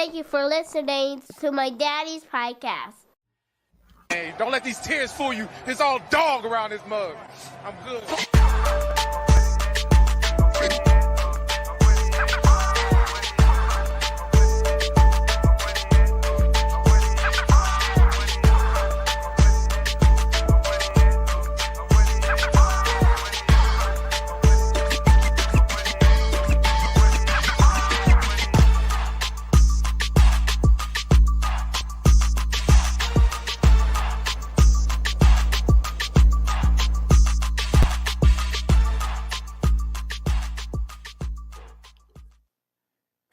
Thank you for listening to my daddy's podcast. Hey, don't let these tears fool you. It's all dog around this mug. I'm good.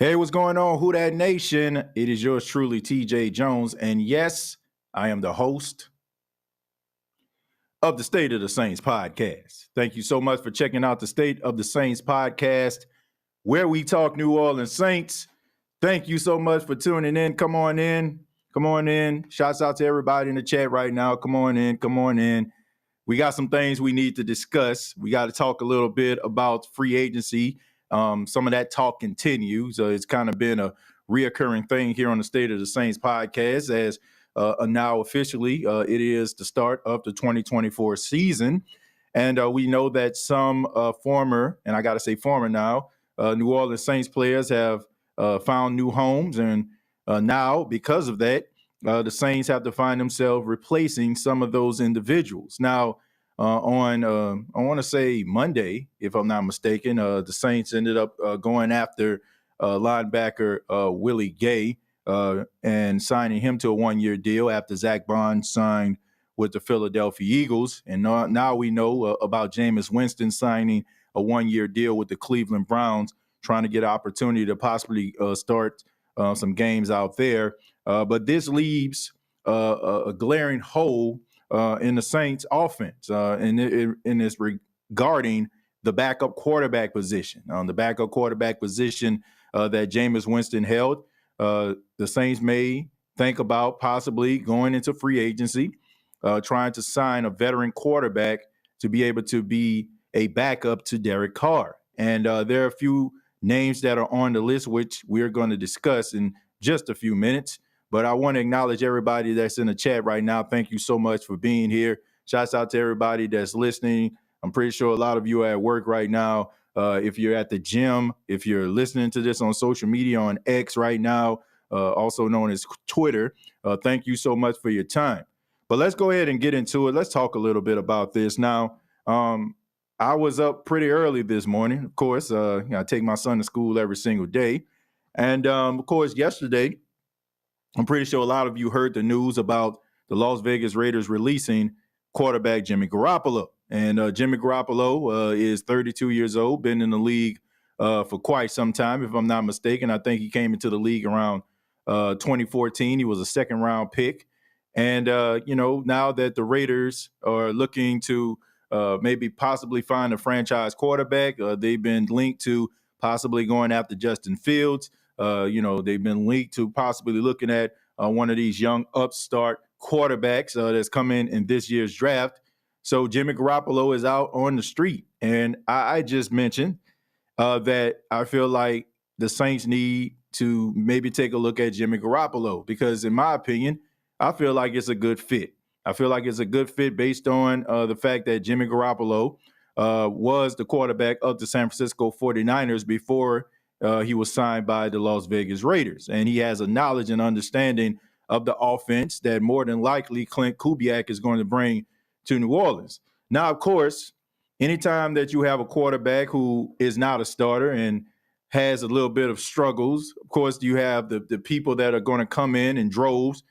Hey, what's going on, Who Dat Nation? It is yours truly, TJAY Jones. And yes, I am the host of the State of the Saints podcast. Thank you so much for checking out the State of the Saints podcast, where we talk New Orleans Saints. Thank you so much for tuning in. Come on in. Come on in. Shouts out to everybody in the chat right now. Come on in. Come on in. We got some things we need to discuss. We got to talk a little bit about free agency. Some of that talk continues. It's kind of been a reoccurring thing here on the State of the Saints podcast, as now officially it is the start of the 2024 season. And we know that some former, and I got to say former now, New Orleans Saints players have found new homes. And now, because of that, the Saints have to find themselves replacing some of those individuals. Now, on I want to say Monday, if I'm not mistaken, the Saints ended up going after linebacker Willie Gay and signing him to a one-year deal after Zach Bond signed with the Philadelphia Eagles. And now we know about Jameis Winston signing a one-year deal with the Cleveland Browns, trying to get an opportunity to possibly start some games out there. But this leaves a glaring hole in the Saints offense, and it's regarding the backup quarterback position. The backup quarterback position that Jameis Winston held, the Saints may think about possibly going into free agency, trying to sign a veteran quarterback to be able to be a backup to Derek Carr. And there are a few names that are on the list, which we're going to discuss in just a few minutes. But I want to acknowledge everybody that's in the chat right now. Thank you so much for being here. Shouts out to everybody that's listening. I'm pretty sure a lot of you are at work right now. If you're at the gym, if you're listening to this on social media, on X right now, also known as Twitter, thank you so much for your time. But let's go ahead and get into it. Let's talk a little bit about this. Now, I was up pretty early this morning. Of course, I take my son to school every single day. And, of course, yesterday, I'm pretty sure a lot of you heard the news about the Las Vegas Raiders releasing quarterback Jimmy Garoppolo. And Jimmy Garoppolo is 32 years old, been in the league for quite some time, if I'm not mistaken. I think he came into the league around 2014. He was a second-round pick. And, now that the Raiders are looking to maybe possibly find a franchise quarterback, they've been linked to possibly going after Justin Fields. They've been linked to possibly looking at one of these young upstart quarterbacks that's come in this year's draft. So Jimmy Garoppolo is out on the street. And I just mentioned that I feel like the Saints need to maybe take a look at Jimmy Garoppolo because, in my opinion, I feel like it's a good fit. I feel like it's a good fit based on the fact that Jimmy Garoppolo was the quarterback of the San Francisco 49ers before he was signed by the Las Vegas Raiders. And he has a knowledge and understanding of the offense that more than likely Clint Kubiak is going to bring to New Orleans. Now, of course, anytime that you have a quarterback who is not a starter and has a little bit of struggles, of course, you have the people that are going to come in droves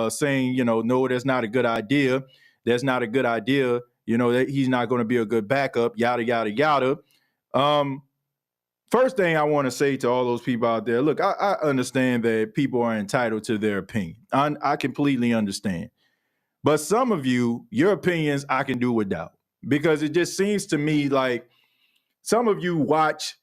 saying, no, that's not a good idea. That's not a good idea. That he's not going to be a good backup, yada, yada, yada. First thing I want to say to all those people out there, look, I understand that people are entitled to their opinion. I completely understand. But some of you, your opinions, I can do without. Because it just seems to me like some of you watch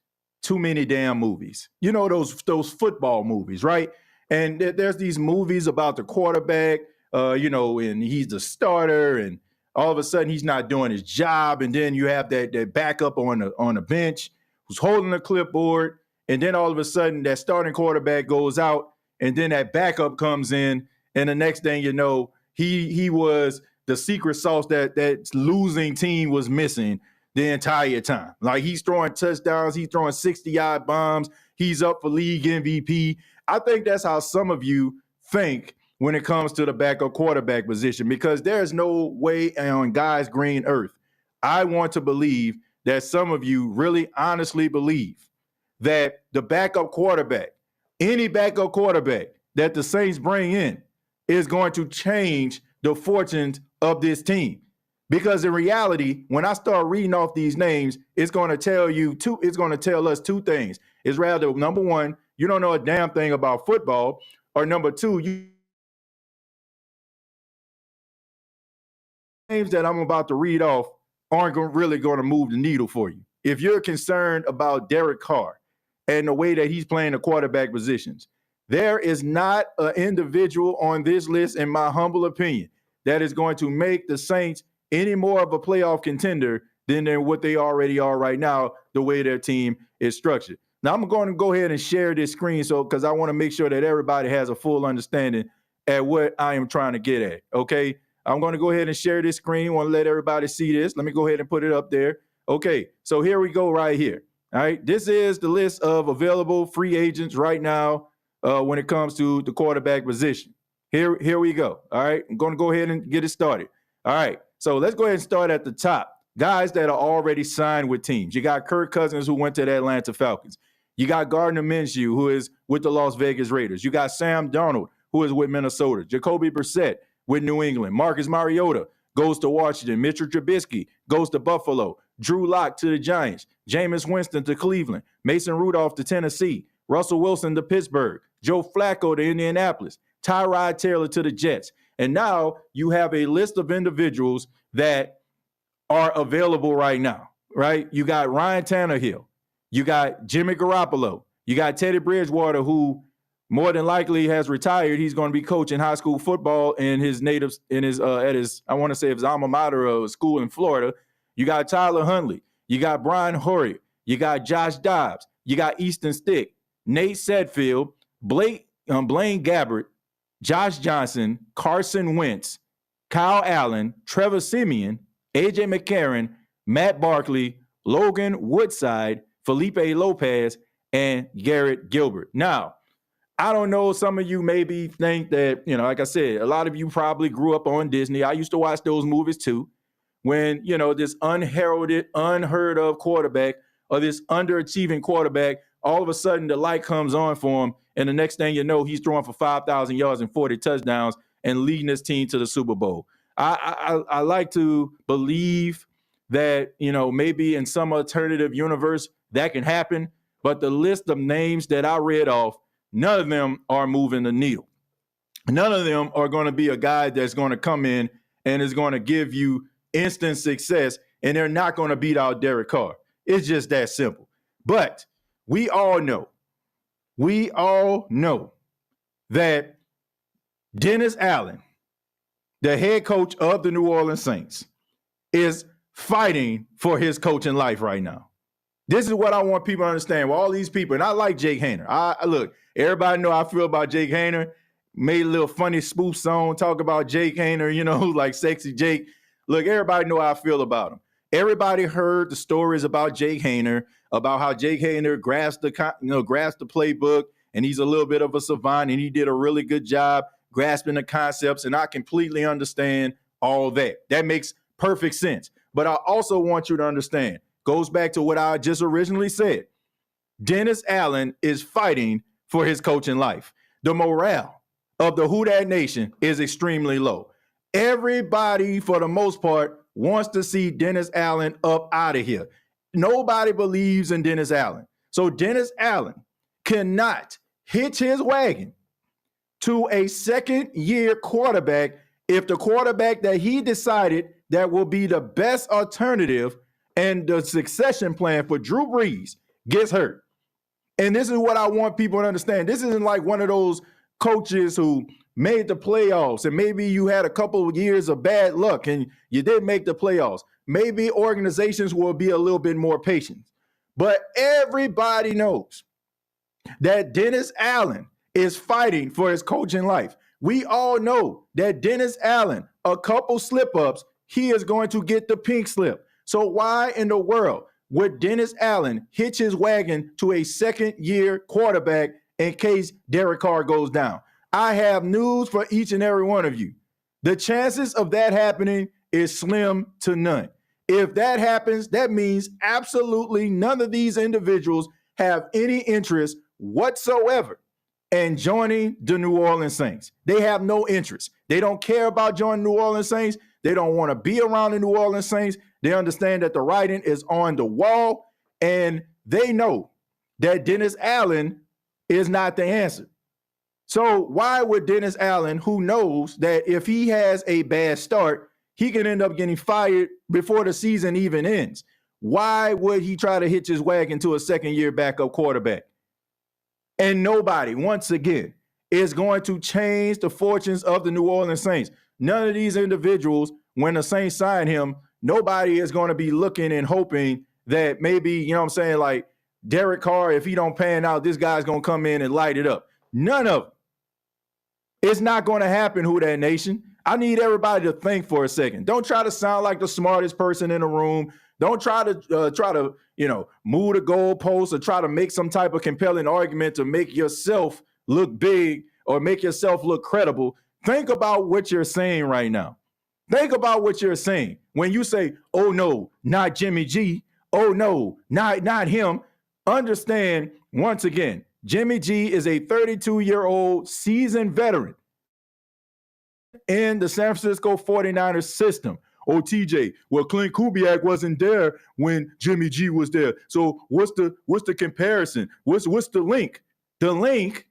too many damn movies. Those football movies, right? And there's these movies about the quarterback, and he's the starter, and all of a sudden he's not doing his job. And then you have that backup on the bench who's holding the clipboard. And then all of a sudden that starting quarterback goes out and then that backup comes in, and the next thing you know, he was the secret sauce that losing team was missing the entire time. Like, he's throwing touchdowns, he's throwing 60-yard bombs, he's up for league MVP. I think that's how some of you think when it comes to the backup quarterback position, because there's no way on God's green earth I want to believe that some of you really honestly believe that the backup quarterback, any backup quarterback that the Saints bring in, is going to change the fortunes of this team. Because in reality, when I start reading off these names, it's going to tell us two things. It's rather, number one, you don't know a damn thing about football, or number two, names that I'm about to read off aren't really going to move the needle for you. If you're concerned about Derek Carr and the way that he's playing the quarterback positions, there is not an individual on this list, in my humble opinion, that is going to make the Saints any more of a playoff contender than what they already are right now, the way their team is structured. Now, I'm going to go ahead and share this screen because I want to make sure that everybody has a full understanding at what I am trying to get at, okay? I'm going to go ahead and share this screen. I want to let everybody see this. Let me go ahead and put it up there. Okay, so here we go right here. All right, this is the list of available free agents right now when it comes to the quarterback position. Here we go. All right, I'm going to go ahead and get it started. All right, so let's go ahead and start at the top. Guys that are already signed with teams. You got Kirk Cousins, who went to the Atlanta Falcons. You got Gardner Minshew, who is with the Las Vegas Raiders. You got Sam Darnold, who is with Minnesota. Jacoby Brissett with New England. Marcus Mariota goes to Washington. Mitchell Trubisky goes to Buffalo. Drew Lock to the Giants. Jameis Winston to Cleveland. Mason Rudolph to Tennessee. Russell Wilson to Pittsburgh. Joe Flacco to Indianapolis. Tyrod Taylor to the Jets. And now you have a list of individuals that are available right now, right? You got Ryan Tannehill. You got Jimmy Garoppolo. You got Teddy Bridgewater, who more than likely has retired. He's going to be coaching high school football in his I want to say his alma mater of school in Florida. You got Tyler Huntley. You got Brian Hoyer. You got Josh Dobbs. You got Easton Stick, Nate Sedfield, Blaine Gabbert, Josh Johnson, Carson Wentz, Kyle Allen, Trevor Siemian, AJ McCarron, Matt Barkley, Logan Woodside, Felipe Lopez, and Garrett Gilbert. Now, I don't know, some of you maybe think that, like I said, a lot of you probably grew up on Disney. I used to watch those movies too. When, this unheralded, unheard of quarterback or this underachieving quarterback, all of a sudden the light comes on for him. And the next thing you know, he's throwing for 5,000 yards and 40 touchdowns and leading his team to the Super Bowl. I like to believe that, maybe in some alternative universe that can happen. But the list of names that I read off, none of them are moving the needle. None of them are going to be a guy that's going to come in and is going to give you instant success, and they're not going to beat out Derek Carr. It's just that simple. But we all know that Dennis Allen, the head coach of the New Orleans Saints, is fighting for his coaching life right now. This is what I want people to understand. With all these people, and I like Jake Haener. Look, everybody know how I feel about Jake Haener. Made a little funny spoof song, talk about Jake Haener, like Sexy Jake. Look, everybody know how I feel about him. Everybody heard the stories about Jake Haener, about how Jake Haener grasped the playbook, and he's a little bit of a savant, and he did a really good job grasping the concepts, and I completely understand all that. That makes perfect sense. But I also want you to understand, goes back to what I just originally said. Dennis Allen is fighting for his coaching life. The morale of the Who Dat Nation is extremely low. Everybody, for the most part, wants to see Dennis Allen up out of here. Nobody believes in Dennis Allen. So Dennis Allen cannot hitch his wagon to a second-year quarterback if the quarterback that he decided that will be the best alternative and the succession plan for Drew Brees gets hurt. And this is what I want people to understand. This isn't like one of those coaches who made the playoffs and maybe you had a couple of years of bad luck and you didn't make the playoffs. Maybe organizations will be a little bit more patient. But everybody knows that Dennis Allen is fighting for his coaching life. We all know that Dennis Allen, a couple slip-ups, he is going to get the pink slip. So why in the world would Dennis Allen hitch his wagon to a second-year quarterback in case Derek Carr goes down? I have news for each and every one of you. The chances of that happening is slim to none. If that happens, that means absolutely none of these individuals have any interest whatsoever in joining the New Orleans Saints. They have no interest. They don't care about joining New Orleans Saints. They don't want to be around the New Orleans Saints. They understand that the writing is on the wall, and they know that Dennis Allen is not the answer. So why would Dennis Allen, who knows that if he has a bad start, he can end up getting fired before the season even ends, why would he try to hitch his wagon to a second-year backup quarterback? And nobody, once again, is going to change the fortunes of the New Orleans Saints. None of these individuals, when the Saints sign him, nobody is going to be looking and hoping that maybe, you know what I'm saying, like Derek Carr, if he don't pan out, this guy's going to come in and light it up. None of it. It's not going to happen, Who Dat Nation. I need everybody to think for a second. Don't try to sound like the smartest person in the room. Don't try to move the goalposts or try to make some type of compelling argument to make yourself look big or make yourself look credible. Think about what you're saying right now. Think about what you're saying. When you say, oh, no, not Jimmy G. Oh, no, not him. Understand, once again, Jimmy G is a 32-year-old seasoned veteran in the San Francisco 49ers system. Oh, TJ, well, Clint Kubiak wasn't there when Jimmy G was there. So what's the comparison? What's the link? The link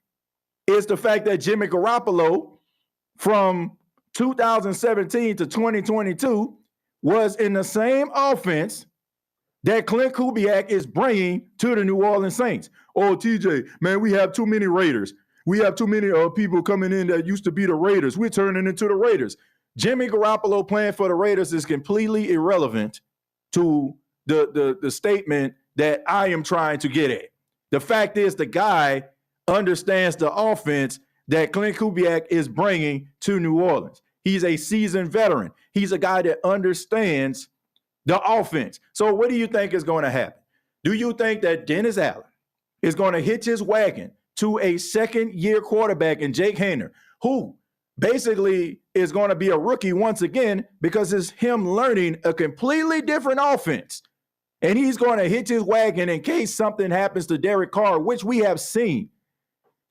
is the fact that Jimmy Garoppolo from 2017 to 2022 was in the same offense that Clint Kubiak is bringing to the New Orleans Saints. Oh, TJ, man, we have too many Raiders. We have too many people coming in that used to be the Raiders. We're turning into the Raiders. Jimmy Garoppolo playing for the Raiders is completely irrelevant to the statement that I am trying to get at. The fact is the guy understands the offense that Clint Kubiak is bringing to New Orleans. He's a seasoned veteran. He's a guy that understands the offense. So what do you think is going to happen? Do you think that Dennis Allen is going to hitch his wagon to a second-year quarterback in Jake Haener, who basically is going to be a rookie once again because it's him learning a completely different offense? And he's going to hitch his wagon in case something happens to Derek Carr, which we have seen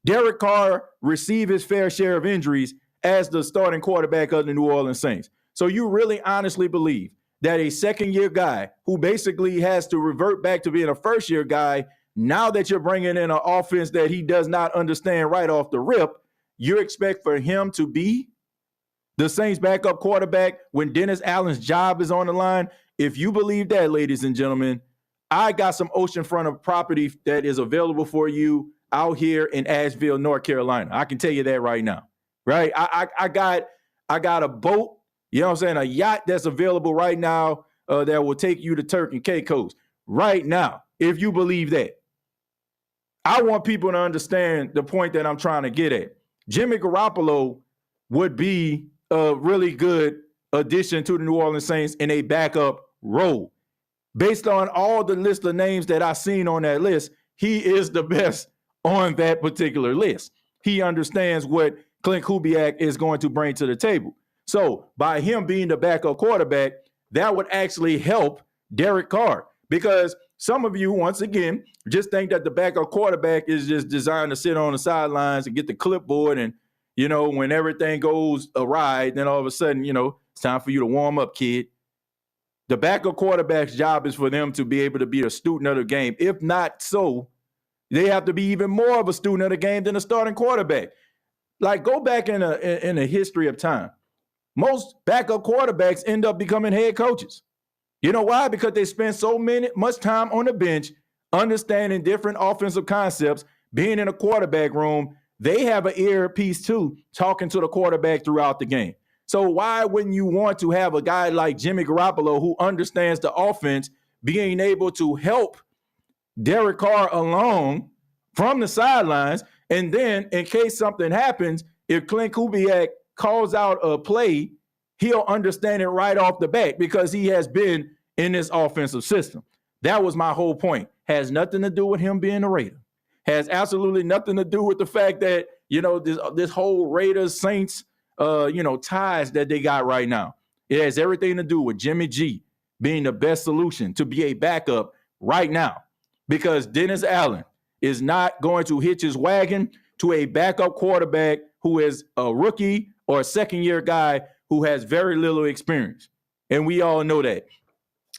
Derek Carr receive his fair share of injuries as the starting quarterback of the New Orleans Saints. So you really honestly believe that a second-year guy who basically has to revert back to being a first-year guy, now that you're bringing in an offense that he does not understand right off the rip, you expect for him to be the Saints' backup quarterback when Dennis Allen's job is on the line? If you believe that, ladies and gentlemen, I got some oceanfront property that is available for you out here in Asheville, North Carolina. I can tell you that right now, right? I got a boat, you know what I'm saying, a yacht that's available right now that will take you to Turk and Caicos right now, if you believe that. I want people to understand the point that I'm trying to get at. Jimmy Garoppolo would be a really good addition to the New Orleans Saints in a backup role. Based on all the list of names that I've seen on that list, he is the best on that particular list. He understands what Clint Kubiak is going to bring to the table. So by him being the backup quarterback, that would actually help Derek Carr, because some of you, once again, just think that the backup quarterback is just designed to sit on the sidelines and get the clipboard, and, you know, when everything goes awry, then all of a sudden, you know, it's time for you to warm up, kid. The backup quarterback's job is for them to be able to be a student of the game. If not so, they have to be even more of a student of the game than a starting quarterback. Like, go back in a history of time. Most backup quarterbacks end up becoming head coaches. You know why? Because they spend much time on the bench, understanding different offensive concepts, being in a quarterback room. They have an earpiece too, talking to the quarterback throughout the game. So why wouldn't you want to have a guy like Jimmy Garoppolo, who understands the offense, being able to help Derek Carr along from the sidelines And then in case something happens, if Clint Kubiak calls out a play, he'll understand it right off the bat because he has been in this offensive system. That was my whole point. Has nothing to do with him being a Raider. Has absolutely nothing to do with the fact that, this whole Raiders Saints, ties that they got right now. It has everything to do with Jimmy G being the best solution to be a backup right now, because Dennis Allen is not going to hitch his wagon to a backup quarterback who is a rookie or a second-year guy who has very little experience. And we all know that.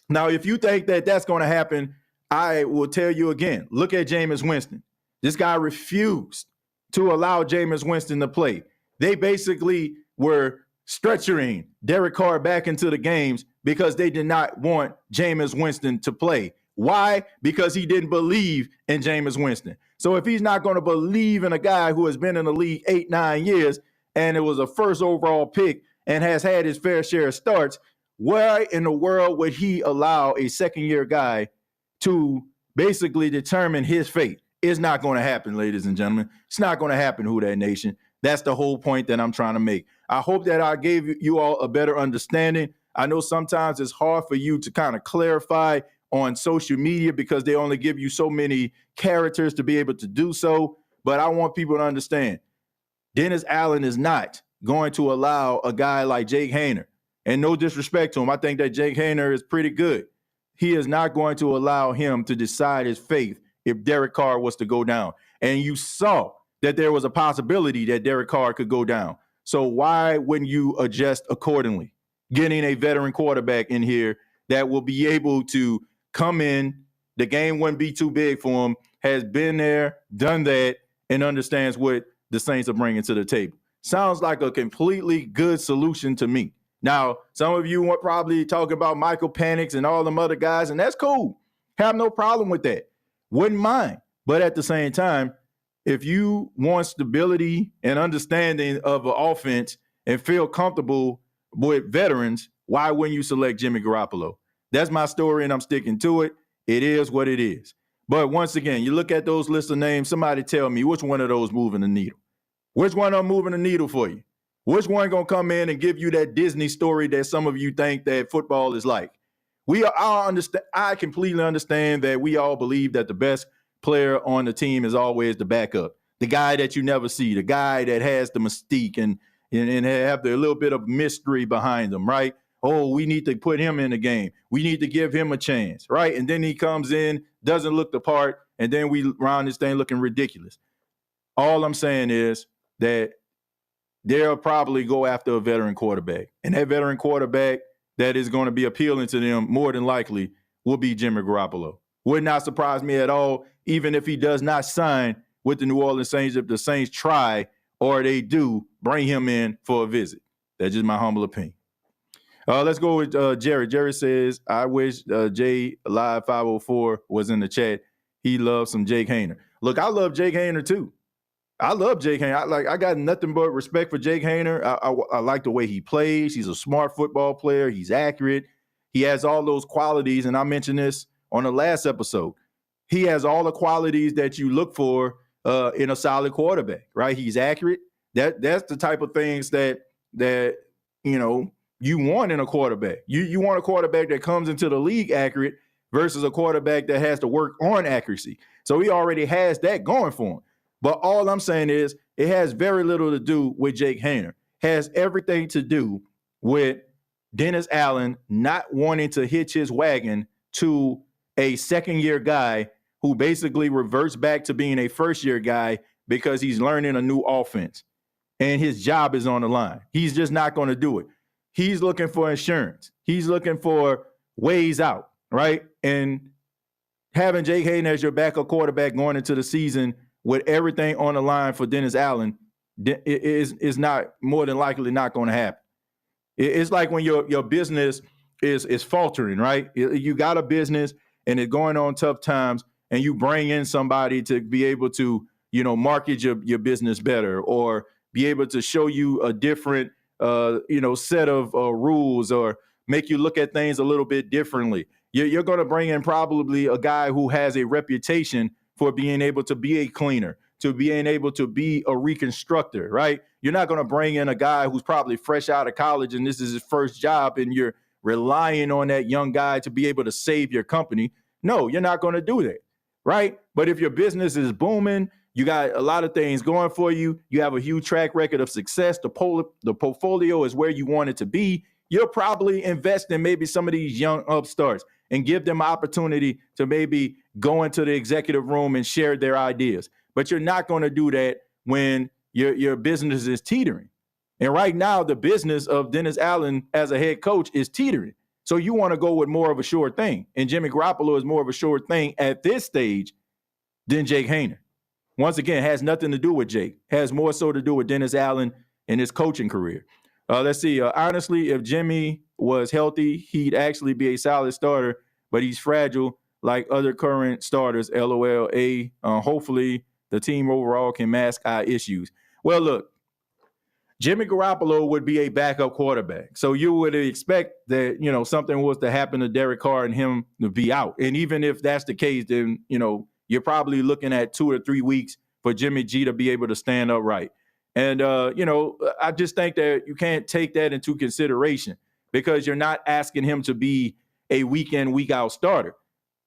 Now, if you think that that's going to happen, I will tell you again, look at Jameis Winston. This guy refused to allow Jameis Winston to play. They basically were stretchering Derek Carr back into the games because they did not want Jameis Winston to play. Why? Because he didn't believe in Jameis Winston. So if he's not going to believe in a guy who has been in the league 8-9 years and it was a first overall pick and has had his fair share of starts, why in the world would he allow a second-year guy to basically determine his fate? It's not going to happen, ladies and gentlemen. It's not going to happen, Who Dat Nation. That's the whole point that I'm trying to make. I hope that I gave you all a better understanding. I know sometimes it's hard for you to kind of clarify on social media because they only give you so many characters to be able to do so. But I want people to understand, Dennis Allen is not going to allow a guy like Jake Haener, and no disrespect to him, I think that Jake Haener is pretty good. He is not going to allow him to decide his fate if Derek Carr was to go down. And you saw that there was a possibility that Derek Carr could go down. So why wouldn't you adjust accordingly? Getting a veteran quarterback in here that will be able to come in, the game wouldn't be too big for him, has been there, done that, and understands what the Saints are bringing to the table. Sounds like a completely good solution to me. Now, some of you are probably talking about Michael Penix and all them other guys, and that's cool. Have no problem with that. Wouldn't mind. But at the same time, if you want stability and understanding of an offense and feel comfortable with veterans, why wouldn't you select Jimmy Garoppolo? That's my story, and I'm sticking to it. It is what it is. But once again, you look at those lists of names, somebody tell me which one of those moving the needle. Which one of them moving the needle for you? Which one going to come in and give you that Disney story that some of you think that football is like? I completely understand that we all believe that the best player on the team is always the backup, the guy that you never see, the guy that has the mystique and have the little bit of mystery behind them, right? Oh, we need to put him in the game. We need to give him a chance, right? And then he comes in, doesn't look the part, and then we round this thing looking ridiculous. All I'm saying is that they'll probably go after a veteran quarterback. And that veteran quarterback that is going to be appealing to them more than likely will be Jimmy Garoppolo. Would not surprise me at all, even if he does not sign with the New Orleans Saints, if the Saints try or they do bring him in for a visit. That's just my humble opinion. Let's go with Jerry. Jerry says, I wish Jay Live 504 was in the chat. He loves some Jake Haener. Look, I love Jake Haener too. I love Jake Haener. I got nothing but respect for Jake Haener. I like the way he plays. He's a smart football player. He's accurate. He has all those qualities, and I mentioned this on the last episode. He has all the qualities that you look for in a solid quarterback, right? He's accurate. That's the type of things that you want in a quarterback. You want a quarterback that comes into the league accurate versus a quarterback that has to work on accuracy. So he already has that going for him. But all I'm saying is it has very little to do with Jake Haener. Has everything to do with Dennis Allen not wanting to hitch his wagon to a second-year guy who basically reverts back to being a first-year guy because he's learning a new offense and his job is on the line. He's just not going to do it. He's looking for insurance. He's looking for ways out, right? And having Jake Haener as your backup quarterback going into the season with everything on the line for Dennis Allen is not more than likely not going to happen. It's like when your business is faltering, right? You got a business and it's going on tough times, and you bring in somebody to be able to, market your business better or be able to show you a different, set of rules or make you look at things a little bit differently. You're going to bring in probably a guy who has a reputation for being able to be a cleaner, to being able to be a reconstructor, right? You're not going to bring in a guy who's probably fresh out of college and this is his first job and you're relying on that young guy to be able to save your company. No, you're not going to do that, right? But if your business is booming, you got a lot of things going for you, you have a huge track record of success, the portfolio is where you want it to be, you'll probably invest in maybe some of these young upstarts and give them opportunity to maybe go into the executive room and share their ideas. But you're not going to do that when your business is teetering. And right now, the business of Dennis Allen as a head coach is teetering. So you want to go with more of a sure thing. And Jimmy Garoppolo is more of a sure thing at this stage than Jake Haener. Once again, has nothing to do with Jake. Has more so to do with Dennis Allen and his coaching career. Let's see. Honestly, if Jimmy was healthy, he'd actually be a solid starter, but he's fragile like other current starters, LOL. Hopefully the team overall can mask our issues. Well, look, Jimmy Garoppolo would be a backup quarterback. So you would expect that, something was to happen to Derek Carr and him to be out. And even if that's the case, then, you're probably looking at 2 or 3 weeks for Jimmy G to be able to stand upright. And, I just think that you can't take that into consideration because you're not asking him to be a week in, week out starter.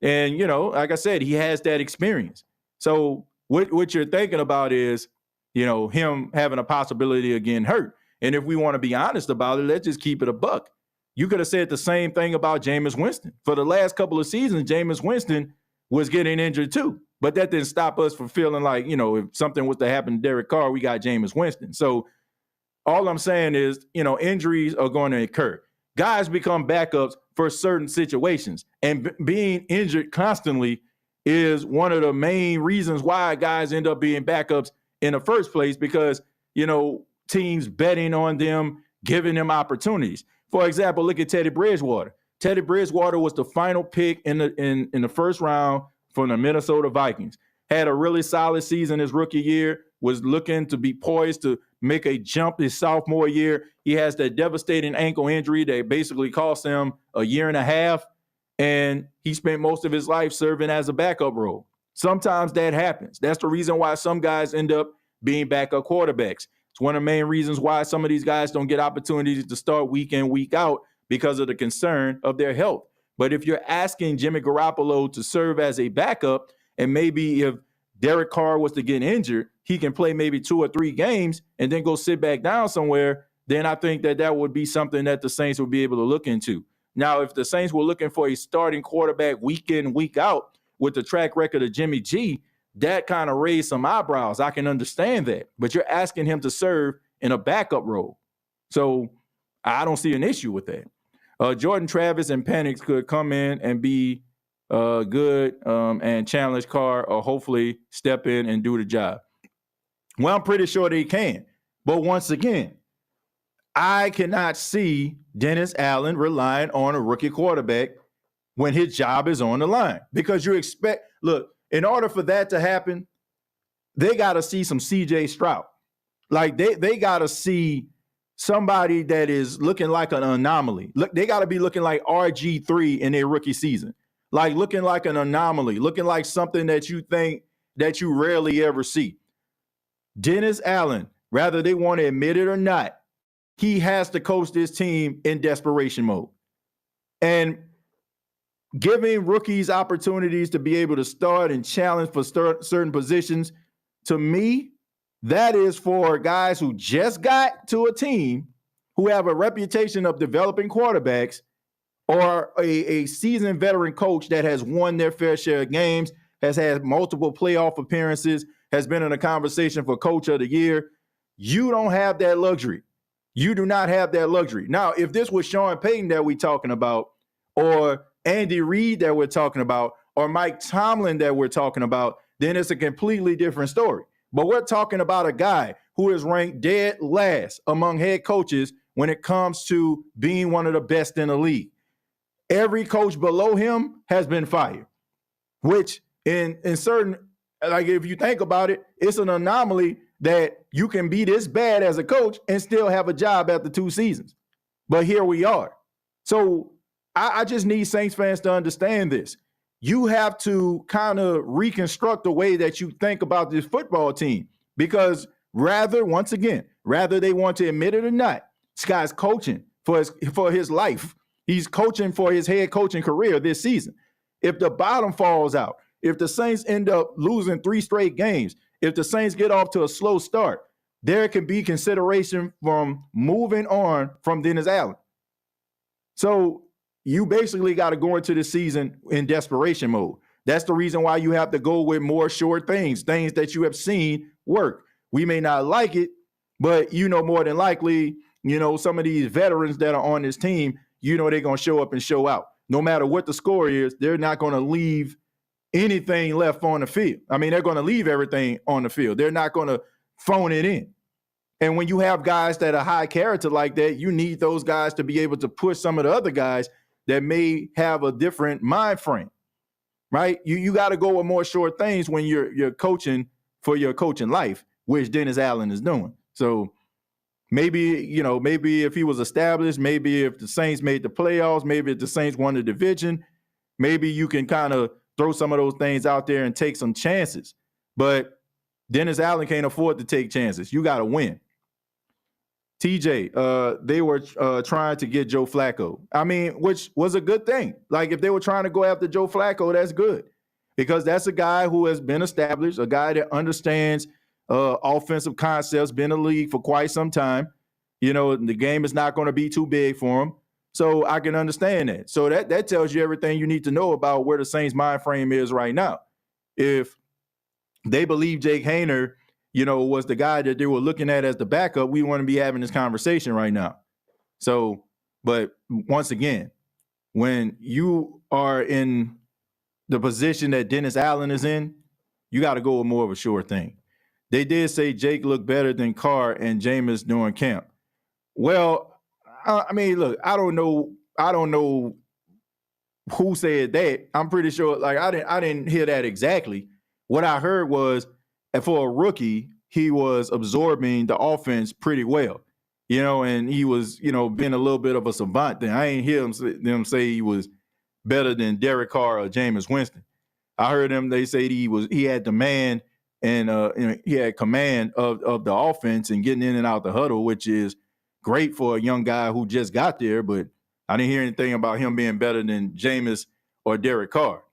And, like I said, he has that experience. So what you're thinking about is, him having a possibility of getting hurt. And if we want to be honest about it, let's just keep it a buck. You could have said the same thing about Jameis Winston. For the last couple of seasons, Jameis Winston was getting injured too. But that didn't stop us from feeling like, if something was to happen to Derek Carr, we got Jameis Winston. So all I'm saying is, injuries are going to occur. Guys become backups for certain situations. And being injured constantly is one of the main reasons why guys end up being backups in the first place because, teams betting on them, giving them opportunities. For example, look at Teddy Bridgewater. Teddy Bridgewater was the final pick in the first round from the Minnesota Vikings. Had a really solid season his rookie year, was looking to be poised to make a jump his sophomore year. He has that devastating ankle injury that basically cost him a year and a half, and he spent most of his life serving as a backup role. Sometimes that happens. That's the reason why some guys end up being backup quarterbacks. It's one of the main reasons why some of these guys don't get opportunities to start week in, week out because of the concern of their health. But if you're asking Jimmy Garoppolo to serve as a backup, and maybe if Derek Carr was to get injured, he can play maybe 2 or 3 games and then go sit back down somewhere, then I think that would be something that the Saints would be able to look into. Now, if the Saints were looking for a starting quarterback week in, week out with the track record of Jimmy G, that kind of raised some eyebrows. I can understand that. But you're asking him to serve in a backup role. So I don't see an issue with that. Jordan Travis and Penix could come in and be good and challenge Carr or hopefully step in and do the job. Well, I'm pretty sure they can. But once again, I cannot see Dennis Allen relying on a rookie quarterback when his job is on the line. Because you expect, look, in order for that to happen, they got to see some C.J. Stroud. Like they got to see somebody that is looking like an anomaly. Look, they got to be looking like RG3 in their rookie season. Like looking like an anomaly, looking like something that you think that you rarely ever see. Dennis Allen, whether they want to admit it or not, he has to coach this team in desperation mode. And giving rookies opportunities to be able to start and challenge for certain positions, to me, that is for guys who just got to a team who have a reputation of developing quarterbacks or a seasoned veteran coach that has won their fair share of games, has had multiple playoff appearances, has been in a conversation for coach of the year. You don't have that luxury. You do not have that luxury. Now, if this was Sean Payton that we're talking about, or Andy Reid that we're talking about, or Mike Tomlin that we're talking about, then it's a completely different story. But we're talking about a guy who is ranked dead last among head coaches when it comes to being one of the best in the league. Every coach below him has been fired, which in certain, like if you think about it, it's an anomaly that you can be this bad as a coach and still have a job after 2 seasons. But here we are. So I just need Saints fans to understand this. you have to kind of reconstruct the way that you think about this football team, because rather they want to admit it or not, this guy's coaching for his life. He's coaching for his head coaching career this season. If the bottom falls out, if the Saints end up losing 3 straight games, if the Saints get off to a slow start, there can be consideration from moving on from Dennis Allen. So you basically got to go into the season in desperation mode. That's the reason why you have to go with more sure things that you have seen work. We may not like it, but more than likely, some of these veterans that are on this team, they're going to show up and show out. No matter what the score is, they're not going to leave anything left on the field. I mean, they're going to leave everything on the field. They're not going to phone it in. And when you have guys that are high character like that, you need those guys to be able to push some of the other guys that may have a different mind frame, right? You got to go with more short things when you're coaching for your coaching life, which Dennis Allen is doing. So maybe if he was established, maybe if the Saints made the playoffs, maybe if the Saints won the division, maybe you can kind of throw some of those things out there and take some chances. But Dennis Allen can't afford to take chances. You got to win. TJ, they were trying to get Joe Flacco. I mean, which was a good thing. Like, if they were trying to go after Joe Flacco, that's good, because that's a guy who has been established, a guy that understands offensive concepts, been in the league for quite some time. The game is not going to be too big for him. So I can understand that. So that tells you everything you need to know about where the Saints' mind frame is right now. If they believe Jake Haener, was the guy that they were looking at as the backup, we wouldn't be having this conversation right now. So, but once again, when you are in the position that Dennis Allen is in, you got to go with more of a sure thing. They did say Jake looked better than Carr and Jameis during camp. Well, I mean, look, I don't know who said that. I'm pretty sure, like, I didn't hear that exactly. What I heard was, for a rookie, he was absorbing the offense pretty well, and he was, being a little bit of a savant. Then I ain't hear them say he was better than Derek Carr or Jameis Winston. I heard they say he had demand and he had command of the offense and getting in and out the huddle, which is great for a young guy who just got there. But I didn't hear anything about him being better than Jameis or Derek Carr.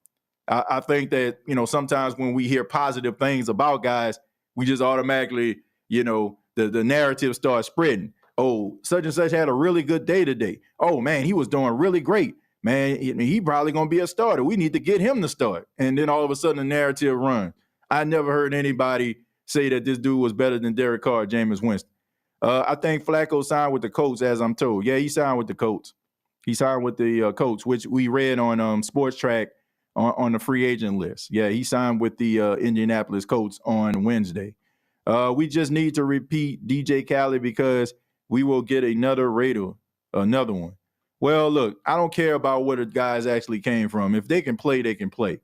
I think that, sometimes when we hear positive things about guys, we just automatically, the narrative starts spreading. Oh, such and such had a really good day today. Oh, man, he was doing really great. Man, he probably going to be a starter. We need to get him to start. And then all of a sudden the narrative runs. I never heard anybody say that this dude was better than Derek Carr or Jameis Winston. I think Flacco signed with the Colts, as I'm told. Yeah, he signed with the Colts. He signed with the Colts, which we read on Sports Track on the free agent list. Yeah, he signed with the Indianapolis Colts on Wednesday. We just need to repeat DJ Khaled because we will get another one. Well, look, I don't care about where the guys actually came from. If they can play, they can play.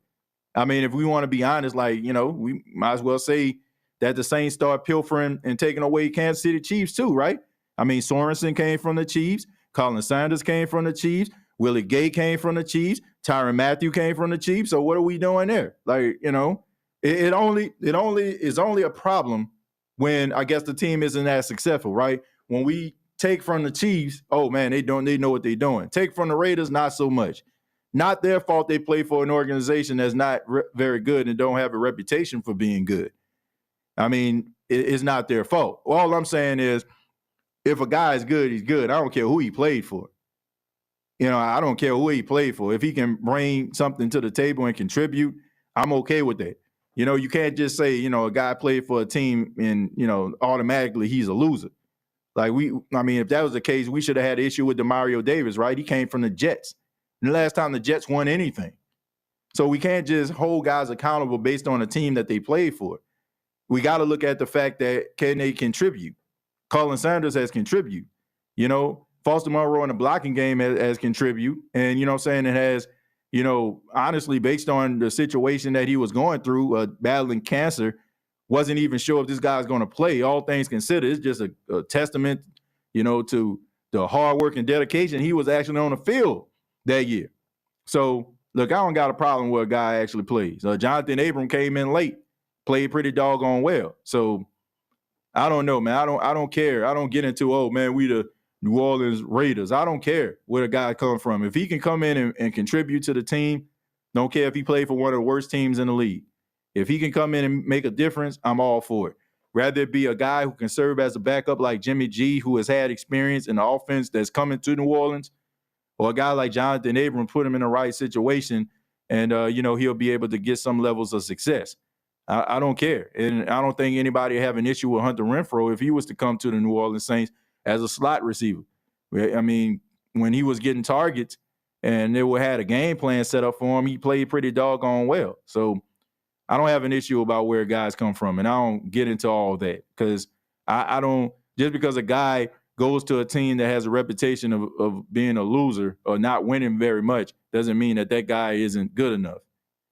I mean, if we want to be honest, we might as well say that the Saints start pilfering and taking away Kansas City Chiefs too, right? I mean, Sorensen came from the Chiefs. Colin Sanders came from the Chiefs. Willie Gay came from the Chiefs. Tyrann Mathieu came from the Chiefs. So what are we doing there? It only is only a problem when I guess the team isn't as successful, right? When we take from the Chiefs, oh man, they know what they're doing. Take from the Raiders, not so much. Not their fault they play for an organization that's not very good and don't have a reputation for being good. I mean, it's not their fault. All I'm saying is, if a guy is good, he's good. I don't care who he played for. I don't care who he played for. If he can bring something to the table and contribute, I'm okay with that. You can't just say, a guy played for a team and, automatically he's a loser. If that was the case, we should have had an issue with DeMario Davis, right? He came from the Jets. And the last time the Jets won anything. So we can't just hold guys accountable based on a team that they played for. We got to look at the fact that can they contribute? Colin Sanders has contribute. Foster Monroe in the blocking game has contribute. And, it has, honestly, based on the situation that he was going through, battling cancer, wasn't even sure if this guy's going to play. All things considered, it's just a testament, to the hard work and dedication. He was actually on the field that year. So look, I don't got a problem where a guy actually plays. Jonathan Abram came in late, played pretty doggone well. So I don't know, man. I don't care. I don't get into, oh, man, we the New Orleans Raiders. I don't care where the guy come from. If he can come in and contribute to the team, don't care if he played for one of the worst teams in the league. If he can come in and make a difference, I'm all for it. Rather it be a guy who can serve as a backup like Jimmy G, who has had experience in the offense that's coming to New Orleans, or a guy like Jonathan Abram, put him in the right situation, and, he'll be able to get some levels of success. I don't care. And I don't think anybody have an issue with Hunter Renfrow if he was to come to the New Orleans Saints as a slot receiver. I mean, when he was getting targets and they had a game plan set up for him, he played pretty doggone well. So I don't have an issue about where guys come from, and I don't get into all that because I don't – just because a guy goes to a team that has a reputation of being a loser or not winning very much doesn't mean that guy isn't good enough.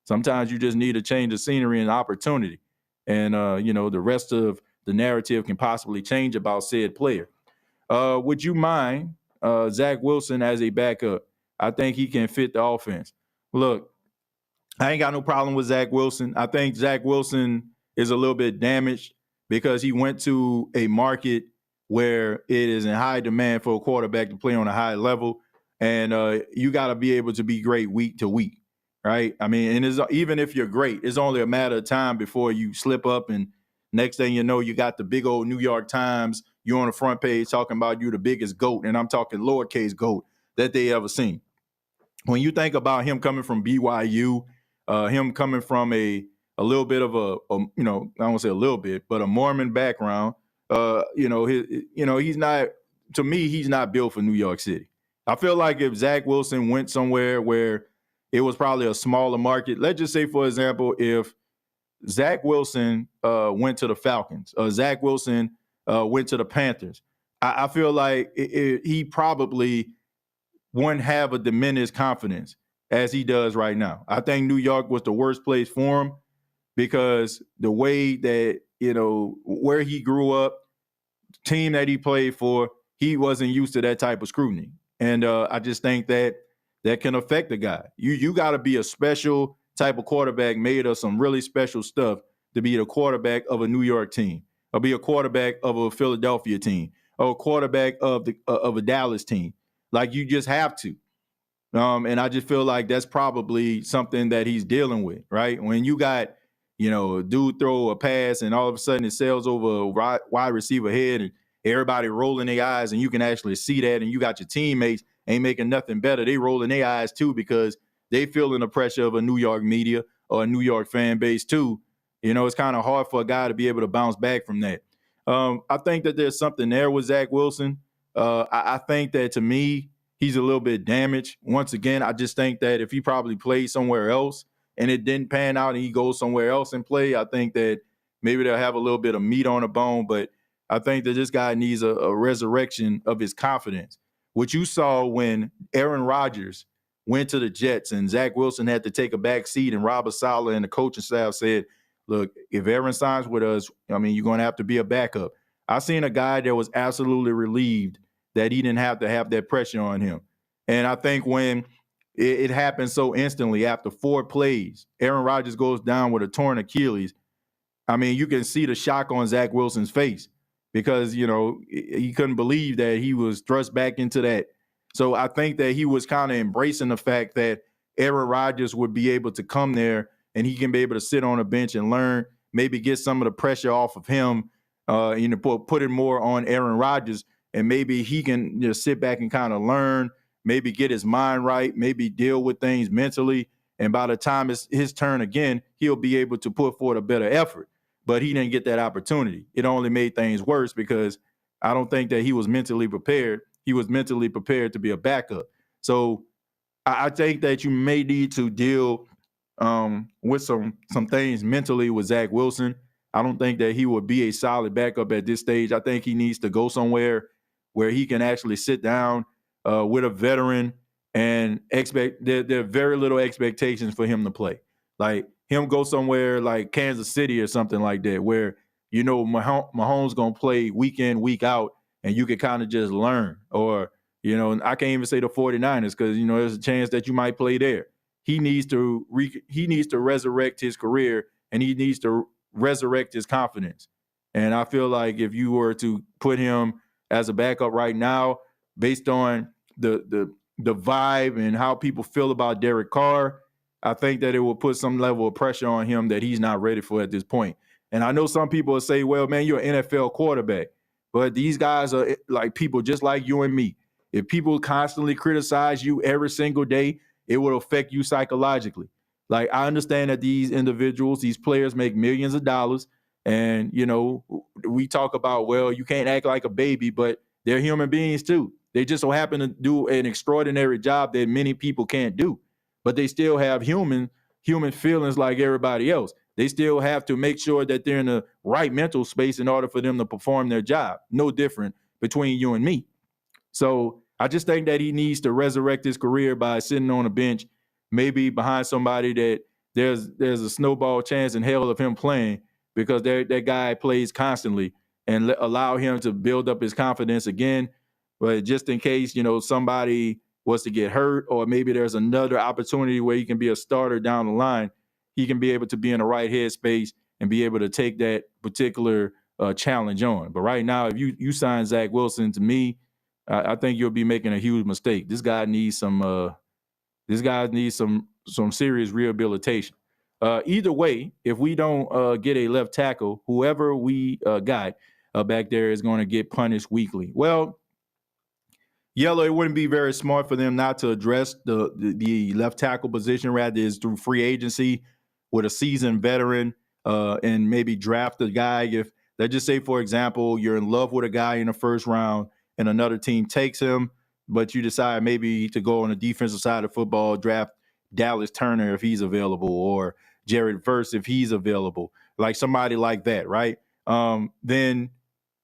Sometimes you just need a change of scenery and opportunity. And, the rest of the narrative can possibly change about said player. Would you mind Zach Wilson as a backup? I think he can fit the offense. Look, I ain't got no problem with Zach Wilson. I think Zach Wilson is a little bit damaged because he went to a market where it is in high demand for a quarterback to play on a high level. And you got to be able to be great week to week. Right. I mean, and even if you're great, it's only a matter of time before you slip up. And next thing you know, you got the big old New York Times. You're on the front page talking about you the biggest GOAT. And I'm talking lowercase GOAT that they ever seen. When you think about him coming from BYU, him coming from a little bit of I won't say a little bit, but a Mormon background, he's not, to me, he's not built for New York City. I feel like if Zach Wilson went somewhere where it was probably a smaller market. Let's just say, for example, if Zach Wilson went to the Falcons or Zach Wilson went to the Panthers, I feel like he probably wouldn't have a diminished confidence as he does right now. I think New York was the worst place for him because the way that, where he grew up, team that he played for, he wasn't used to that type of scrutiny. And I just think that can affect the guy. You got to be a special type of quarterback made of some really special stuff to be the quarterback of a New York team, or be a quarterback of a Philadelphia team, or a quarterback of a Dallas team. Like, you just have to. And I just feel like that's probably something that he's dealing with, right? When you got, a dude throw a pass and all of a sudden it sails over a wide receiver head and everybody rolling their eyes and you can actually see that, and you got your teammates ain't making nothing better. They rolling their eyes too because they feeling the pressure of a New York media or a New York fan base too. It's kind of hard for a guy to be able to bounce back from that. I think that there's something there with Zach Wilson. I think that, to me, he's a little bit damaged. Once again, I just think that if he probably played somewhere else and it didn't pan out and he goes somewhere else and play, I think that maybe they'll have a little bit of meat on the bone. But I think that this guy needs a resurrection of his confidence. What you saw when Aaron Rodgers went to the Jets and Zach Wilson had to take a back seat and Robert Saleh and the coaching staff said, look, if Aaron signs with us, you're going to have to be a backup. I seen a guy that was absolutely relieved that he didn't have to have that pressure on him. And I think when it happened so instantly after 4 plays, Aaron Rodgers goes down with a torn Achilles. You can see the shock on Zach Wilson's face. Because, he couldn't believe that he was thrust back into that. So I think that he was kind of embracing the fact that Aaron Rodgers would be able to come there and he can be able to sit on a bench and learn, maybe get some of the pressure off of him, put it more on Aaron Rodgers, and maybe he can just sit back and kind of learn, maybe get his mind right, maybe deal with things mentally. And by the time it's his turn again, he'll be able to put forth a better effort. But he didn't get that opportunity. It only made things worse because I don't think that he was mentally prepared. He was mentally prepared to be a backup. So I think that you may need to deal with some things mentally with Zach Wilson. I don't think that he would be a solid backup at this stage. I think he needs to go somewhere where he can actually sit down with a veteran and there are very little expectations for him to play. Like, him go somewhere like Kansas City or something like that where, Mahomes going to play week in, week out, and you can kind of just learn. Or, I can't even say the 49ers because, there's a chance that you might play there. he needs to resurrect his career, and he needs to resurrect his confidence. And I feel like if you were to put him as a backup right now, based on the vibe and how people feel about Derek Carr, I think that it will put some level of pressure on him that he's not ready for at this point. And I know some people will say, well, man, you're an NFL quarterback. But these guys are like people just like you and me. If people constantly criticize you every single day, it will affect you psychologically. Like, I understand that these individuals, these players make millions of dollars. And, you know, we talk about, well, you can't act like a baby, but they're human beings too. They just so happen to do an extraordinary job that many people can't do. But they still have human feelings like everybody else. They still have to make sure that they're in the right mental space in order for them to perform their job. No different between you and me. So I just think that he needs to resurrect his career by sitting on a bench, maybe behind somebody that there's a snowball chance in hell of him playing, because that guy plays constantly, and allow him to build up his confidence again. But just in case, you know, somebody was to get hurt, or maybe there's another opportunity where he can be a starter down the line, he can be able to be in the right headspace and be able to take that particular challenge on. But right now, if you sign Zach Wilson, to me, I think you'll be making a huge mistake. This guy needs some serious rehabilitation. Either way, if we don't get a left tackle, whoever we got back there is going to get punished weekly. Well, Yellow, it wouldn't be very smart for them not to address the left tackle position. Rather, is through free agency with a seasoned veteran, and maybe draft a guy. If let's just say, for example, you're in love with a guy in the first round and another team takes him, but you decide maybe to go on the defensive side of football, draft Dallas Turner if he's available, or Jared Verse if he's available, like somebody like that, right? Then,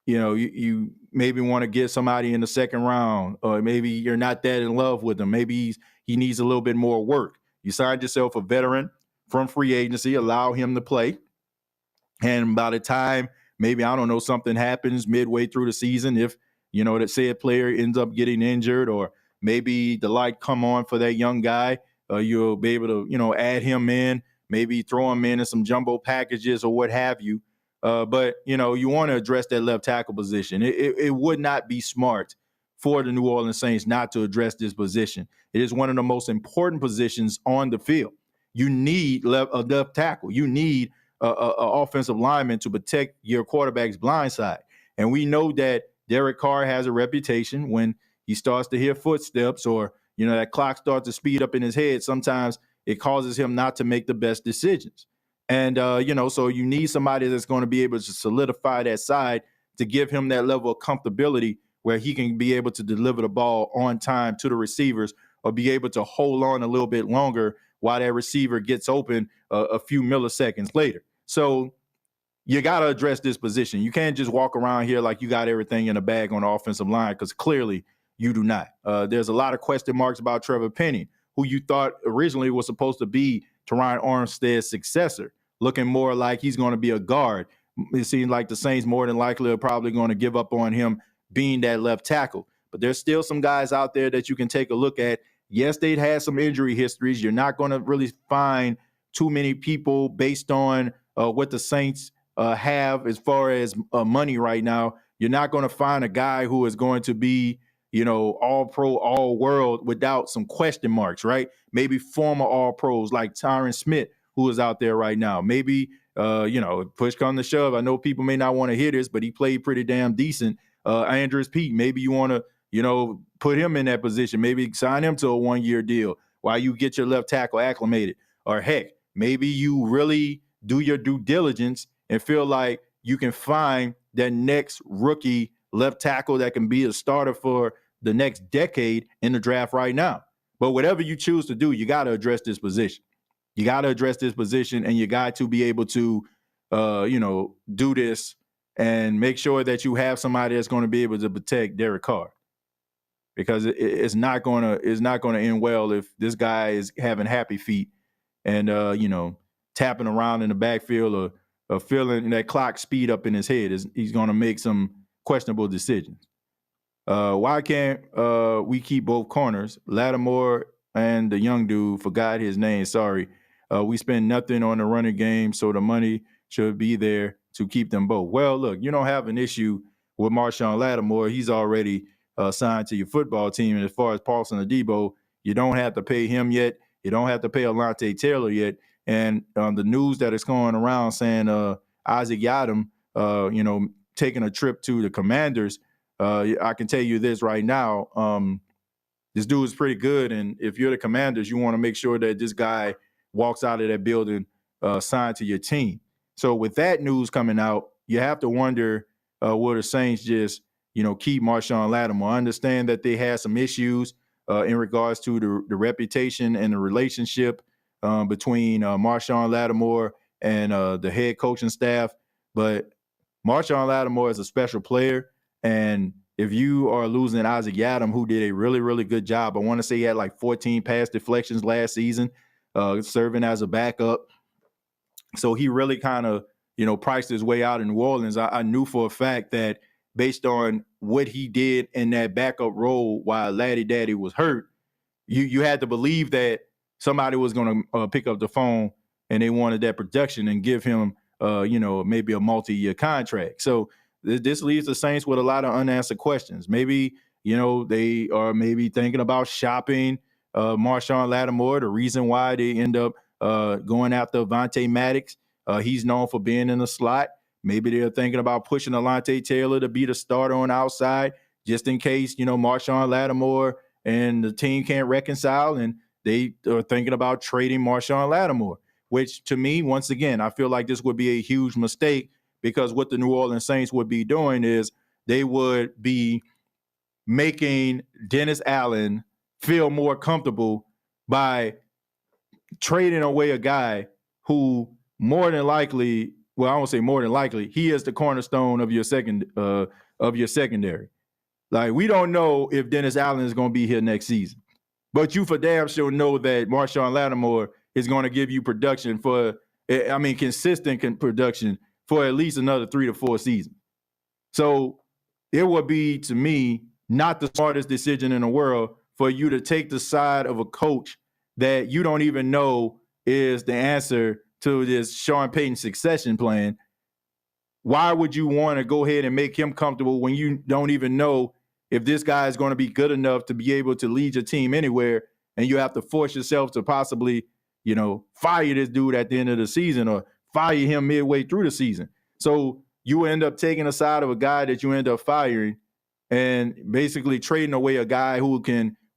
you know, you maybe want to get somebody in the second round, or maybe you're not that in love with him. Maybe he needs a little bit more work. You signed yourself a veteran from free agency, allow him to play. And by the time maybe, I don't know, something happens midway through the season, if, you know, that said player ends up getting injured, or maybe the light come on for that young guy, you'll be able to, you know, add him in, maybe throw him in some jumbo packages or what have you. But, you know, you want to address that left tackle position. It would not be smart for the New Orleans Saints not to address this position. It is one of the most important positions on the field. You need a left tackle. You need a offensive lineman to protect your quarterback's blind side. And we know that Derek Carr has a reputation when he starts to hear footsteps, or, you know, that clock starts to speed up in his head. Sometimes it causes him not to make the best decisions. And, you know, so you need somebody that's going to be able to solidify that side to give him that level of comfortability where he can be able to deliver the ball on time to the receivers, or be able to hold on a little bit longer while that receiver gets open a few milliseconds later. So you got to address this position. You can't just walk around here like you got everything in a bag on the offensive line, because clearly you do not. There's a lot of question marks about Trevor Penning, who you thought originally was supposed to be Teron Armstead's successor, looking more like he's going to be a guard. It seems like the Saints more than likely are probably going to give up on him being that left tackle. But there's still some guys out there that you can take a look at. Yes, they'd had some injury histories. You're not going to really find too many people based on what the Saints have as far as money right now. You're not going to find a guy who is going to be, you know, all pro, all world without some question marks, right? Maybe former all pros like Tyron Smith, who is out there right now. Maybe, you know, push come to shove. I know people may not want to hear this, but he played pretty damn decent. Andrews Pete, maybe you want to, you know, put him in that position. Maybe sign him to a one-year deal while you get your left tackle acclimated. Or heck, maybe you really do your due diligence and feel like you can find that next rookie left tackle that can be a starter for the next decade in the draft right now. But whatever you choose to do, you got to address this position. You got to address this position, and you got to be able to, you know, do this and make sure that you have somebody that's going to be able to protect Derek Carr, because it's not going to end well if this guy is having happy feet and you know, tapping around in the backfield, or feeling that clock speed up in his head. He's going to make some questionable decisions. Why can't we keep both corners? Lattimore and the young dude, forgot his name, sorry. We spend nothing on the running game, so the money should be there to keep them both. Well, look, you don't have an issue with Marshawn Lattimore. He's already signed to your football team. And as far as Paulson Adebo, you don't have to pay him yet. You don't have to pay Alontae Taylor yet. And the news that is going around saying Isaac Yiadom, taking a trip to the Commanders, I can tell you this right now. This dude is pretty good, and if you're the Commanders, you want to make sure that this guy walks out of that building signed to your team. So with that news coming out, you have to wonder, will the Saints just, keep Marshawn Lattimore? I understand that they had some issues in regards to the reputation and the relationship between Marshawn Lattimore and the head coaching staff, but Marshawn Lattimore is a special player, and if you are losing Isaac Yiadom, who did a really, really good job, I want to say he had like 14 pass deflections last season, serving as a backup. So he really kind of, priced his way out in New Orleans. I knew for a fact that based on what he did in that backup role while Laddie Daddy was hurt, you had to believe that somebody was going to pick up the phone and they wanted that production and give him, maybe a multi-year contract. So this leaves the Saints with a lot of unanswered questions. Maybe, they are maybe thinking about shopping Marshawn Lattimore, the reason why they end up going after Vontae Maddox. He's known for being in the slot. Maybe they're thinking about pushing Alontae Taylor to be the starter on the outside, just in case, Marshawn Lattimore and the team can't reconcile, and they are thinking about trading Marshawn Lattimore, which to me, once again, I feel like this would be a huge mistake, because what the New Orleans Saints would be doing is they would be making Dennis Allen feel more comfortable by trading away a guy who more than likely, well, I won't say more than likely, he is the cornerstone of your secondary. Like, we don't know if Dennis Allen is going to be here next season, but you for damn sure know that Marshawn Lattimore is going to give you production consistent production for at least another 3 to 4 seasons. So it would be, to me, not the smartest decision in the world for you to take the side of a coach that you don't even know is the answer to this Sean Payton succession plan. Why would you want to go ahead and make him comfortable when you don't even know if this guy is going to be good enough to be able to lead your team anywhere, and you have to force yourself to possibly, fire this dude at the end of the season or fire him midway through the season? So you end up taking the side of a guy that you end up firing and basically trading away a guy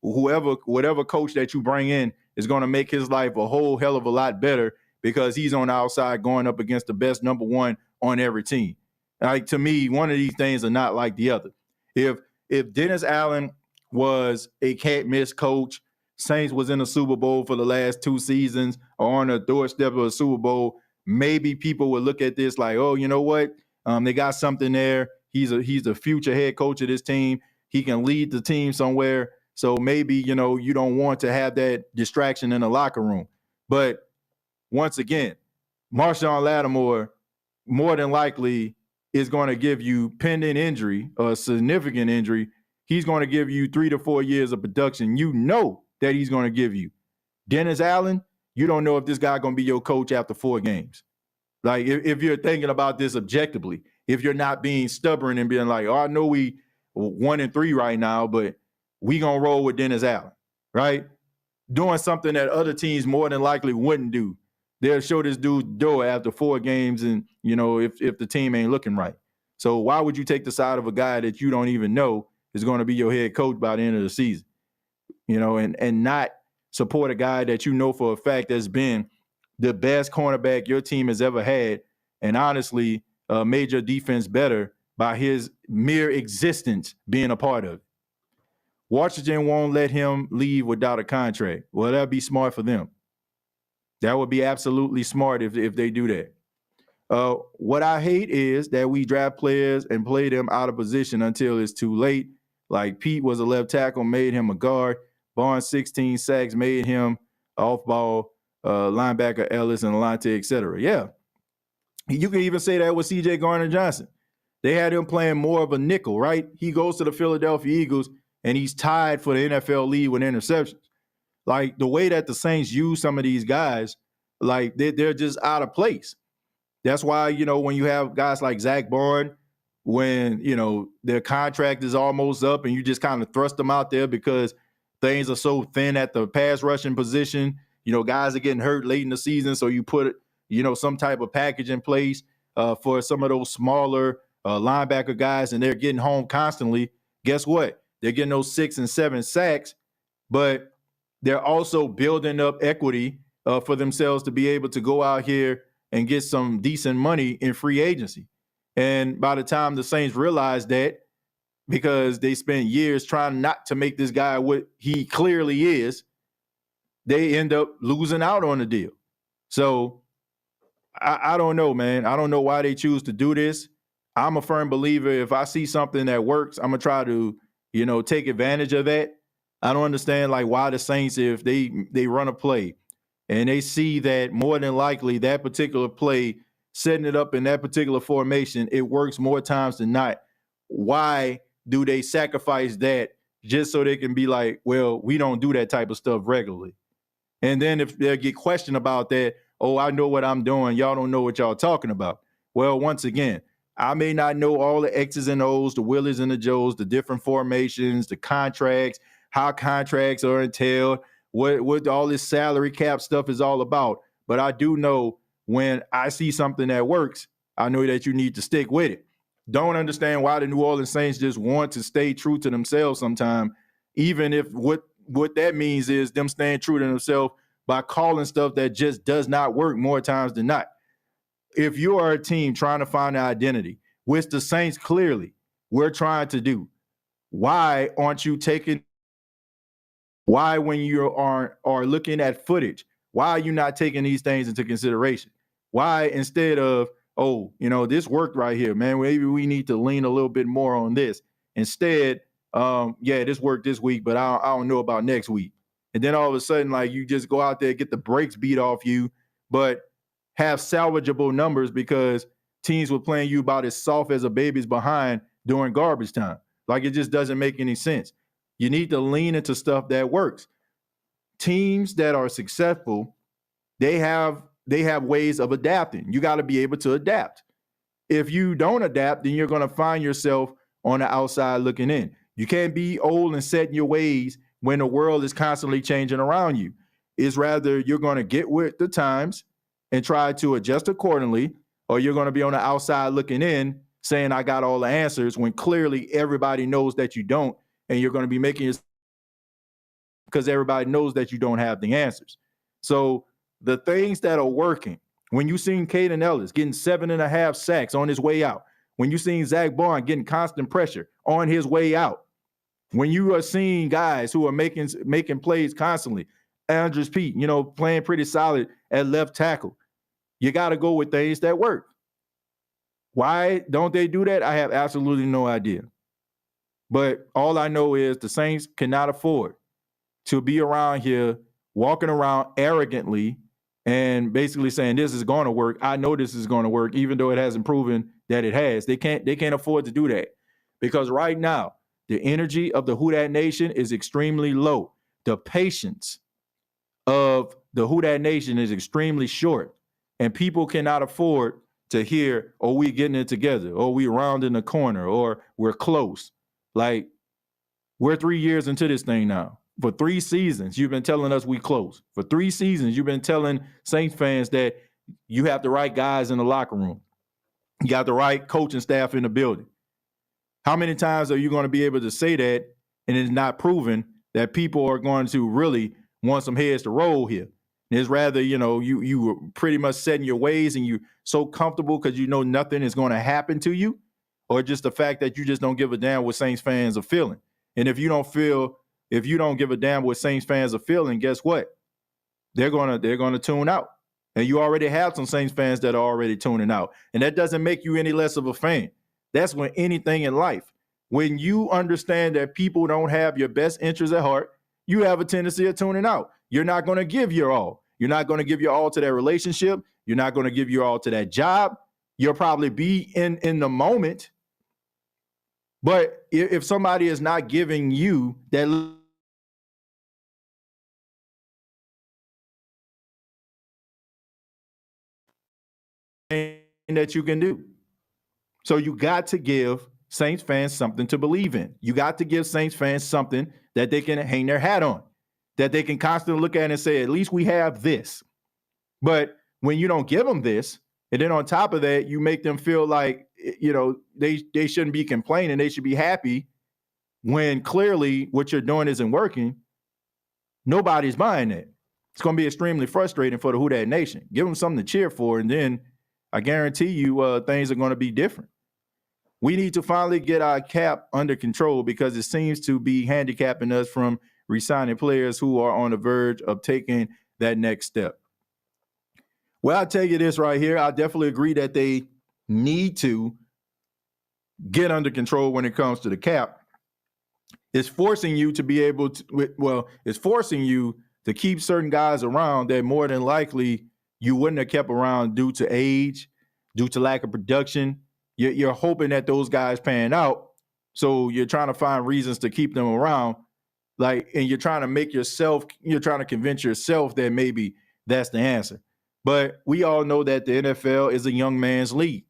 whatever coach that you bring in is going to make his life a whole hell of a lot better, because he's on the outside going up against the best number one on every team. Like, to me, one of these things are not like the other. If Dennis Allen was a can't-miss coach, Saints was in the Super Bowl for the last 2 seasons or on the doorstep of a Super Bowl, maybe people would look at this like, oh, you know what? They got something there. He's a future head coach of this team. He can lead the team somewhere. So maybe, you don't want to have that distraction in the locker room. But once again, Marshawn Lattimore more than likely is going to give you, pending injury, a significant injury, he's going to give you 3 to 4 years of production. You know that he's going to give you. Dennis Allen, you don't know if this guy going to be your coach after 4 games. Like, if you're thinking about this objectively, if you're not being stubborn and being like, oh, I know we 1-3 right now, but we going to roll with Dennis Allen, right? Doing something that other teams more than likely wouldn't do. They'll show this dude door after 4 games and, if the team ain't looking right. So why would you take the side of a guy that you don't even know is going to be your head coach by the end of the season? And not support a guy that you know for a fact has been the best cornerback your team has ever had, and honestly made your defense better by his mere existence being a part of it. Washington won't let him leave without a contract. Well, that'd be smart for them. That would be absolutely smart if they do that. What I hate is that we draft players and play them out of position until it's too late. Like, Pete was a left tackle, made him a guard. Barnes, 16 sacks, made him off-ball linebacker, Ellis and Alontae, et cetera. Yeah. You can even say that with C.J. Gardner-Johnson. They had him playing more of a nickel, right? He goes to the Philadelphia Eagles, and he's tied for the NFL lead with interceptions. Like the way that the Saints use some of these guys, like they're just out of place. That's why, when you have guys like Zach Bourne, when, their contract is almost up and you just kind of thrust them out there because things are so thin at the pass rushing position, guys are getting hurt late in the season. So you put, some type of package in place for some of those smaller linebacker guys, and they're getting home constantly. Guess what? They're getting those 6 and 7 sacks, but they're also building up equity for themselves to be able to go out here and get some decent money in free agency. And by the time the Saints realize that, because they spent years trying not to make this guy what he clearly is, they end up losing out on the deal. So I don't know, man. I don't know why they choose to do this. I'm a firm believer, if I see something that works, I'm going to try to, take advantage of that. I don't understand why the Saints, if they run a play and they see that more than likely that particular play, setting it up in that particular formation, it works more times than not. Why do they sacrifice that just so they can be like, well, we don't do that type of stuff regularly? And then if they get questioned about that, oh, I know what I'm doing, y'all don't know what y'all talking about. Well, once again, I may not know all the X's and O's, the Willies and the Joes, the different formations, the contracts, how contracts are entailed, what all this salary cap stuff is all about. But I do know when I see something that works, I know that you need to stick with it. Don't understand why the New Orleans Saints just want to stay true to themselves sometime, even if what that means is them staying true to themselves by calling stuff that just does not work more times than not. If you are a team trying to find an identity, which the Saints clearly we're trying to do, why aren't you taking – why when you are looking at footage, why are you not taking these things into consideration? Why instead of, oh, this worked right here, man, maybe we need to lean a little bit more on this. Instead, this worked this week, but I don't know about next week. And then all of a sudden, you just go out there, get the brakes beat off you, but have salvageable numbers because teams were playing you about as soft as a baby's behind during garbage time. It just doesn't make any sense. You need to lean into stuff that works. Teams that are successful, they have ways of adapting. You got to be able to adapt. If you don't adapt, then you're going to find yourself on the outside looking in. You can't be old and set in your ways when the world is constantly changing around you. It's rather you're going to get with the times and try to adjust accordingly, or you're going to be on the outside looking in saying, I got all the answers, when clearly everybody knows that you don't, and you're going to be making it because everybody knows that you don't have the answers. So the things that are working, when you seen Caden Ellis getting 7.5 sacks on his way out, when you seen Zach Bourne getting constant pressure on his way out, when you are seeing guys who are making plays constantly, Andrews Pete, playing pretty solid at left tackle, you got to go with things that work. Why don't they do that? I have absolutely no idea. But all I know is the Saints cannot afford to be around here walking around arrogantly and basically saying this is going to work. I know this is going to work, even though it hasn't proven that it has. They can't afford to do that because right now the energy of the Who Dat Nation is extremely low. The patience of the Who Dat Nation is extremely short, and people cannot afford to hear, oh, we getting it together, or we rounding the corner, or we're close. We're 3 years into this thing now. For 3 seasons, you've been telling us we close. For 3 seasons, you've been telling Saints fans that you have the right guys in the locker room. You got the right coaching staff in the building. How many times are you going to be able to say that and it's not proven that people are going to really want some heads to roll here? It's rather, you were pretty much set in your ways and you're so comfortable because you know nothing is going to happen to you, or just the fact that you just don't give a damn what Saints fans are feeling. And if you don't give a damn what Saints fans are feeling, guess what? They're gonna tune out. And you already have some Saints fans that are already tuning out. And that doesn't make you any less of a fan. That's when anything in life. When you understand that people don't have your best interests at heart, you have a tendency of tuning out. You're not going to give your all. You're not going to give your all to that relationship. You're not going to give your all to that job. You'll probably be in the moment. But if somebody is not giving you that that you can do. So you got to give Saints fans something to believe in. You got to give Saints fans something that they can hang their hat on, that they can constantly look at and say, at least we have this. But when you don't give them this, and then on top of that, you make them feel like, they shouldn't be complaining. They should be happy when clearly what you're doing isn't working. Nobody's buying it. It's going to be extremely frustrating for the Who Dat Nation. Give them something to cheer for, and then I guarantee you things are going to be different. We need to finally get our cap under control because it seems to be handicapping us from re-signing players who are on the verge of taking that next step. Well, I'll tell you this right here. I definitely agree that they need to get under control when it comes to the cap. It's forcing you to be able to, it's forcing you to keep certain guys around that more than likely you wouldn't have kept around due to age, due to lack of production. You're hoping that those guys pan out. So you're trying to find reasons to keep them around. And you're trying to convince yourself that maybe that's the answer. But we all know that the NFL is a young man's league.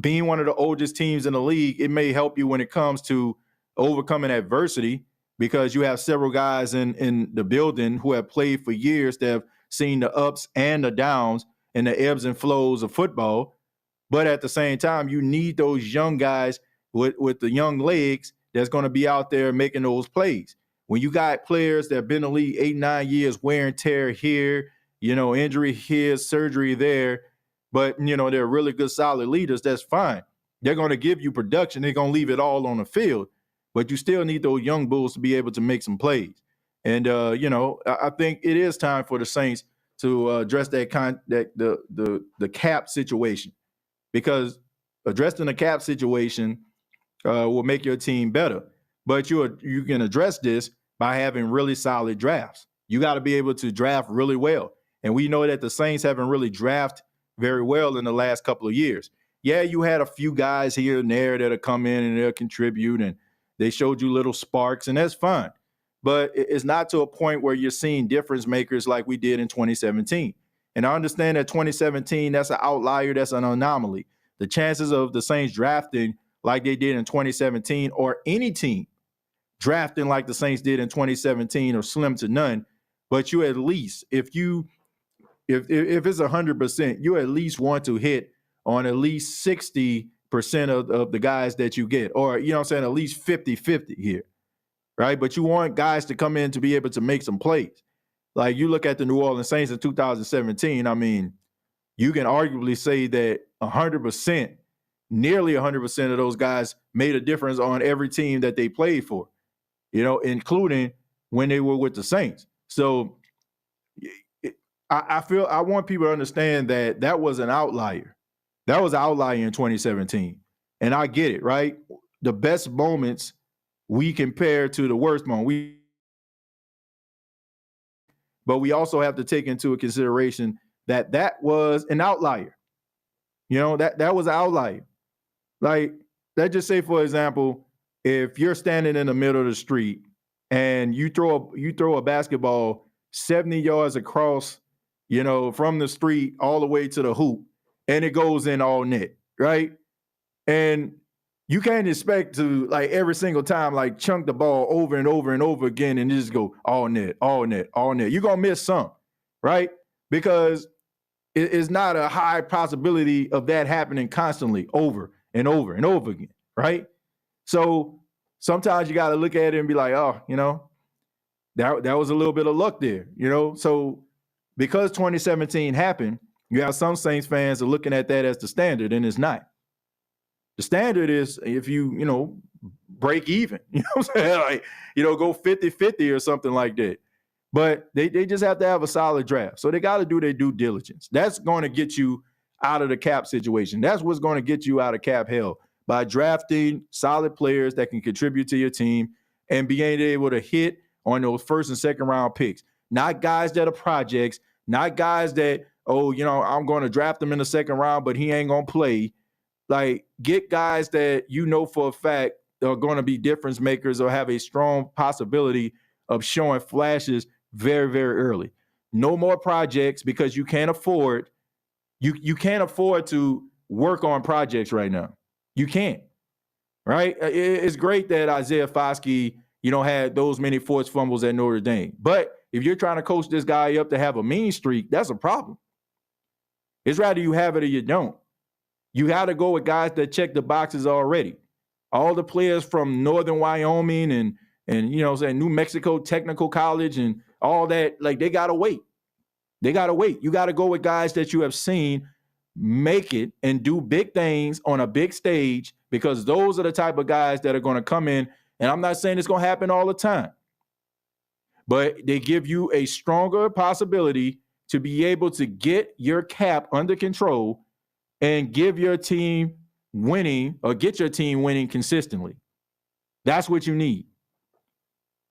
Being one of the oldest teams in the league, it may help you when it comes to overcoming adversity because you have several guys in the building who have played for years that have seen the ups and the downs and the ebbs and flows of football. But at the same time, you need those young guys with the young legs that's going to be out there making those plays. When you got players that have been in the league 8-9 years, wear and tear here, injury here, surgery there, but, they're really good, solid leaders, that's fine. They're going to give you production. They're going to leave it all on the field. But you still need those young bulls to be able to make some plays. And, I think it is time for the Saints to address the cap situation. Because addressing the cap situation will make your team better. But you can address this by having really solid drafts. You got to be able to draft really well. And we know that the Saints haven't really drafted very well in the last couple of years. Yeah, you had a few guys here and there that'll come in and they'll contribute, and they showed you little sparks, and that's fine. But it's not to a point where you're seeing difference makers like we did in 2017. And I understand that 2017, that's an outlier, that's an anomaly. The chances of the Saints drafting like they did in 2017 or any team drafting like the Saints did in 2017 are slim to none. But you at least, if it's 100%, you at least want to hit on at least 60% of the guys that you get, or, at least 50-50 here, right? But you want guys to come in to be able to make some plays. Like you look at the New Orleans Saints in 2017, I mean, you can arguably say that 100%, nearly 100% of those guys made a difference on every team that they played for, including when they were with the Saints. So I want people to understand that was an outlier. That was an outlier in 2017. And I get it, right? The best moments we compare to the worst moment. But we also have to take into consideration that was an outlier. That was an outlier. Like, let's just say, for example, if you're standing in the middle of the street and you throw a basketball 70 yards across, from the street all the way to the hoop, and it goes in all net, right? And you can't expect to, like, every single time, like, chunk the ball over and over and over again and just go all net, all net, all net. You're going to miss some, right? Because it's not a high possibility of that happening constantly over and over and over again, right? So sometimes you got to look at it and be like, oh, that was a little bit of luck there, So because 2017 happened, you have some Saints fans are looking at that as the standard, and it's not. The standard is if you, break even, what I'm saying? Like, go 50-50 or something like that. But they just have to have a solid draft. So they got to do their due diligence. That's going to get you out of the cap situation. That's what's going to get you out of cap hell, by drafting solid players that can contribute to your team and being able to hit on those first and second round picks. Not guys that are projects, not guys that, I'm going to draft him in the second round, but he ain't going to play. Like, get guys that for a fact are going to be difference makers or have a strong possibility of showing flashes very, very early. No more projects, because you can't afford You can't afford to work on projects right now. You can't, right? It's great that Isaiah Foskey, had those many forced fumbles at Notre Dame. But if you're trying to coach this guy up to have a mean streak, that's a problem. It's rather you have it or you don't. You got to go with guys that check the boxes already. All the players from Northern Wyoming and New Mexico Technical College and all that, like, they got to wait. They got to wait. You got to go with guys that you have seen make it and do big things on a big stage, because those are the type of guys that are going to come in. And I'm not saying it's going to happen all the time, but they give you a stronger possibility to be able to get your cap under control and give your team winning, or get your team winning consistently. That's what you need.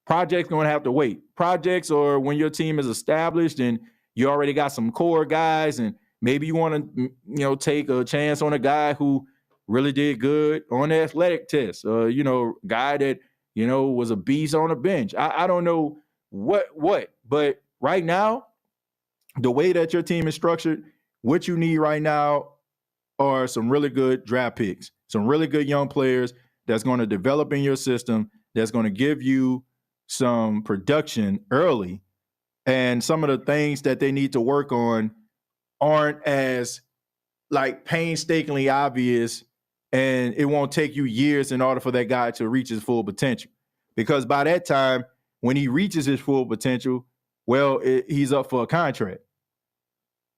Projects going to have to wait. Projects, or when your team is established and you already got some core guys, and maybe you want to, take a chance on a guy who really did good on the athletic test, guy that, was a beast on the bench. I don't know what, but right now, the way that your team is structured, what you need right now are some really good draft picks, some really good young players that's going to develop in your system, that's going to give you some production early. And some of the things that they need to work on aren't as painstakingly obvious, and it won't take you years in order for that guy to reach his full potential. Because by that time, when he reaches his full potential, he's up for a contract.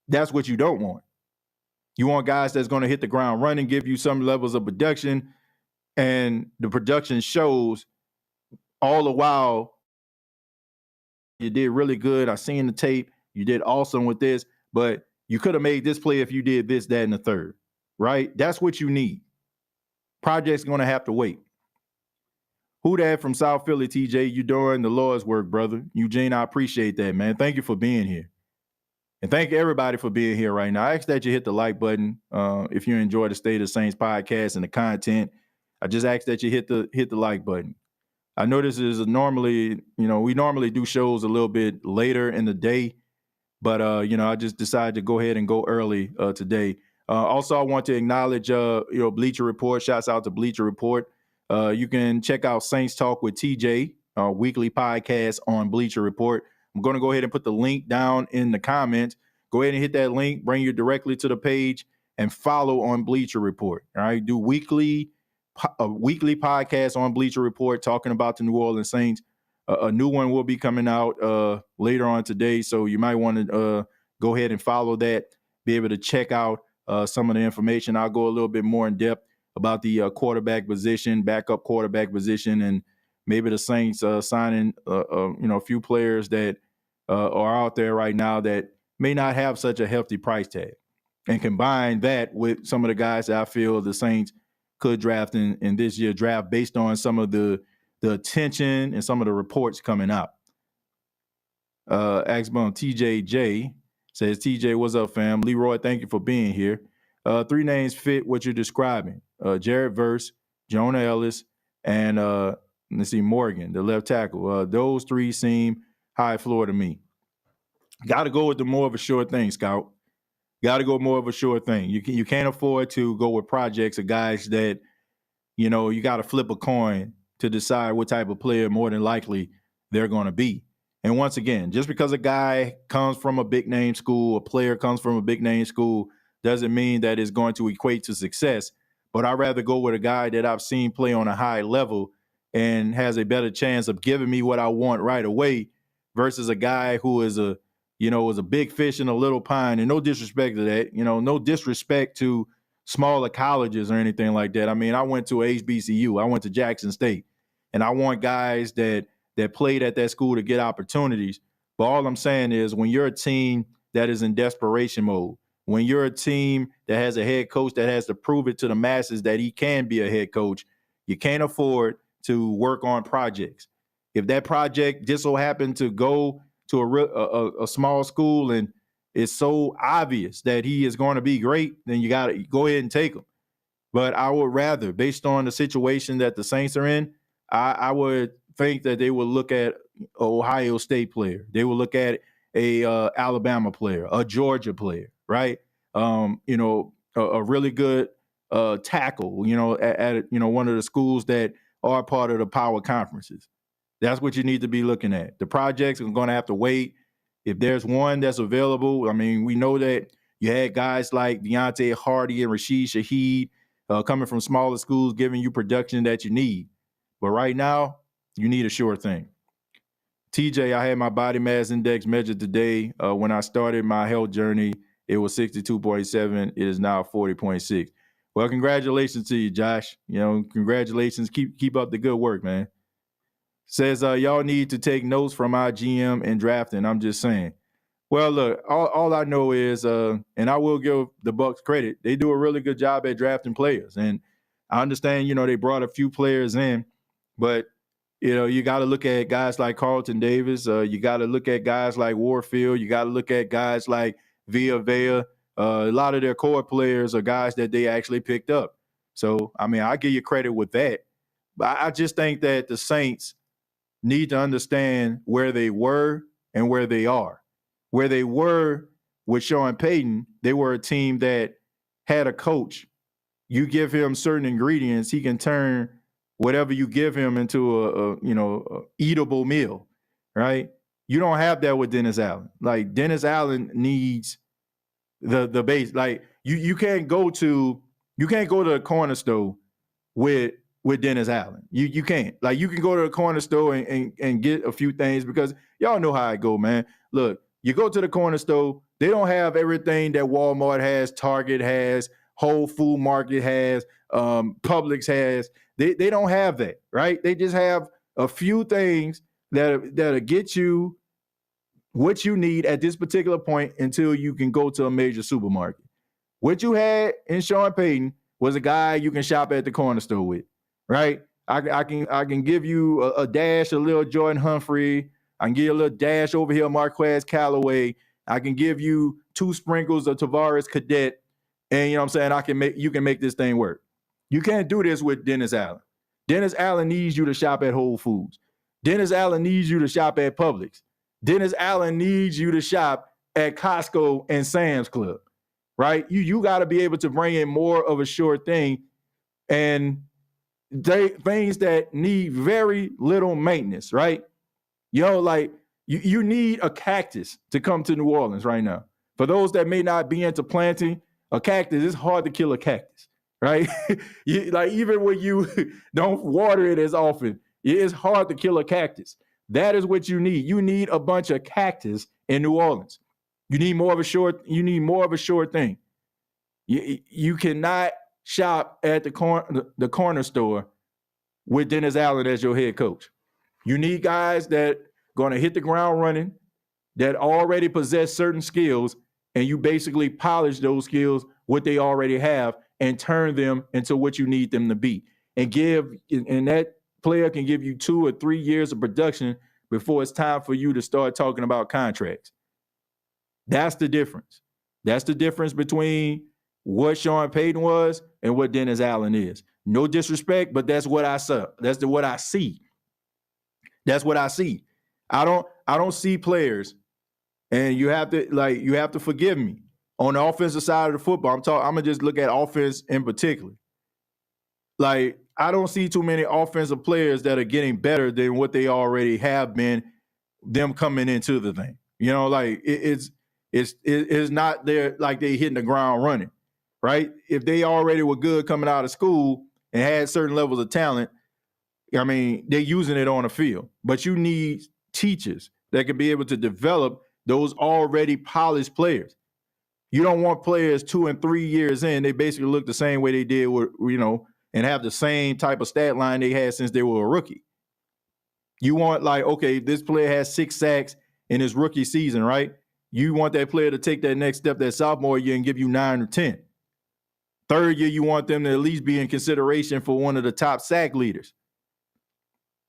That's what you don't want. You want guys that's going to hit the ground running, give you some levels of production, and the production shows all the while. You did really good. I seen the tape. You did awesome with this, but you could have made this play if you did this, that, and the third, right? That's what you need. Project's going to have to wait. Who that from South Philly, TJ? You doing the Lord's work, brother. Eugene, I appreciate that, man. Thank you for being here. And thank everybody for being here right now. I ask that you hit the like button if you enjoy the State of the Saints podcast and the content. I just ask that you hit the like button. I know this is normally, we normally do shows a little bit later in the day, but, I just decided to go ahead and go early today. Also, I want to acknowledge, Bleacher Report. Shouts out to Bleacher Report. You can check out Saints Talk with TJ, weekly podcast on Bleacher Report. I'm going to go ahead and put the link down in the comments. Go ahead and hit that link, bring you directly to the page, and follow on Bleacher Report. All right, do a weekly podcast on Bleacher Report talking about the New Orleans Saints. A new one will be coming out later on today, so you might want to go ahead and follow that, be able to check out some of the information. I'll go a little bit more in depth about the quarterback position, backup quarterback position, and maybe the Saints signing a few players that are out there right now that may not have such a hefty price tag, and combine that with some of the guys that I feel the Saints could draft in this year's draft based on some of the attention and some of the reports coming out. Axbone TJJ says, TJ, what's up, fam? Leroy, thank you for being here. Three names fit what you're describing. Jared Verse, Jonah Ellis, and let's see, Morgan, the left tackle. Those three seem high floor to me. Got to go with the more of a sure thing, Scout. Got to go more of a sure thing. You can't afford to go with projects of guys that, you got to flip a coin to decide what type of player more than likely they're going to be. And once again, just because a guy comes from a big name school, a player comes from a big name school, doesn't mean that it's going to equate to success. But I'd rather go with a guy that I've seen play on a high level and has a better chance of giving me what I want right away versus a guy who is a big fish in a little pond. And no disrespect to that, no disrespect to smaller colleges or anything like that. I mean, I went to HBCU. I went to Jackson State. And I want guys that played at that school to get opportunities. But all I'm saying is when you're a team that is in desperation mode, when you're a team that has a head coach that has to prove it to the masses that he can be a head coach, you can't afford to work on projects. If that project just so happened to go to a small school and it's so obvious that he is going to be great, then you got to go ahead and take him. But I would rather, based on the situation that the Saints are in, I would think that they would look at an Ohio State player. They would look at a Alabama player, a Georgia player, right? A really good tackle, at one of the schools that are part of the power conferences. That's what you need to be looking at. The projects are going to have to wait. If there's one that's available, I mean, we know that you had guys like Deontay Hardy and Rashid Shaheed coming from smaller schools giving you production that you need. But right now, you need a sure thing. TJ, I had my body mass index measured today. When I started my health journey, it was 62.7. It is now 40.6. Well, congratulations to you, Josh. Congratulations. Keep up the good work, man. Says y'all need to take notes from our GM in drafting. I'm just saying. Well, look, all I know is, and I will give the Bucs credit, they do a really good job at drafting players. And I understand, they brought a few players in, but you got to look at guys like Carlton Davis. You got to look at guys like Warfield. You got to look at guys like Villa. A lot of their core players are guys that they actually picked up. So, I mean, I give you credit with that. But I just think that the Saints need to understand where they were and where they are. Where they were with Sean Payton, they were a team that had a coach. You give him certain ingredients, he can turn whatever you give him into a eatable meal, right? You don't have that with Dennis Allen. Like, Dennis Allen needs the base. Like, you can't go to the corner store with Dennis Allen. You can't. Like, you can go to the corner store and get a few things, because y'all know how I go, man. Look, you go to the corner store, they don't have everything that Walmart has, Target has, Whole Food Market has, Publix has. They don't have that, right? They just have a few things that'll get you what you need at this particular point until you can go to a major supermarket. What you had in Sean Payton was a guy you can shop at the corner store with, right? I can give you a dash, a little Jordan Humphrey. I can give you a little dash over here, Marquez Callaway. I can give you 2 sprinkles of Tavares Cadet, and you can make this thing work. You can't do this with Dennis Allen. Dennis Allen needs you to shop at Whole Foods. Dennis Allen needs you to shop at Publix. Dennis Allen needs you to shop at Costco and Sam's Club, right? You got to be able to bring in more of a sure thing, and things that need very little maintenance, right? You need a cactus to come to New Orleans right now. For those that may not be into planting, a cactus, it's hard to kill a cactus, right? Even when you don't water it as often, it's hard to kill a cactus. That is what you need. You need a bunch of cactus in New Orleans. You need more of a sure thing. You cannot shop at the corner store with Dennis Allen as your head coach. You need guys that going to hit the ground running, that already possess certain skills, and you basically polish those skills, what they already have, and turn them into what you need them to be. And that player can give you 2 or 3 years of production before it's time for you to start talking about contracts. That's the difference. That's the difference between what Sean Payton was and what Dennis Allen is. No disrespect, but that's what I saw. That's what I see. That's what I see. I don't see players, and you have to forgive me, on the offensive side of the football. I'm gonna just look at offense in particular. Like, I don't see too many offensive players that are getting better than what they already have been, them coming into the thing. It's not there like they hitting the ground running, right? If they already were good coming out of school and had certain levels of talent, I mean, they're using it on the field. But you need teachers that can be able to develop those already polished players. You don't want players 2 and 3 years in, they basically look the same way they did and have the same type of stat line they had since they were a rookie. You want, this player has 6 sacks in his rookie season, right? You want that player to take that next step that sophomore year and give you 9 or 10. Third year, you want them to at least be in consideration for one of the top sack leaders.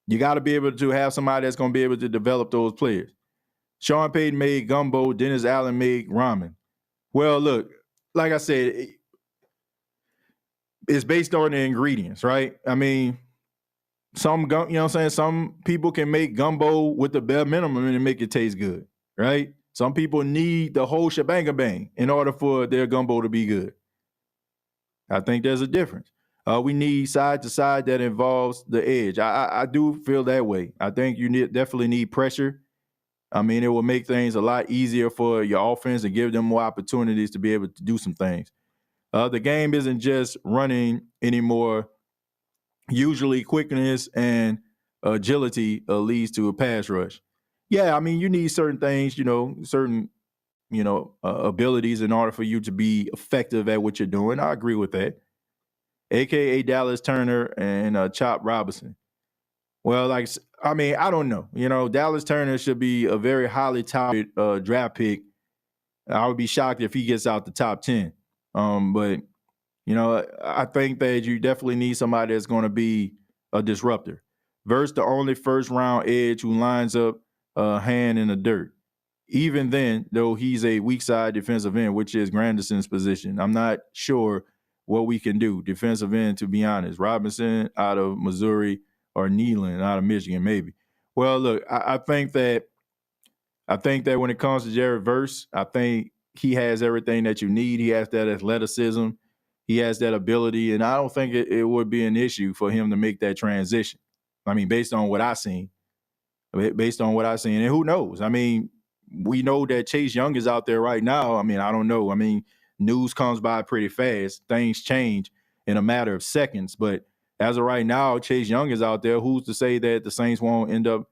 You got to be able to have somebody that's going to be able to develop those players. Sean Payton made gumbo. Dennis Allen made ramen. Well, look, like I said, it's based on the ingredients, right? I mean, some people can make gumbo with the bare minimum and make it taste good, right? Some people need the whole shebang in order for their gumbo to be good. I think there's a difference. We need side to side that involves the edge. I do feel that way. I think you definitely need pressure. I mean, it will make things a lot easier for your offense and give them more opportunities to be able to do some things. The game isn't just running anymore. Usually quickness and agility leads to a pass rush. Yeah, I mean, you need certain things, certain abilities in order for you to be effective at what you're doing. I agree with that. AKA Dallas Turner and Chop Robinson. Well, I don't know. Dallas Turner should be a very highly touted draft pick. I would be shocked if he gets out the top 10. But I think that you definitely need somebody that's going to be a disruptor. Versus the only first-round edge who lines up a hand in the dirt. Even then, though, he's a weak side defensive end, which is Granderson's position. I'm not sure what we can do defensive end, to be honest. Robinson out of Missouri or Neyland out of Michigan, maybe. Well, look, I think that when it comes to Jared Verse, I think he has everything that you need. He has that athleticism. He has that ability, and I don't think it would be an issue for him to make that transition. I mean, based on what I've seen. And who knows? I mean, we know that Chase Young is out there right now. I mean, I don't know. I mean, news comes by pretty fast. Things change in a matter of seconds. But as of right now, Chase Young is out there. Who's to say that the Saints won't end up,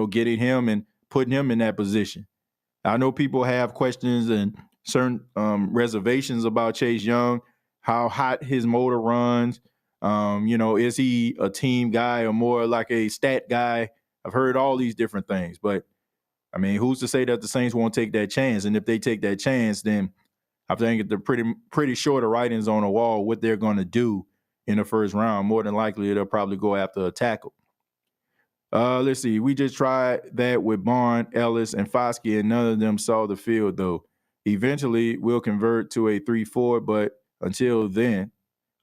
getting him and putting him in that position? I know people have questions and certain reservations about Chase Young, how hot his motor runs. Is he a team guy or more like a stat guy? I've heard all these different things. But, I mean, who's to say that the Saints won't take that chance? And if they take that chance, then I think they're pretty sure the writing's on the wall what they're going to do in the first round. More than likely, they'll probably go after a tackle. Let's see. We just tried that with Bond, Ellis, and Foskey, and none of them saw the field, though. Eventually, we'll convert to a 3-4, but until then,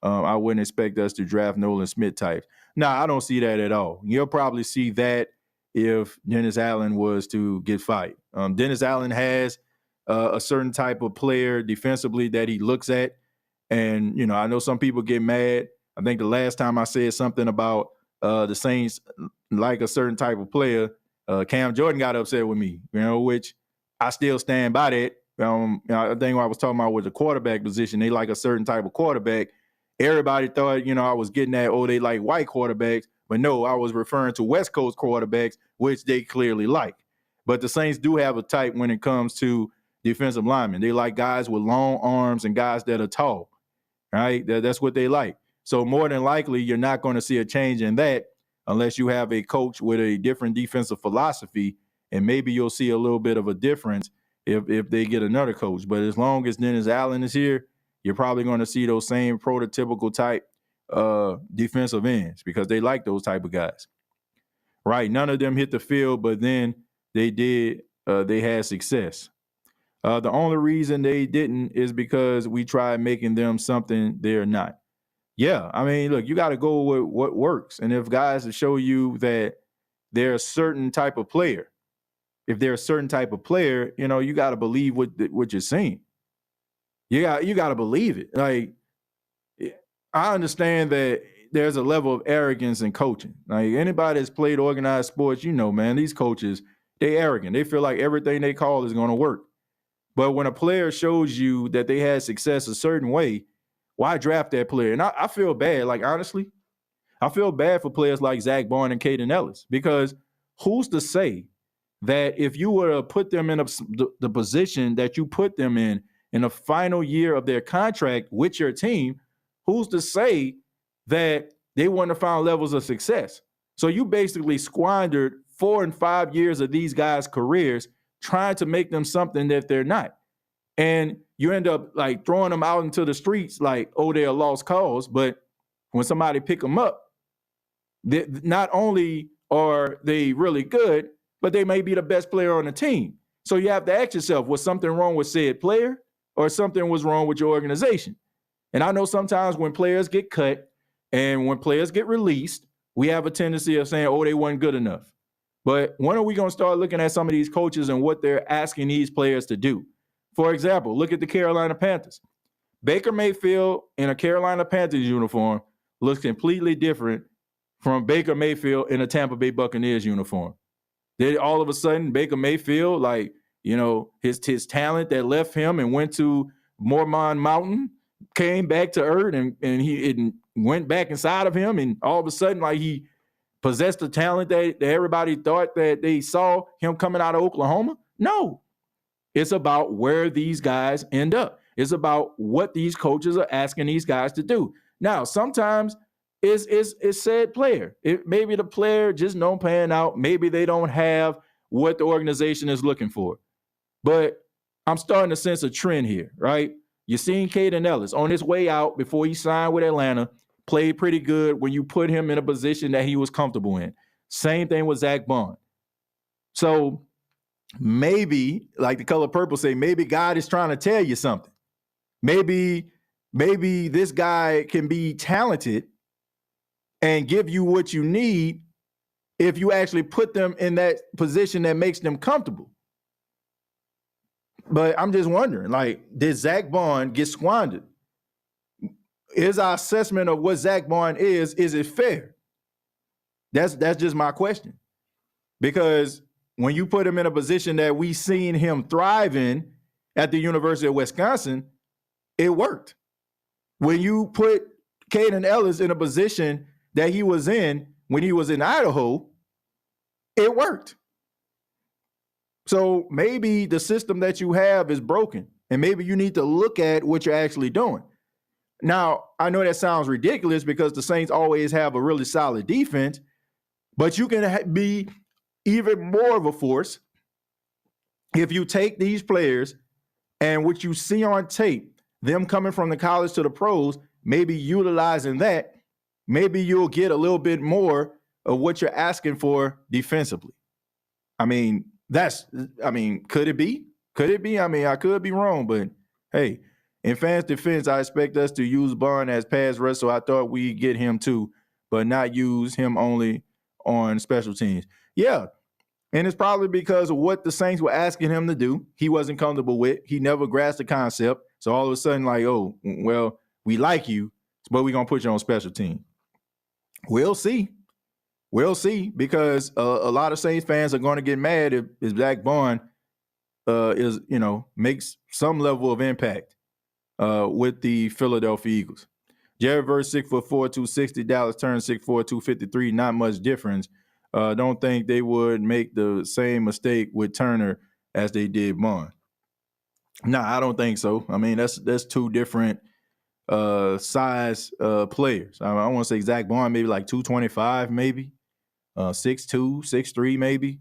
I wouldn't expect us to draft Nolan Smith types. No, I don't see that at all. You'll probably see that if Dennis Allen was to get fired. Dennis Allen has a certain type of player defensively that he looks at. And, I know some people get mad. I think the last time I said something about the Saints like a certain type of player, Cam Jordan got upset with me, which I still stand by that. I think what I was talking about was the quarterback position. They like a certain type of quarterback. Everybody thought, I was getting at, they like white quarterbacks. But no, I was referring to West Coast quarterbacks, which they clearly like. But the Saints do have a type when it comes to defensive linemen. They like guys with long arms and guys that are tall, right? That's what they like. So more than likely, you're not going to see a change in that unless you have a coach with a different defensive philosophy, and maybe you'll see a little bit of a difference if they get another coach. But as long as Dennis Allen is here, you're probably going to see those same prototypical type defensive ends because they like those type of guys. Right, none of them hit the field, but then they did. They had success. The only reason they didn't is because we tried making them something they're not. Yeah, I mean, look, you got to go with what works. And if guys show you that they're a certain type of player, you got to believe what you're seeing. You got to believe it. Like, I understand that there's a level of arrogance in coaching. Like, anybody that's played organized sports, man, these coaches, they arrogant. They feel like everything they call is going to work. But when a player shows you that they had success a certain way, why draft that player? And I feel bad, like, honestly. I feel bad for players like Zach Bond and Caden Ellis, because who's to say that if you were to put them in the position that you put them in the final year of their contract with your team, who's to say that they wouldn't have found levels of success? So you basically squandered 4 and 5 years of these guys' careers trying to make them something that they're not. And you end up like throwing them out into the streets like, they're a lost cause. But when somebody pick them up, not only are they really good, but they may be the best player on the team. So you have to ask yourself, was something wrong with said player or something was wrong with your organization? And I know sometimes when players get cut and when players get released, we have a tendency of saying, they weren't good enough. But when are we going to start looking at some of these coaches and what they're asking these players to do? For example, look at the Carolina Panthers. Baker Mayfield in a Carolina Panthers uniform looks completely different from Baker Mayfield in a Tampa Bay Buccaneers uniform. Then all of a sudden, Baker Mayfield, like, you know, his talent that left him and went to Mormon Mountain came back to earth and it went back inside of him. And all of a sudden, like, he possessed the talent that everybody thought that they saw him coming out of Oklahoma. No, it's about where these guys end up. It's about what these coaches are asking these guys to do. Now, sometimes it's said player. Maybe the player just don't pan out. Maybe they don't have what the organization is looking for. But I'm starting to sense a trend here, right? You're seeing Caden Ellis on his way out before he signed with Atlanta, played pretty good when you put him in a position that he was comfortable in. Same thing with Zach Bond. So maybe, like the Color Purple say, maybe God is trying to tell you something. Maybe this guy can be talented and give you what you need if you actually put them in that position that makes them comfortable. But I'm just wondering, like, did Zach Bond get squandered? Is our assessment of what Zach Bond is it fair? That's just my question. Because when you put him in a position that we seen him thrive in at the University of Wisconsin, it worked. When you put Caden Ellis in a position that he was in when he was in Idaho, it worked. So maybe the system that you have is broken, and maybe you need to look at what you're actually doing. Now, I know that sounds ridiculous because the Saints always have a really solid defense, but you can be even more of a force if you take these players and what you see on tape, them coming from the college to the pros, maybe utilizing that, maybe you'll get a little bit more of what you're asking for defensively. I mean, could it be? Could it be? I mean, I could be wrong, but hey, in fans' defense, I expect us to use Bond as pass rush, so I thought we'd get him too, but not use him only on special teams. Yeah, and it's probably because of what the Saints were asking him to do. He wasn't comfortable with. He never grasped the concept. So all of a sudden, like, oh, well, we like you, but we're going to put you on special team. We'll see. We'll see, because a lot of Saints fans are going to get mad if Zach Bond makes some level of impact with the Philadelphia Eagles. Jared Verse, 6'4", 260. Dallas Turner, 6'4", 253. Not much difference. Don't think they would make the same mistake with Turner as they did Bond. Nah, I don't think so. I mean, that's two different size players. I want to say Zach Bond maybe like 225, maybe 6'2", 6'3", maybe.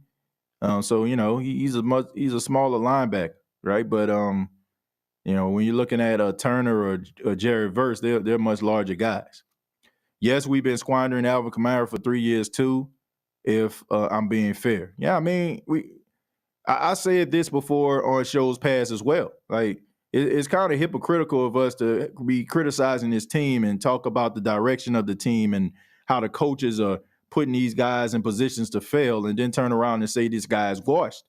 So he's a smaller linebacker, right? But when you're looking at Turner or Jared Verse, they're much larger guys. Yes, we've been squandering Alvin Kamara for 3 years too. If I'm being fair, yeah, I mean I said this before on shows past as well. Like, it's kind of hypocritical of us to be criticizing this team and talk about the direction of the team and how the coaches are putting these guys in positions to fail, and then turn around and say this guy is washed.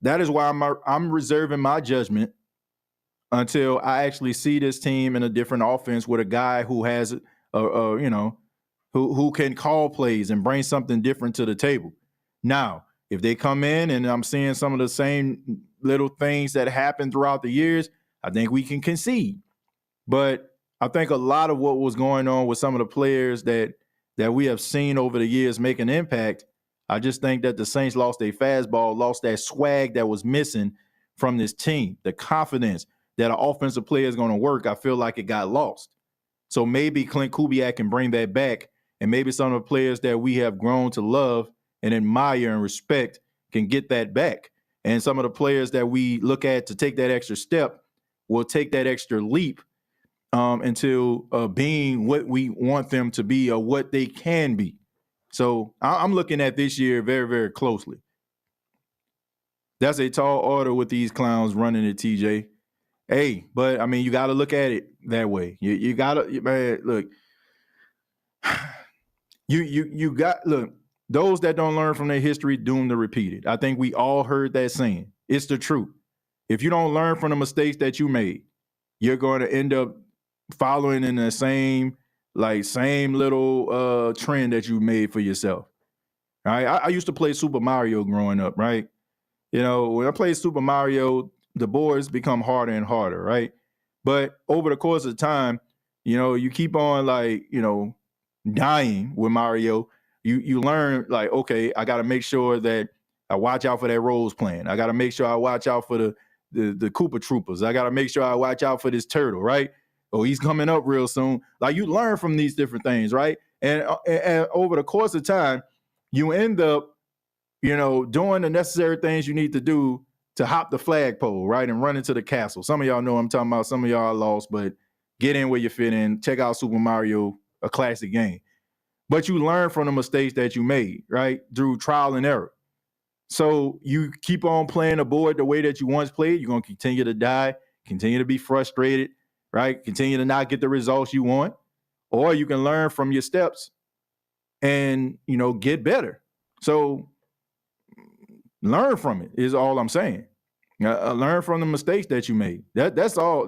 That is why I'm reserving my judgment until I actually see this team in a different offense with a guy who has who can call plays and bring something different to the table. Now, if they come in and I'm seeing some of the same little things that happen throughout the years, I think we can concede. But I think a lot of what was going on with some of the players that we have seen over the years make an impact, I just think that the Saints lost their fastball, lost that swag that was missing from this team, the confidence that an offensive player is going to work. I feel like it got lost. So maybe Clint Kubiak can bring that back, and maybe some of the players that we have grown to love and admire and respect can get that back. And some of the players that we look at to take that extra step will take that extra leap into being what we want them to be or what they can be. So I'm looking at this year very, very closely. That's a tall order with these clowns running it, TJ. Hey, but I mean, you got to look at it that way. You got to, man, look, you got, look, those that don't learn from their history doomed to repeat it. I think we all heard that saying. It's the truth. If you don't learn from the mistakes that you made, you're going to end up following in the same little trend that you made for yourself. All right. I used to play Super Mario growing up, right? You know, when I play Super Mario, the boards become harder and harder, right? But over the course of time, you know, you keep on dying with Mario. You learn okay, I got to make sure that I watch out for that Rose plant. I got to make sure I watch out for the Koopa Troopers. I got to make sure I watch out for this turtle, right? Oh, he's coming up real soon. Like, you learn from these different things, right? And over the course of time, you end up, doing the necessary things you need to do to hop the flagpole, right? And run into the castle. Some of y'all know what I'm talking about. Some of y'all are lost, but get in where you fit in. Check out Super Mario, a classic game. But you learn from the mistakes that you made, right? Through trial and error. So you keep on playing the board the way that you once played. You're going to continue to die, continue to be frustrated, right? Continue to not get the results you want. Or you can learn from your steps and, get better. So learn from it is all I'm saying. Learn from the mistakes that you made. That's all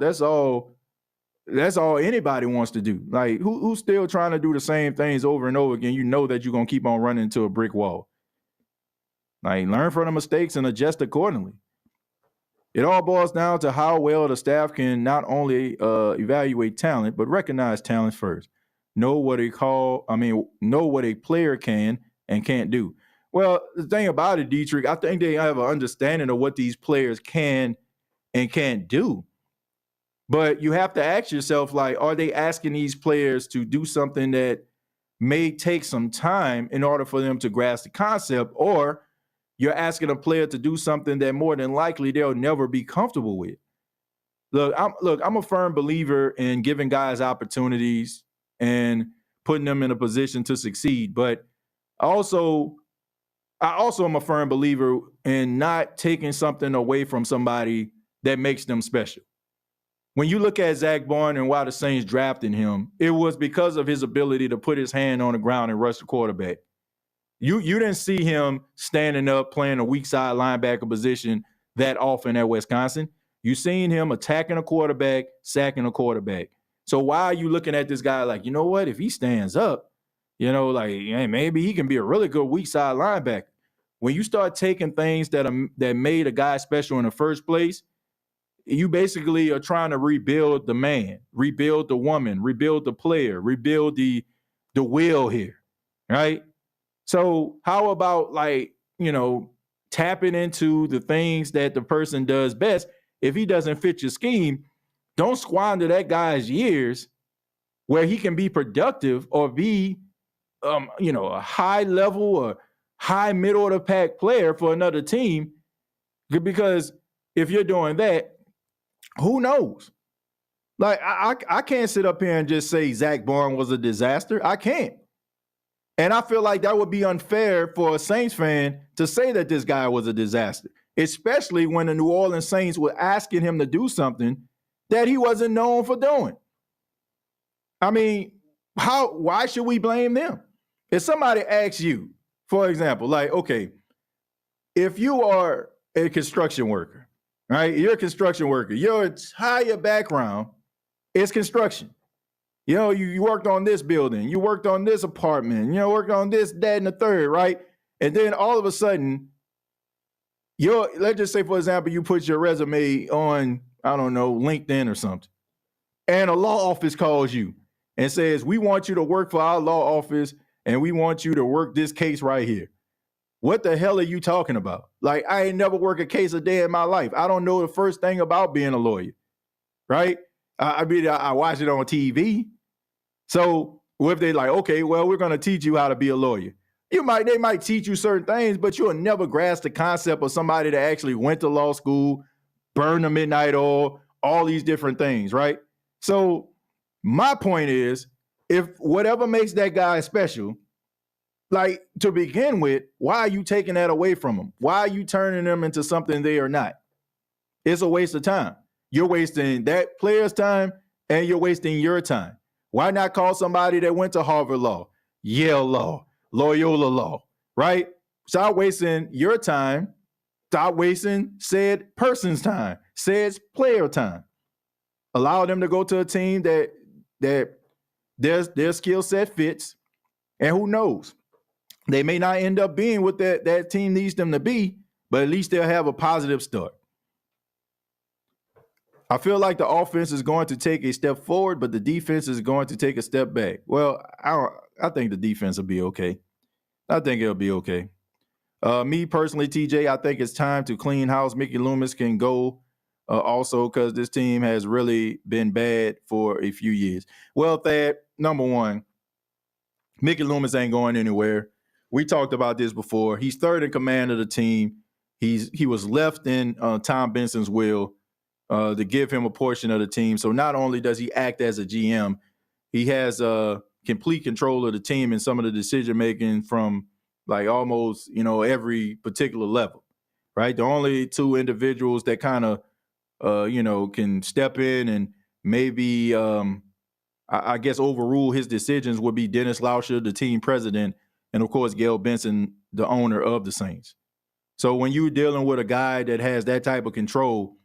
anybody wants to do. Like, who's still trying to do the same things over and over again? You know that you're going to keep on running into a brick wall. Like, learn from the mistakes and adjust accordingly. It all boils down to how well the staff can not only evaluate talent, but recognize talent first. Know what a player can and can't do. Well, the thing about it, Dietrich, I think they have an understanding of what these players can and can't do. But you have to ask yourself, are they asking these players to do something that may take some time in order for them to grasp the concept, or you're asking a player to do something that more than likely they'll never be comfortable with? Look, I'm a firm believer in giving guys opportunities and putting them in a position to succeed. But I also am a firm believer in not taking something away from somebody that makes them special. When you look at Zach Bourne and why the Saints drafted him, it was because of his ability to put his hand on the ground and rush the quarterback. You didn't see him standing up playing a weak side linebacker position that often at Wisconsin. You seen him attacking a quarterback, sacking a quarterback. So why are you looking at this guy like, you know what, if he stands up, hey, maybe he can be a really good weak side linebacker. When you start taking things that made a guy special in the first place, you basically are trying to rebuild the man, rebuild the woman, rebuild the player, rebuild the will here, right? So how about tapping into the things that the person does best? If he doesn't fit your scheme, don't squander that guy's years where he can be productive or be, a high level or high middle of the pack player for another team. Because if you're doing that, who knows? I can't sit up here and just say Zach Bourne was a disaster. I can't. And I feel like that would be unfair for a Saints fan to say that this guy was a disaster, especially when the New Orleans Saints were asking him to do something that he wasn't known for doing. I mean, why should we blame them? If somebody asks you, for example, okay, if you are a construction worker, right? You're a construction worker. Your entire background is construction. You worked on this building. You worked on this apartment. Worked on this, that, and the third, right? And then all of a sudden, let's just say, for example, you put your resume on, I don't know, LinkedIn or something. And a law office calls you and says, we want you to work for our law office and we want you to work this case right here. What the hell are you talking about? I ain't never worked a case a day in my life. I don't know the first thing about being a lawyer, right? I watch it on TV. So if they okay, well, we're going to teach you how to be a lawyer. They might teach you certain things, but you'll never grasp the concept of somebody that actually went to law school, burned the midnight oil, all these different things, right? So my point is, if whatever makes that guy special, to begin with, why are you taking that away from them? Why are you turning them into something they are not? It's a waste of time. You're wasting that player's time and you're wasting your time. Why not call somebody that went to Harvard Law, Yale Law, Loyola Law, right? Stop wasting your time. Stop wasting said person's time, said player time. Allow them to go to a team that their skill set fits, and who knows? They may not end up being what that team needs them to be, but at least they'll have a positive start. I feel like the offense is going to take a step forward, but the defense is going to take a step back. Well, I think the defense will be okay. I think it'll be okay. Me personally, TJ, I think it's time to clean house. Mickey Loomis can go also because this team has really been bad for a few years. Well, Thad, number one, Mickey Loomis ain't going anywhere. We talked about this before. He's third in command of the team. He was left in Tom Benson's will to give him a portion of the team. So not only does he act as a GM, he has complete control of the team and some of the decision making from like almost every particular level. Right, the only two individuals that kind of can step in and maybe I guess overrule his decisions would be Dennis Lauscher, the team president, and of course Gail Benson, the owner of the Saints. So when you're dealing with a guy that has that type of control,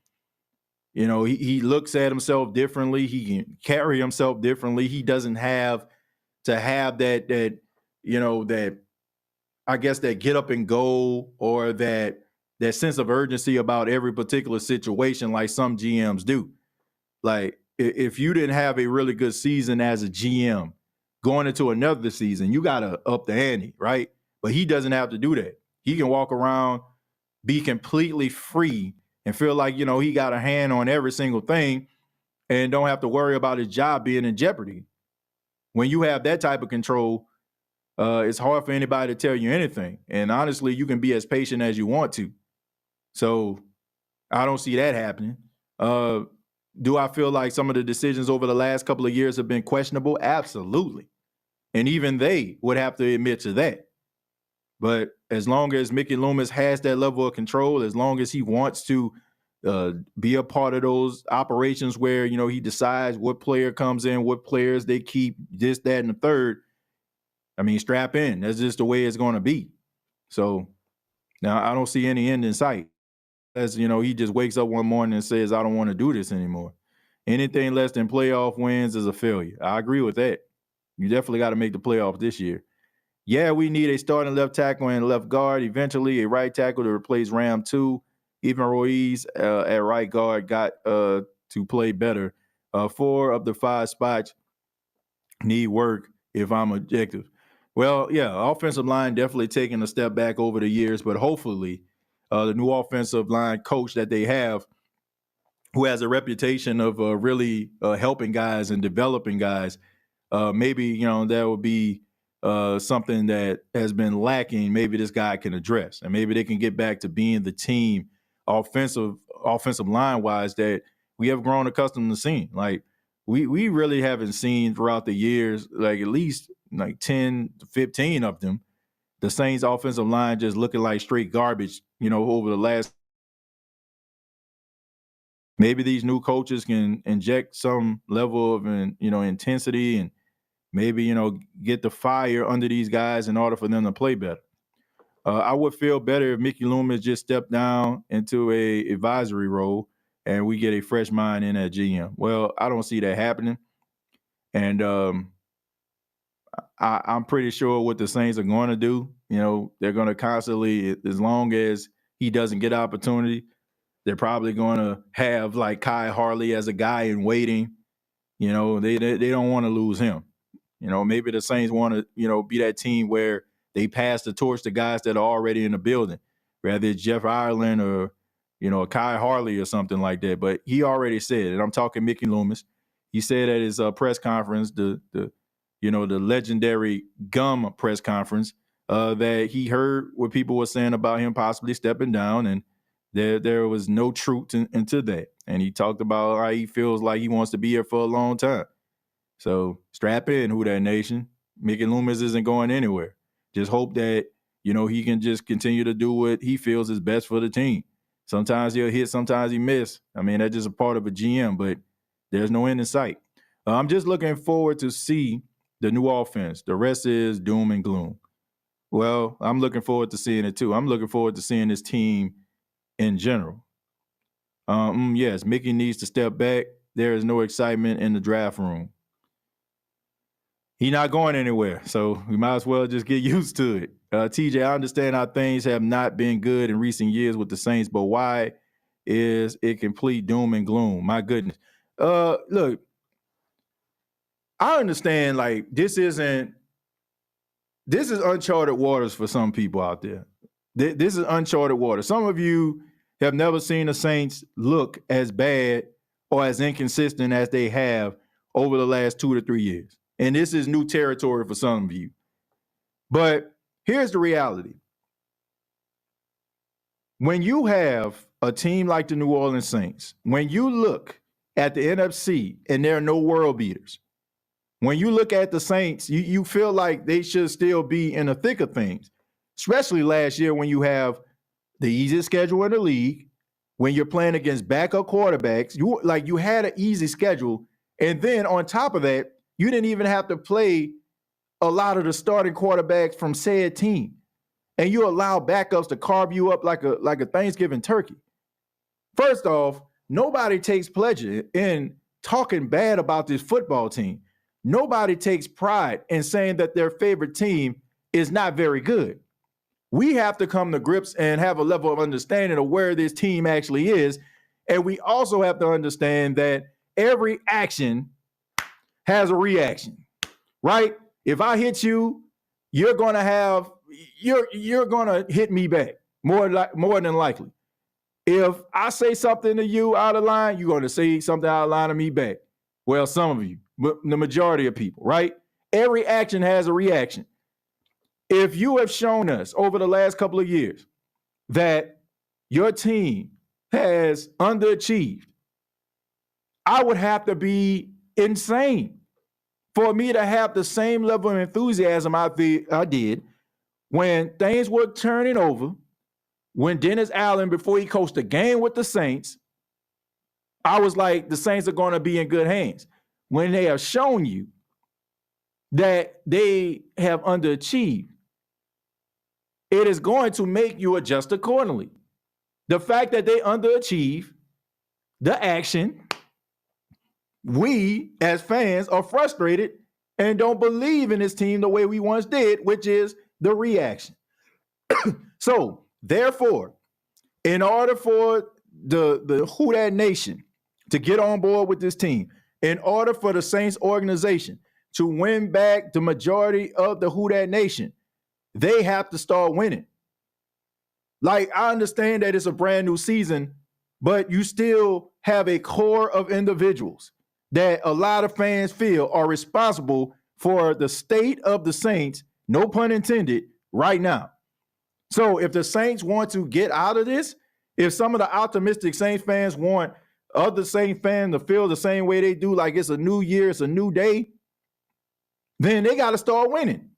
he looks at himself differently. He can carry himself differently. He doesn't have to have that I guess that get up and go or that sense of urgency about every particular situation like some GMs do. Like if you didn't have a really good season as a GM going into another season, you got to up the ante, right? But he doesn't have to do that. He can walk around, be completely free and feel like, he got a hand on every single thing and don't have to worry about his job being in jeopardy. When you have that type of control, it's hard for anybody to tell you anything. And honestly, you can be as patient as you want to. So I don't see that happening. Do I feel like some of the decisions over the last couple of years have been questionable? Absolutely. And even they would have to admit to that. But as long as Mickey Loomis has that level of control, as long as he wants to be a part of those operations where, he decides what player comes in, what players they keep, this, that, and the third, I mean, strap in. That's just the way it's going to be. So now I don't see any end in sight. As he just wakes up one morning and says, I don't want to do this anymore. Anything less than playoff wins is a failure. I agree with that. You definitely got to make the playoffs this year. Yeah, we need a starting left tackle and left guard. Eventually, a right tackle to replace Ram 2. Even Ruiz at right guard got to play better. 4 of the 5 spots need work if I'm objective. Well, yeah, offensive line definitely taking a step back over the years, but hopefully the new offensive line coach that they have, who has a reputation of really helping guys and developing guys, maybe, that would be something that has been lacking. Maybe this guy can address, and maybe they can get back to being the team offensive line wise that we have grown accustomed to seeing. Like we really haven't seen throughout the years, like at least like 10 to 15 of them, the Saints offensive line just looking like straight garbage, over the last. Maybe these new coaches can inject some level of, intensity and maybe, get the fire under these guys in order for them to play better. I would feel better if Mickey Loomis just stepped down into a advisory role and we get a fresh mind in at GM. Well, I don't see that happening. And I'm pretty sure what the Saints are going to do, they're going to constantly, as long as he doesn't get opportunity, they're probably going to have like Kai Harley as a guy in waiting. They don't want to lose him. Maybe the Saints want to, be that team where they pass the torch to guys that are already in the building, whether it's Jeff Ireland or, Kai Harley or something like that. But he already said, and I'm talking Mickey Loomis, he said at his press conference, the legendary gum press conference, that he heard what people were saying about him possibly stepping down, and there was no truth into that. And he talked about how he feels like he wants to be here for a long time. So strap in, Who Dat Nation. Mickey Loomis isn't going anywhere. Just hope that, he can just continue to do what he feels is best for the team. Sometimes he'll hit, sometimes he miss. I mean, that's just a part of a GM, but there's no end in sight. I'm just looking forward to see the new offense. The rest is doom and gloom. Well, I'm looking forward to seeing it too. I'm looking forward to seeing this team in general. Yes, Mickey needs to step back. There is no excitement in the draft room. He's not going anywhere, so we might as well just get used to it. TJ, I understand how things have not been good in recent years with the Saints, but why is it complete doom and gloom? My goodness. Look, I understand like this is uncharted waters for some people out there. This is uncharted water. Some of you have never seen the Saints look as bad or as inconsistent as they have over the last 2 to 3 years. And this is new territory for some of you. But here's the reality. When you have a team like the New Orleans Saints, when you look at the NFC and there are no world beaters, when you look at the Saints, you feel like they should still be in the thick of things, especially last year when you have the easiest schedule in the league, when you're playing against backup quarterbacks. You had an easy schedule. And then on top of that, you didn't even have to play a lot of the starting quarterbacks from said team. And you allow backups to carve you up like a Thanksgiving turkey. First off, nobody takes pleasure in talking bad about this football team. Nobody takes pride in saying that their favorite team is not very good. We have to come to grips and have a level of understanding of where this team actually is. And we also have to understand that every action has a reaction, right? If I hit you, you're going to hit me back more than likely. If I say something to you out of line, you're going to say something out of line to me back. Well, some of you, but the majority of people, right? Every action has a reaction. If you have shown us over the last couple of years that your team has underachieved, I would have to be insane for me to have the same level of enthusiasm I did when things were turning over, when Dennis Allen, before he coached a game with the Saints, I was like, the Saints are going to be in good hands. When they have shown you that they have underachieved, it is going to make you adjust accordingly. The fact that they underachieve, the action, we as fans are frustrated and don't believe in this team the way we once did, which is the reaction. So, therefore, in order for the Who Dat Nation to get on board with this team, in order for the Saints organization to win back the majority of the Who Dat Nation, they have to start winning. Like, I understand that it's a brand new season, but you still have a core of individuals that a lot of fans feel are responsible for the state of the Saints, no pun intended, right now. So if the Saints want to get out of this, if some of the optimistic Saints fans want other Saints fans to feel the same way they do, like it's a new year, it's a new day, then they got to start winning.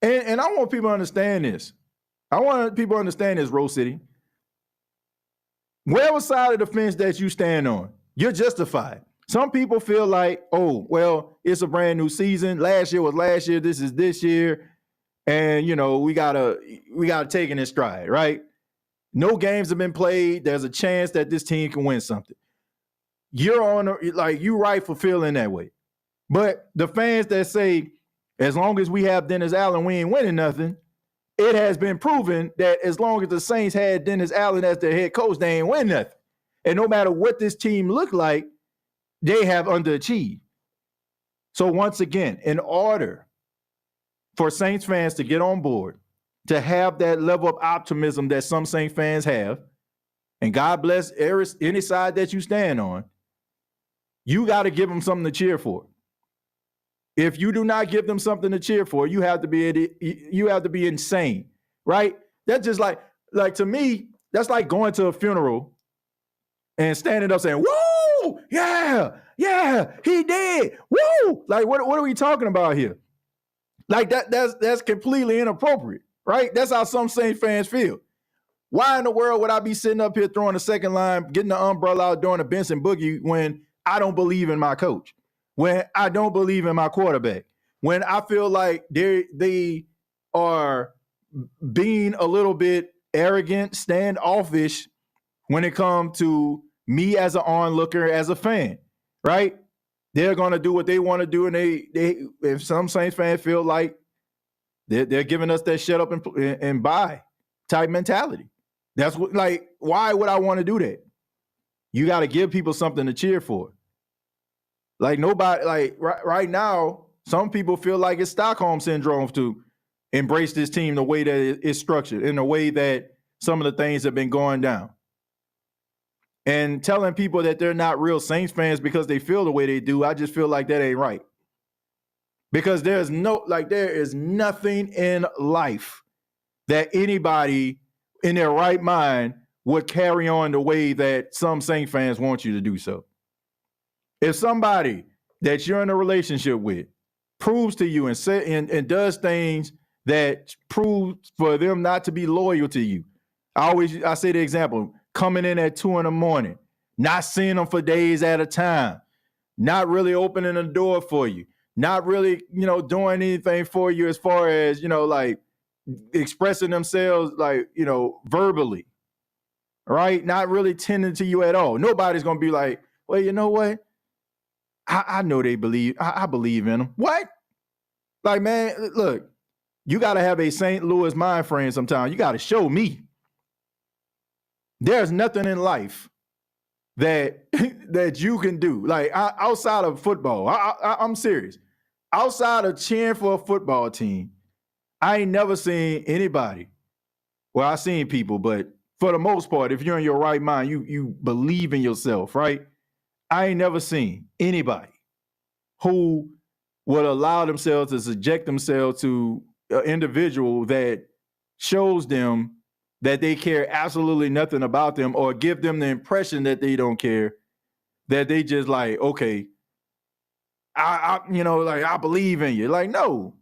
And I want people to understand this. I want people to understand this, Rose City. Whatever side of the fence that you stand on, you're justified. Some people feel like, oh, well, it's a brand new season. Last year was last year. This is this year. And, you know, we gotta take it in stride, right? No games have been played. There's a chance that this team can win something. You're right for feeling that way. But the fans that say, as long as we have Dennis Allen, we ain't winning nothing, it has been proven that as long as the Saints had Dennis Allen as their head coach, they ain't win nothing. And no matter what this team looked like, they have underachieved. So once again, in order for Saints fans to get on board, to have that level of optimism that some Saints fans have, and God bless any side that you stand on, you got to give them something to cheer for. If you do not give them something to cheer for, you have to be insane, right? That's just like to me, that's like going to a funeral and standing up saying, "Woo! Yeah, he did. Woo!" Like, what are we talking about here? Like that's completely inappropriate, right? That's how some Saints fans feel. Why in the world would I be sitting up here throwing the second line, getting the umbrella out, doing a Benson boogie when I don't believe in my coach? When I don't believe in my quarterback, when I feel like they are being a little bit arrogant, standoffish when it comes to me as an onlooker, as a fan, right? They're going to do what they want to do, and they if some Saints fans feel like they're giving us that shut up and buy type mentality. That's what, like, why would I want to do that? You got to give people something to cheer for. Like, nobody, like, right now, some people feel like it's Stockholm syndrome to embrace this team the way that it's structured, in the way that some of the things have been going down. And telling people that they're not real Saints fans because they feel the way they do, I just feel like that ain't right. Because there is nothing in life that anybody in their right mind would carry on the way that some Saints fans want you to do so. If somebody that you're in a relationship with proves to you and does things that prove for them not to be loyal to you, I say the example, coming in at 2 a.m, not seeing them for days at a time, not really opening the door for you, not really, doing anything for you as far as, like expressing themselves, like, verbally, right? Not really tending to you at all. Nobody's going to be like, well, you know what? I know they believe, I believe in them. What? Like, man, look, you got to have a St. Louis mind frame sometimes. You got to show me. There's nothing in life that that you can do. Like, outside of football, I'm serious. Outside of cheering for a football team, I ain't never seen anybody. Well, I've seen people, but for the most part, if you're in your right mind, you believe in yourself, right? I ain't never seen anybody who would allow themselves to subject themselves to an individual that shows them that they care absolutely nothing about them, or give them the impression that they don't care, that they just like, okay, I believe in you. Like, no.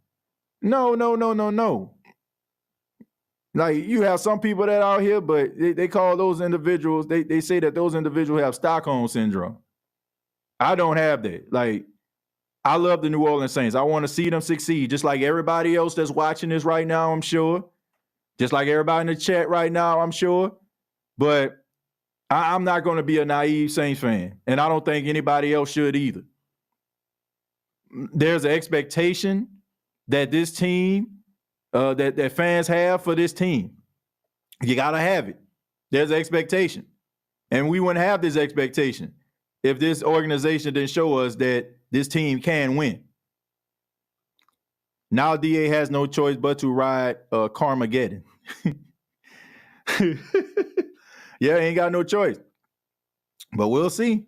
Like, you have some people that out here, but they call those individuals, they say that those individuals have Stockholm syndrome. I don't have that. Like, I love the New Orleans Saints. I want to see them succeed, just like everybody else that's watching this right now, I'm sure. Just like everybody in the chat right now, I'm sure. But I'm not going to be a naive Saints fan, and I don't think anybody else should either. There's an expectation that this team, that fans have for this team. You got to have it. There's an expectation. And we wouldn't have this expectation if this organization didn't show us that this team can win. Now DA has no choice but to ride Carmageddon. Yeah, ain't got no choice. But we'll see.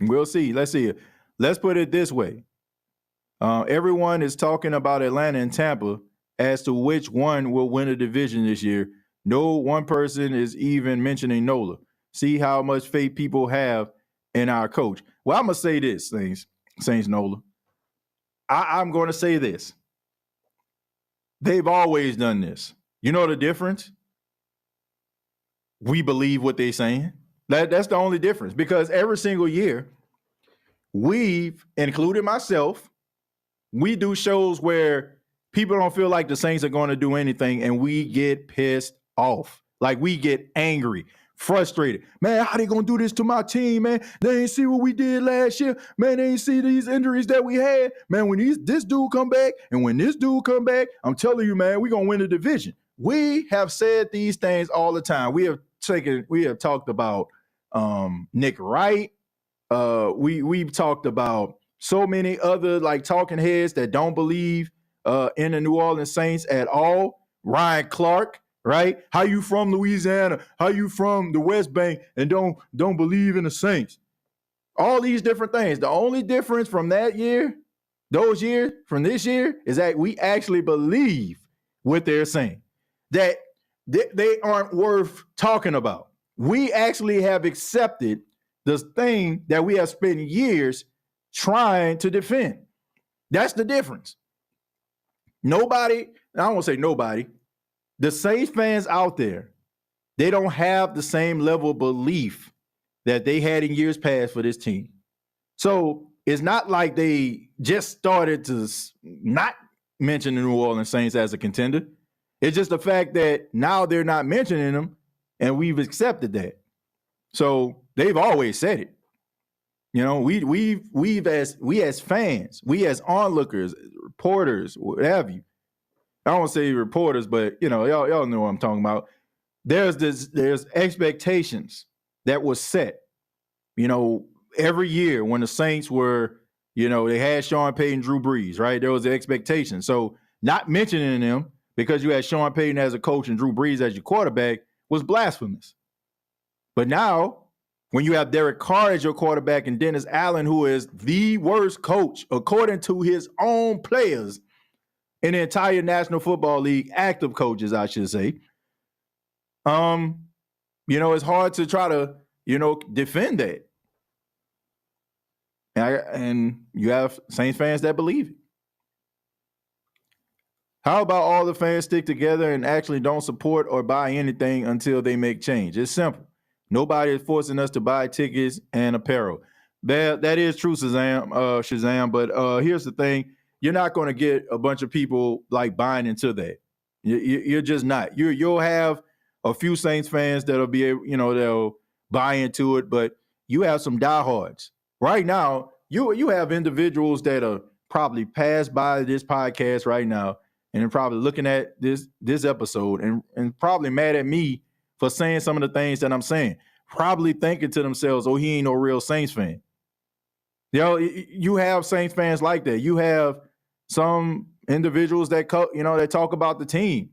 We'll see. Let's see. Let's put it this way. Everyone is talking about Atlanta and Tampa as to which one will win a division this year. No one person is even mentioning Nola. See how much faith people have in our coach. Well, I'm going to say this, Saints Nola. I'm going to say this. They've always done this. You know the difference? We believe what they're saying. That's the only difference, because every single year, we've, included myself, we do shows where people don't feel like the Saints are going to do anything, and we get pissed off. Like, we get angry, frustrated. Man, how they going to do this to my team, man? They ain't see what we did last year. Man, they ain't see these injuries that we had. Man, when this dude come back and when this dude come back, I'm telling you, man, we're going to win the division. We have said these things all the time. We have talked about Nick Wright. We've talked about so many other like talking heads that don't believe in the New Orleans Saints at all. Ryan Clark, right? How you from Louisiana? How you from the West Bank and don't believe in the Saints? All these different things. The only difference from that year, those years, from this year, is that we actually believe what they're saying. That they aren't worth talking about. We actually have accepted the thing that we have spent years trying to defend. That's the difference. Nobody, I don't want to say nobody, the Saints fans out there, they don't have the same level of belief that they had in years past for this team. So it's not like they just started to not mention the New Orleans Saints as a contender. It's just the fact that now they're not mentioning them, and we've accepted that. So they've always said it. You know, we as fans, we as onlookers, reporters, what have you. I don't want to say reporters, but you know, y'all know what I'm talking about. There's expectations that was set. You know, every year when the Saints were, you know, they had Sean Payton, Drew Brees, right? There was the expectation. So not mentioning them because you had Sean Payton as a coach and Drew Brees as your quarterback was blasphemous. But now, when you have Derek Carr as your quarterback and Dennis Allen, who is the worst coach, according to his own players in the entire National Football League, active coaches, I should say, you know, it's hard to try to, you know, defend that. And you have Saints fans that believe it. How about all the fans stick together and actually don't support or buy anything until they make change? It's simple. Nobody is forcing us to buy tickets and apparel. That is true, Shazam. But here's the thing: you're not going to get a bunch of people like buying into that. You're just not. You'll have a few Saints fans that'll be able, you know, they'll buy into it, but you have some diehards. Right now, you have individuals that are probably passed by this podcast right now and are probably looking at this episode and probably mad at me for saying some of the things that I'm saying. Probably thinking to themselves, oh, he ain't no real Saints fan. You know, you have Saints fans like that. You have some individuals that, you know, that talk about the team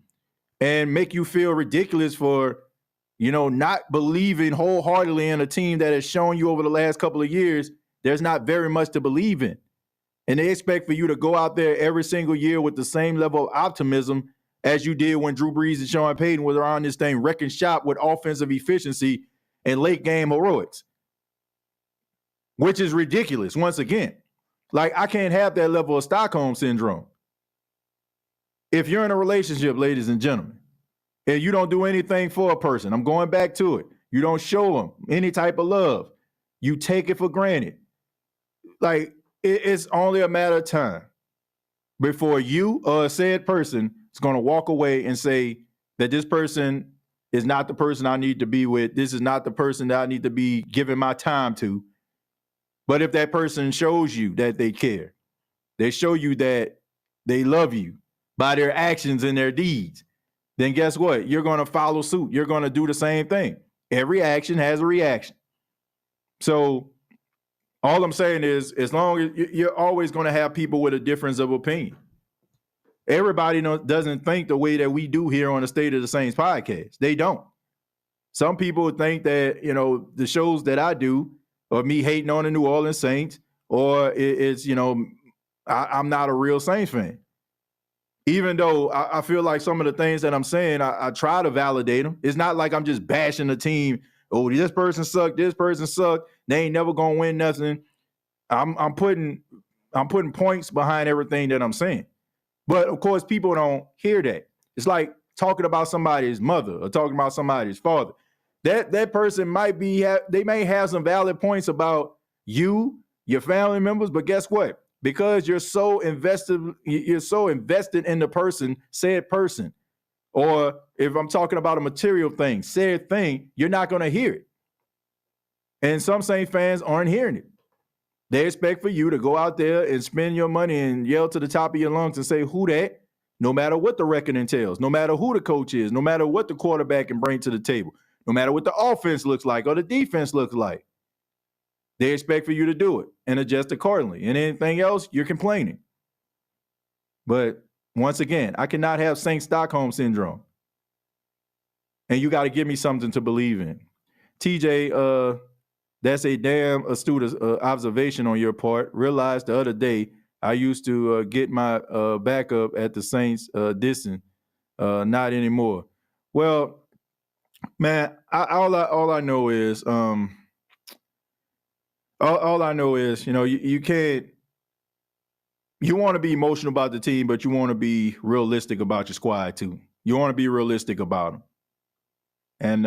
and make you feel ridiculous for, you know, not believing wholeheartedly in a team that has shown you over the last couple of years there's not very much to believe in. And they expect for you to go out there every single year with the same level of optimism as you did when Drew Brees and Sean Payton were on this thing wrecking shop with offensive efficiency and late game heroics, which is ridiculous once again. Like, I can't have that level of Stockholm syndrome. If you're in a relationship, ladies and gentlemen, and you don't do anything for a person, I'm going back to it. You don't show them any type of love. You take it for granted. Like, it's only a matter of time before you or a said person is going to walk away and say that this person is not the person I need to be with. This is not the person that I need to be giving my time to. But if that person shows you that they care, they show you that they love you by their actions and their deeds, then guess what? You're going to follow suit. You're going to do the same thing. Every action has a reaction. So all I'm saying is, as long as you're always going to have people with a difference of opinion. Everybody doesn't think the way that we do here on the State of the Saints podcast. They don't. Some people think that, you know, the shows that I do, or me hating on the New Orleans Saints, or it's, you know, I'm not a real Saints fan. Even though I feel like some of the things that I'm saying, I try to validate them. It's not like I'm just bashing the team. Oh, this person sucked. This person sucked. They ain't never gonna win nothing. I'm putting points behind everything that I'm saying. But of course, people don't hear that. It's like talking about somebody's mother or talking about somebody's father. That person they may have some valid points about you, your family members, but guess what? Because you're so invested in the person, said person, or if I'm talking about a material thing, said thing, you're not going to hear it. And some Saints fans aren't hearing it. They expect for you to go out there and spend your money and yell to the top of your lungs and say, who that? No matter what the record entails, no matter who the coach is, no matter what the quarterback can bring to the table, no matter what the offense looks like or the defense looks like. They expect for you to do it and adjust accordingly. And anything else, you're complaining. But once again, I cannot have Saint Stockholm syndrome. And you got to give me something to believe in. TJ, that's a damn astute observation on your part. Realized the other day I used to get my backup at the Saints dissing. Not anymore. Well, man, all I know is all I know is, you know, you can't. You want to be emotional about the team, but you want to be realistic about your squad too. You want to be realistic about them. And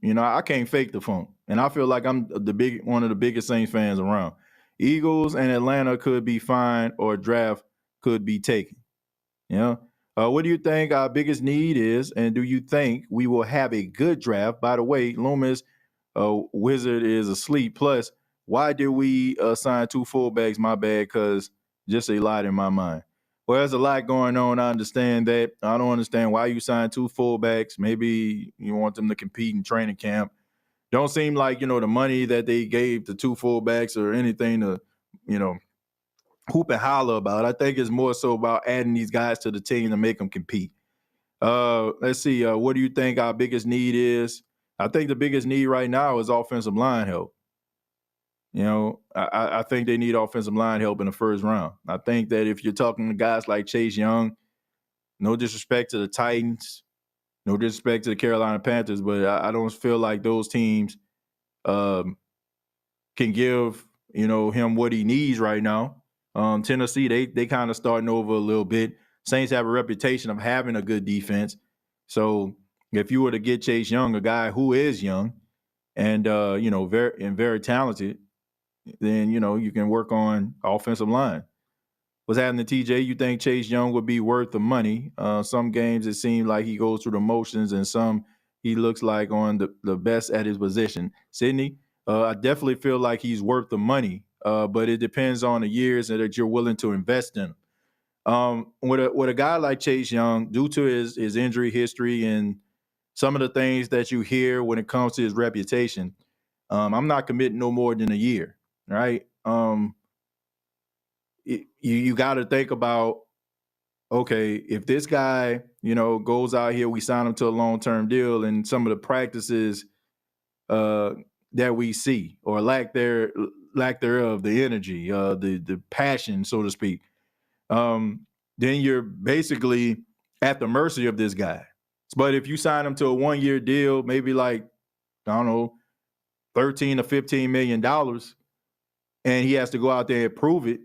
you know, I can't fake the funk, and I feel like I'm one of the biggest Saints fans around. Eagles and Atlanta could be fine, or draft could be taken. You know, what do you think our biggest need is, and do you think we will have a good draft? By the way, Loomis Wizard is asleep. Plus, why did we sign 2 fullbacks? My bad, because just a lot in my mind. Well, there's a lot going on. I understand that. I don't understand why you signed 2 fullbacks. Maybe you want them to compete in training camp. Don't seem like, the money that they gave the 2 fullbacks or anything to, hoop and holler about. I think it's more so about adding these guys to the team to make them compete. Let's see. What do you think our biggest need is? I think the biggest need right now is offensive line help. I think they need offensive line help in the first round. I think that if you're talking to guys like Chase Young, no disrespect to the Titans, no disrespect to the Carolina Panthers, but I don't feel like those teams can give, him what he needs right now. Tennessee, they kind of starting over a little bit. Saints have a reputation of having a good defense. So if you were to get Chase Young, a guy who is young and, very talented, then, you can work on offensive line. What's happening to TJ? You think Chase Young would be worth the money? Some games it seems like he goes through the motions, and some he looks like on the best at his position. Sydney, I definitely feel like he's worth the money, but it depends on the years that you're willing to invest in him. With a guy like Chase Young, due to his injury history and some of the things that you hear when it comes to his reputation, I'm not committing no more than a year, right? You got to think about, okay, if this guy, goes out here, we sign him to a long-term deal, and some of the practices that we see or lack thereof, the energy, the passion, so to speak, then you're basically at the mercy of this guy. But if you sign him to a 1-year deal, maybe like, I don't know, $13 or $15 million, and he has to go out there and prove it,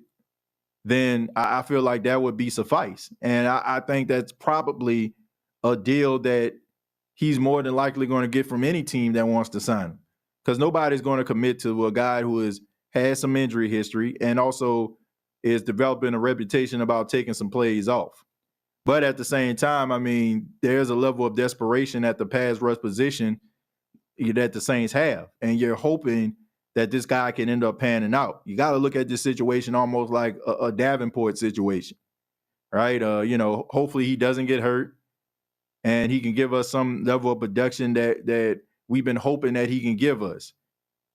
then I feel like that would be suffice. And I think that's probably a deal that he's more than likely going to get from any team that wants to sign him, because nobody's going to commit to a guy who has some injury history and also is developing a reputation about taking some plays off. But at the same time, I mean, there's a level of desperation at the pass rush position that the Saints have, and you're hoping that this guy can end up panning out. You got to look at this situation almost like a Davenport situation, right? Hopefully he doesn't get hurt and he can give us some level of production that we've been hoping that he can give us.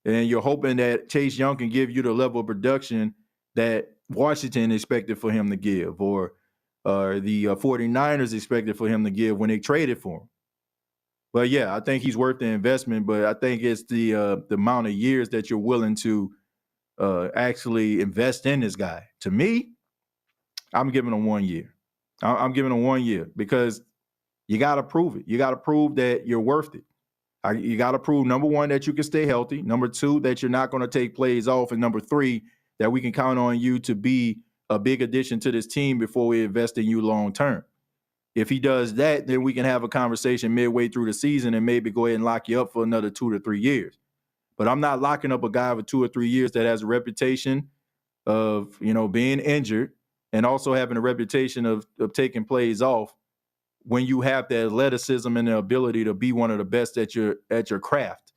And you're hoping that Chase Young can give you the level of production that Washington expected for him to give, or the 49ers expected for him to give when they traded for him. But yeah, I think he's worth the investment, but I think it's the amount of years that you're willing to actually invest in this guy. To me, I'm giving him 1 year. I'm giving him 1 year because you got to prove it. You got to prove that you're worth it. You got to prove, number one, that you can stay healthy. Number two, that you're not going to take plays off. And number three, that we can count on you to be a big addition to this team before we invest in you long term. If he does that, then we can have a conversation midway through the season and maybe go ahead and lock you up for another 2 to 3 years. But I'm not locking up a guy for 2 or 3 years that has a reputation of, being injured and also having a reputation of taking plays off when you have the athleticism and the ability to be one of the best at your craft.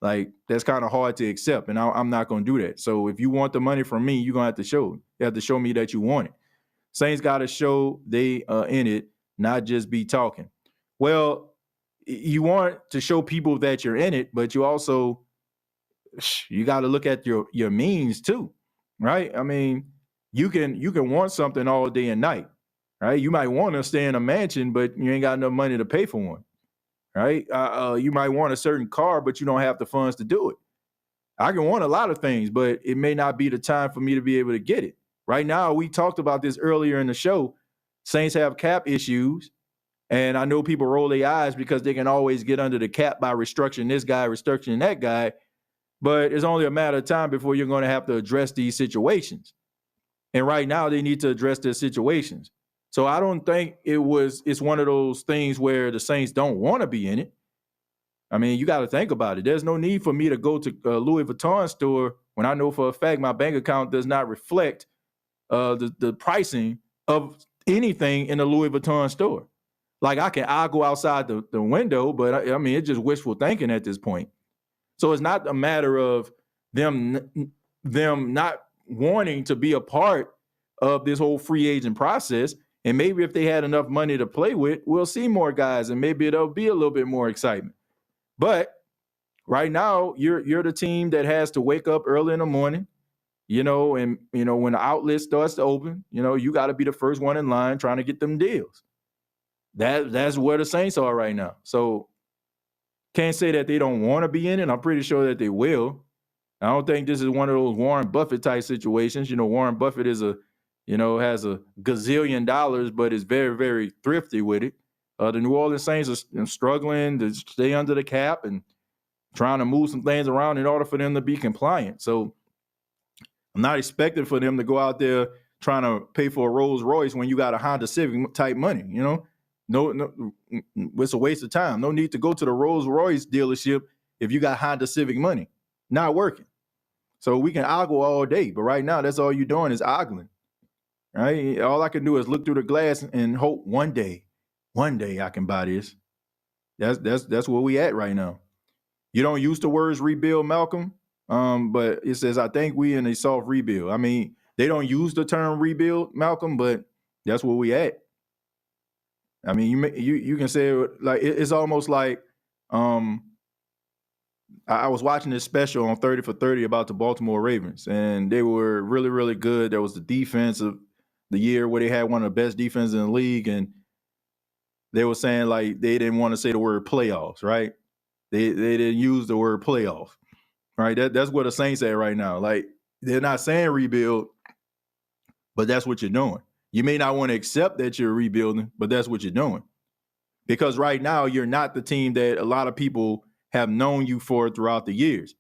Like, that's kind of hard to accept, and I'm not going to do that. So if you want the money from me, you're going to have to show. You have to show me that you want it. Saints got to show they are in it, not just be talking. Well, you want to show people that you're in it, but you also, you got to look at your means too, right? I mean, you can want something all day and night, right? You might want to stay in a mansion, but you ain't got enough money to pay for one, right? You might want a certain car, but you don't have the funds to do it. I can want a lot of things, but it may not be the time for me to be able to get it. Right now, we talked about this earlier in the show. Saints have cap issues, and I know people roll their eyes because they can always get under the cap by restructuring this guy, restructuring that guy, but it's only a matter of time before you're going to have to address these situations. And right now, they need to address their situations. So I don't think it's one of those things where the Saints don't want to be in it. I mean, you got to think about it. There's no need for me to go to a Louis Vuitton store when I know for a fact my bank account does not reflect the pricing of anything in the Louis Vuitton store. Like I'll go outside the window, but I mean, it's just wishful thinking at this point. So it's not a matter of them not wanting to be a part of this whole free agent process. And maybe if they had enough money to play with, we'll see more guys, and maybe it'll be a little bit more excitement. But right now, you're the team that has to wake up early in the morning, and when the outlet starts to open, you got to be the first one in line trying to get them deals. That's where the Saints are right now. So can't say that they don't want to be in it. I'm pretty sure that they will. I don't think this is one of those Warren Buffett type situations. Warren Buffett is has a gazillion dollars, but is very, very thrifty with it. The New Orleans Saints are struggling to stay under the cap and trying to move some things around in order for them to be compliant. So I'm not expecting for them to go out there trying to pay for a Rolls Royce when you got a Honda Civic type money, No, it's a waste of time. No need to go to the Rolls Royce dealership if you got Honda Civic money. Not working. So we can ogle all day, but right now that's all you're doing is ogling. Right? All I can do is look through the glass and hope one day I can buy this. That's where we at right now. You don't use the words rebuild, Malcolm, but it says I think we in a soft rebuild. I mean, they don't use the term rebuild, Malcolm, but that's where we at. I mean, you can say it like it's almost like I was watching this special on 30 for 30 about the Baltimore Ravens, and they were really, really good. There was the defense of the year where they had one of the best defenses in the league, and they were saying like they didn't want to say the word playoffs, right? They didn't use the word playoff, right? That's what the Saints at right now. Like they're not saying rebuild, but that's what you're doing. You may not want to accept that you're rebuilding, but that's what you're doing. Because right now, you're not the team that a lot of people have known you for throughout the years.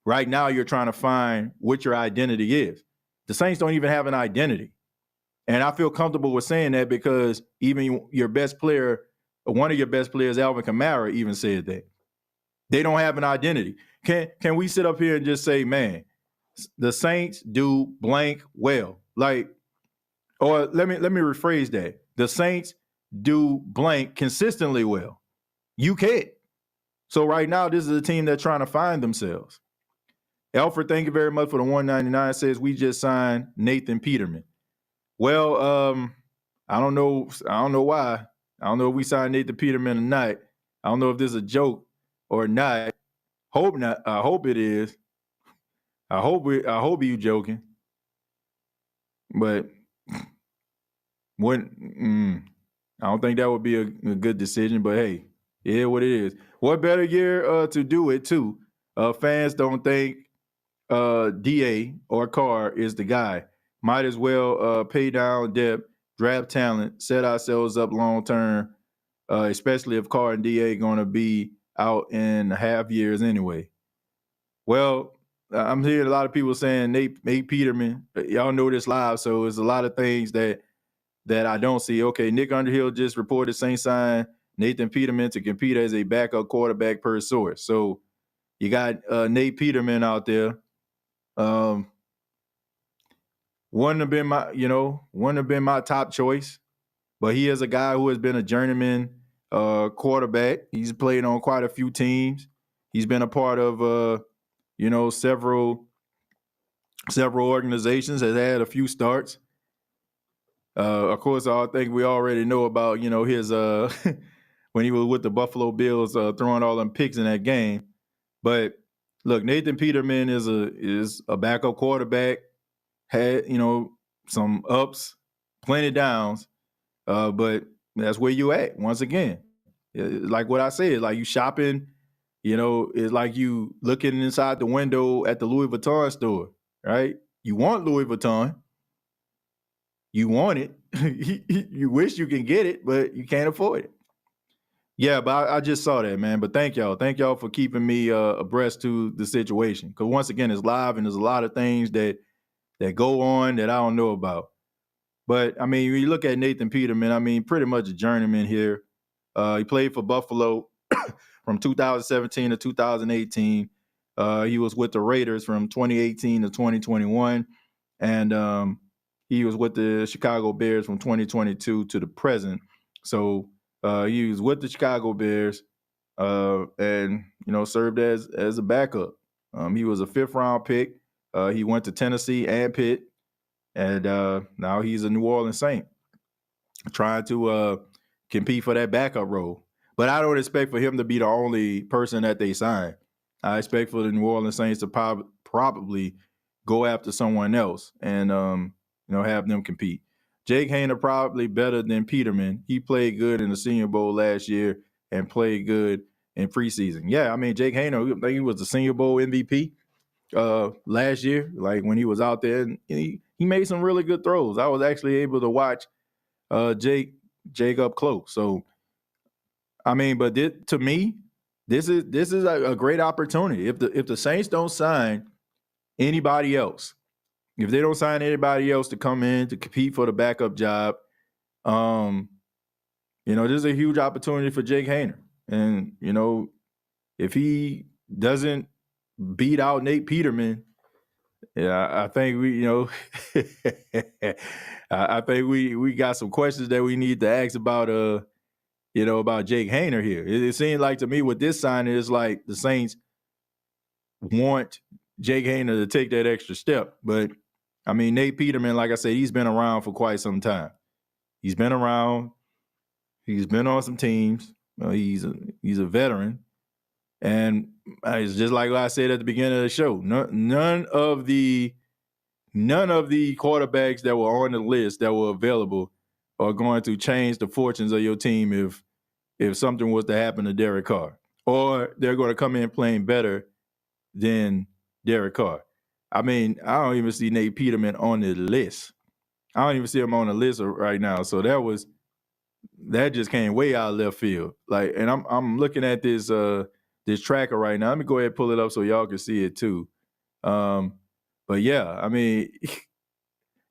Right now, you're trying to find what your identity is. The Saints don't even have an identity. And I feel comfortable with saying that because even your best player, one of your best players, Alvin Kamara, even said that. They don't have an identity. Can we sit up here and just say, man, the Saints do blank well? Like, or let me rephrase that. The Saints do blank consistently well. You can't. So right now, this is a team that's trying to find themselves. Alfred, thank you very much for the $1.99. Says we just signed Nathan Peterman. Well, I don't know why. I don't know if we signed Nathan Peterman or not. I don't know if this is a joke or not. Hope not. I hope it is. I hope you joking. But I don't think that would be a good decision. But hey, yeah, what it is. What better year to do it too? Fans don't think DA or Carr is the guy. Might as well pay down debt, draft talent, set ourselves up long term, especially if Carr and DA going to be out in half years anyway. Well, I'm hearing a lot of people saying Nate Peterman. Y'all know this live, so there's a lot of things that I don't see. Okay, Nick Underhill just reported Saints signed Nathan Peterman to compete as a backup quarterback per source. So you got Nate Peterman out there. Wouldn't have been my top choice, but he is a guy who has been a journeyman quarterback. He's played on quite a few teams. He's been a part of several organizations. Has had a few starts. Of course, I think we already know about his when he was with the Buffalo Bills throwing all them picks in that game. But look, Nathan Peterman is a backup quarterback. Had some ups, plenty of downs, but that's where you at. Once again, like what I said, like you shopping, it's like you looking inside the window at the Louis Vuitton store, right? You want Louis Vuitton, you want it, you wish you can get it, but you can't afford it. Yeah, but I just saw that, man. But thank y'all for keeping me abreast to the situation. Because once again, it's live and there's a lot of things that go on that I don't know about. But, I mean, when you look at Nathan Peterman, I mean, pretty much a journeyman here. He played for Buffalo from 2017 to 2018. He was with the Raiders from 2018 to 2021. And he was with the Chicago Bears from 2022 to the present. So he was with the Chicago Bears and, served as a backup. He was a 5th-round pick. He went to Tennessee and Pitt, and now he's a New Orleans Saint trying to compete for that backup role. But I don't expect for him to be the only person that they sign. I expect for the New Orleans Saints to probably go after someone else and have them compete. Jake Haener probably better than Peterman. He played good in the Senior Bowl last year and played good in preseason. Yeah, I mean, Jake Haener, he was the Senior Bowl MVP last year. Like when he was out there, and he made some really good throws. I was actually able to watch Jake up close. So, I mean, but to me, this is a great opportunity. If the Saints don't sign anybody else, if they don't sign anybody else to come in to compete for the backup job, this is a huge opportunity for Jake Haener. And, if he doesn't beat out Nate Peterman, I think I think we got some questions that we need to ask about about Jake Haener here. It seems like to me with this signing, it's like the Saints want Jake Haener to take that extra step. But I mean, Nate Peterman, like I said, he's been around for quite some time. He's been around. He's been on some teams. He's a veteran. And it's just like I said at the beginning of the show. None of the quarterbacks that were on the list that were available are going to change the fortunes of your team if something was to happen to Derek Carr, or they're going to come in playing better than Derek Carr. I mean, I don't even see Nate Peterman on the list. I don't even see him on the list right now. So that just came way out of left field. Like, and I'm looking at this tracker right now. Let me go ahead and pull it up so y'all can see it too. But yeah, I mean,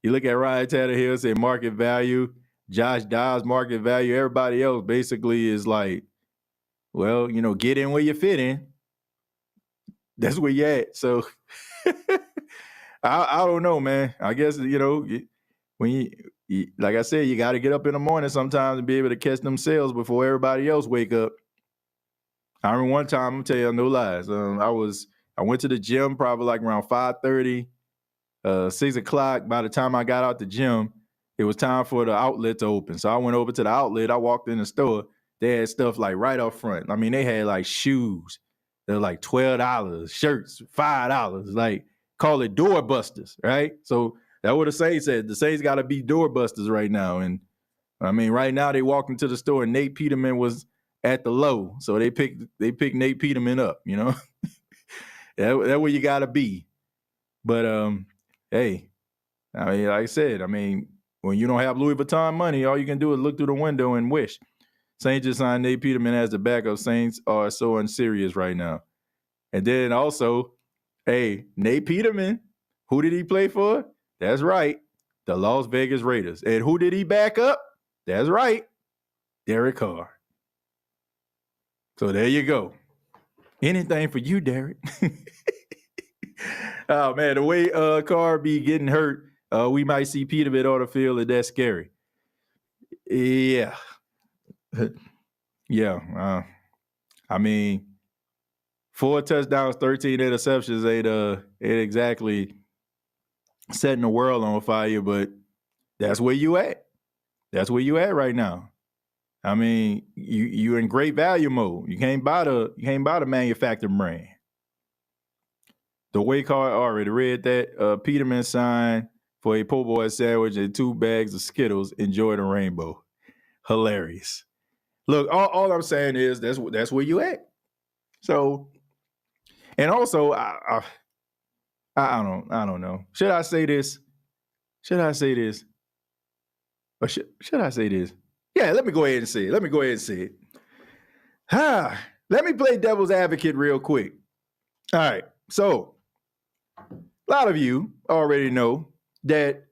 you look at Ryan Tannehill, say market value, Josh Dobbs market value. Everybody else basically is like, well, get in where you fit in. That's where you at. So I don't know, man. I guess when you like I said, you got to get up in the morning sometimes and be able to catch them sales before everybody else wake up. I remember one time, I'm gonna tell you no lies. I went to the gym probably like around 5:30, 6 o'clock. By the time I got out the gym, it was time for the outlet to open. So I went over to the outlet. I walked in the store. They had stuff like right up front. I mean, they had like shoes. They're like $12, shirts, $5. Like, call it door busters, right? So that's what the Saints said. The Saints got to be door busters right now. And I mean, right now they walked into the store and Nate Peterman was at the low. So they picked Nate Peterman up, That's where you got to be. But, hey, I mean, like I said, when you don't have Louis Vuitton money, all you can do is look through the window and wish. Saints just signed Nate Peterman as the backup. Saints are so unserious right now. And then also, hey, Nate Peterman, who did he play for? That's right, the Las Vegas Raiders. And who did he back up? That's right, Derek Carr. So there you go. Anything for you, Derek. Oh, man, the way Carr be getting hurt, we might see Peterman on the field, and that's scary. Yeah. Yeah. 4 touchdowns, 13 interceptions ain't exactly setting the world on fire, but that's where you at. That's where you at right now. I mean, you're in great value mode. You can't buy the manufactured brand. The way Carr already read that. Peterman signed for a po' boy sandwich and 2 bags of Skittles. Enjoy the rainbow. Hilarious. Look, all I'm saying is that's where you at. So, and also, I don't know. Should I say this? Or should I say this? Yeah, let me go ahead and say it. Let me play devil's advocate real quick. All right. So, a lot of you already know that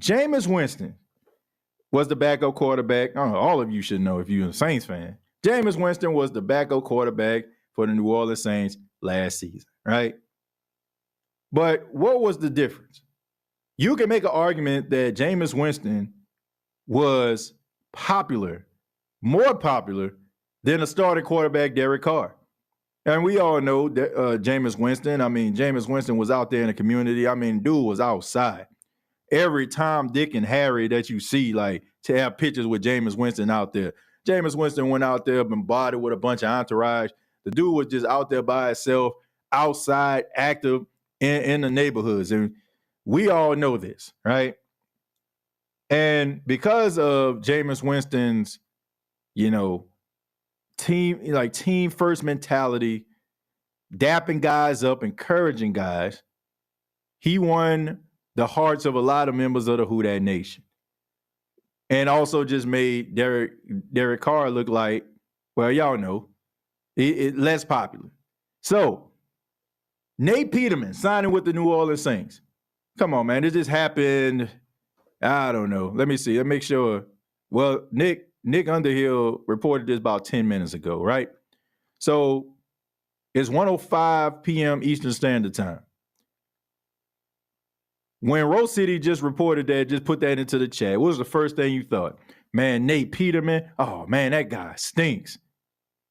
Jameis Winston was the backup quarterback. I don't know, all of you should know if you're a Saints fan. Jameis Winston was the backup quarterback for the New Orleans Saints last season, right? But what was the difference? you can make an argument that Jameis Winston was more popular than a starting quarterback, Derek Carr. And we all know that Jameis Winston, Jameis Winston was out there in the community. Dude was outside. Every Tom, Dick, and Harry that you see, like, to have pictures with Jameis Winston out there. Jameis Winston went out there, been bothered with a bunch of entourage. The dude was just out there by himself, outside, active in the neighborhoods. And we all know this, right? And because of Jameis Winston's, team first mentality, dapping guys up, encouraging guys, he won the hearts of a lot of members of the Who Dat Nation. And also just made Derek Carr look like, well, y'all know, less popular. So, Nate Peterman signing with the New Orleans Saints. Come on, man. This just happened, I don't know. Let me see. Let me make sure. Well, Nick Underhill reported this about 10 minutes ago, right? So, it's 1:05 p.m. Eastern Standard Time. When Rose City just reported that, just put that into the chat, what was the first thing you thought? Man, Nate Peterman, oh, man, that guy stinks,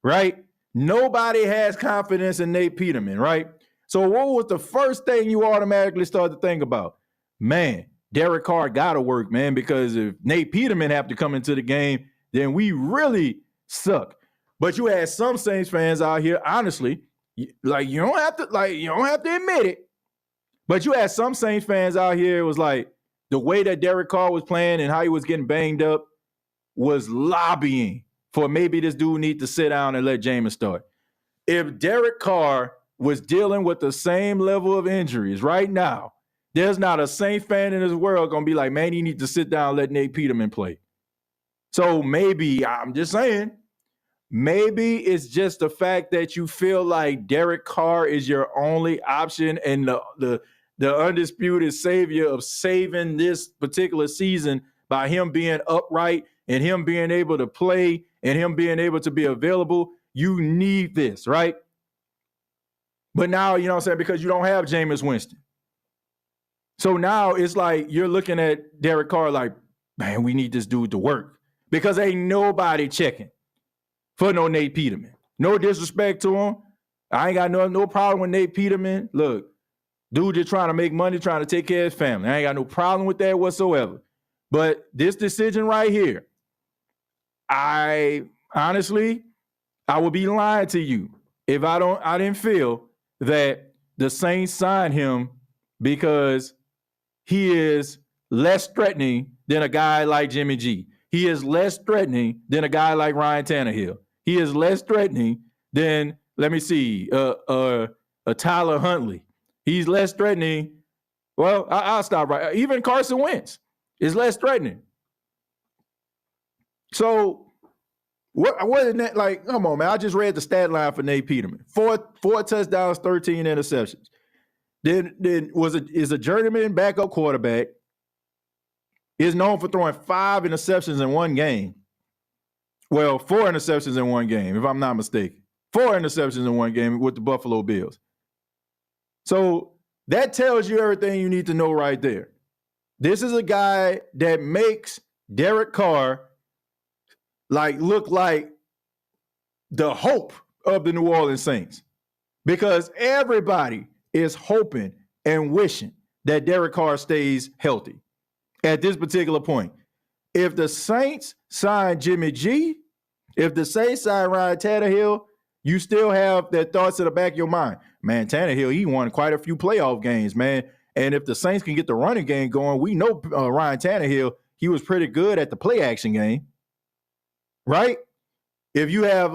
right? Nobody has confidence in Nate Peterman, right? So what was the first thing you automatically started to think about? Man, Derek Carr got to work, man, because if Nate Peterman have to come into the game, then we really suck. But you had some Saints fans out here, honestly, like you don't have to admit it. But you had some Saints fans out here, it was like the way that Derek Carr was playing and how he was getting banged up was lobbying for maybe this dude need to sit down and let Jameis start. If Derek Carr was dealing with the same level of injuries right now, there's not a Saints fan in this world going to be like, man, you need to sit down and let Nate Peterman play. So maybe, I'm just saying, maybe it's just the fact that you feel like Derek Carr is your only option and the undisputed savior of saving this particular season by him being upright and him being able to play and him being able to be available. You need this, right? But now, you know what I'm saying, because you don't have Jameis Winston. So now it's like you're looking at Derek Carr like, man, we need this dude to work because ain't nobody checking for no Nate Peterman. No disrespect to him. I ain't got no problem with Nate Peterman. Look, dude just trying to make money, trying to take care of his family. I ain't got no problem with that whatsoever. But this decision right here, I would be lying to you if I didn't feel that the Saints signed him because he is less threatening than a guy like Jimmy G. He is less threatening than a guy like Ryan Tannehill. He is less threatening than, let me see, a Tyler Huntley. He's less threatening. Well, I'll stop right. Even Carson Wentz is less threatening. So what is that like? Come on, man. I just read the stat line for Nate Peterman. Four touchdowns, 13 interceptions. Then is a journeyman backup quarterback. Is known for throwing 5 interceptions in one game. Well, 4 interceptions in one game, if I'm not mistaken. 4 interceptions in one game with the Buffalo Bills. So that tells you everything you need to know right there. This is a guy that makes Derek Carr look like the hope of the New Orleans Saints. Because everybody is hoping and wishing that Derek Carr stays healthy at this particular point. If the Saints sign Jimmy G, if the Saints sign Ryan Tannehill, you still have that thoughts in the back of your mind. Man, Tannehill, he won quite a few playoff games, man. And if the Saints can get the running game going, we know Ryan Tannehill, he was pretty good at the play action game, right? If you have,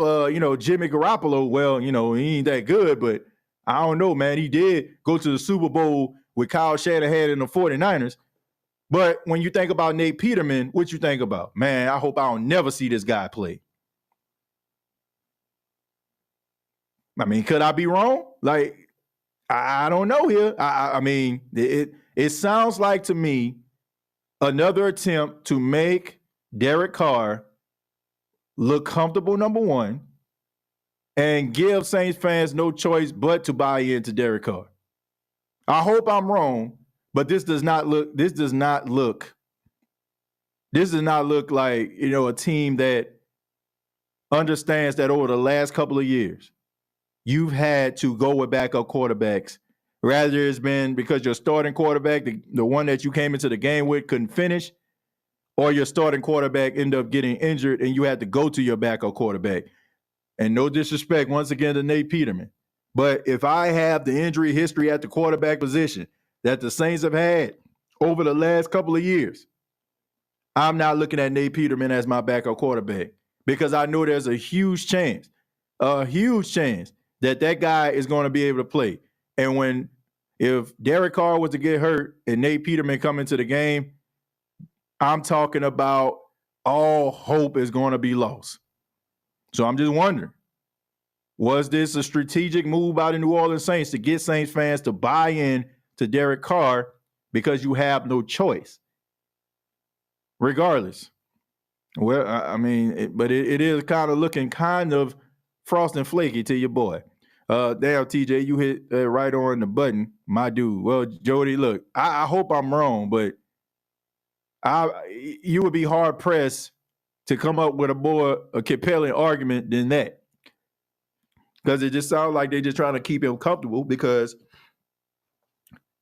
Jimmy Garoppolo, well, he ain't that good, but I don't know, man. He did go to the Super Bowl with Kyle Shanahan and the 49ers. But when you think about Nate Peterman, what you think about? Man, I hope I don't never see this guy play. I mean, could I be wrong? Like, I don't know here. I mean, it sounds like to me another attempt to make Derek Carr look comfortable, number one, and give Saints fans no choice but to buy into Derek Carr. I hope I'm wrong, But this does not look like, a team that understands that over the last couple of years, you've had to go with backup quarterbacks. Rather, it's been because your starting quarterback, the one that you came into the game with, couldn't finish, or your starting quarterback ended up getting injured and you had to go to your backup quarterback. And no disrespect, once again, to Nate Peterman. But if I have the injury history at the quarterback position that the Saints have had over the last couple of years, I'm not looking at Nate Peterman as my backup quarterback because I know there's a huge chance that guy is going to be able to play. And if Derek Carr was to get hurt and Nate Peterman come into the game, I'm talking about all hope is going to be lost. So I'm just wondering, was this a strategic move by the New Orleans Saints to get Saints fans to buy in to Derek Carr because you have no choice? Regardless. Well, it is kind of looking kind of frost and flaky to your boy. Damn, TJ, you hit right on the button, my dude. Well, Jody, look, I hope I'm wrong, but you would be hard pressed to come up with a compelling argument than that, because it just sounds like they're just trying to keep him comfortable because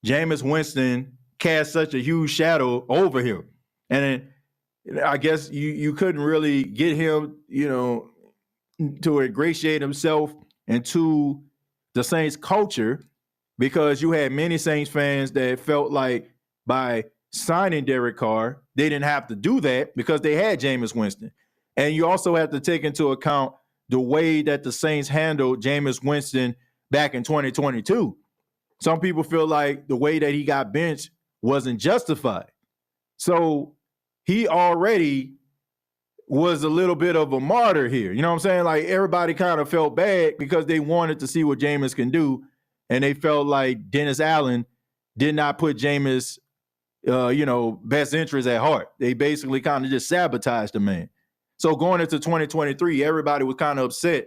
Jameis Winston cast such a huge shadow over him, and I guess you couldn't really get him, to ingratiate himself into the Saints culture because you had many Saints fans that felt like by signing Derek Carr, they didn't have to do that because they had Jameis Winston. And you also have to take into account the way that the Saints handled Jameis Winston back in 2022. Some people feel like the way that he got benched wasn't justified. So he already was a little bit of a martyr here. You know what I'm saying? Like, everybody kind of felt bad because they wanted to see what Jameis can do, and they felt like Dennis Allen did not put Jameis, best interest at heart. They basically kind of just sabotaged the man. So going into 2023, everybody was kind of upset.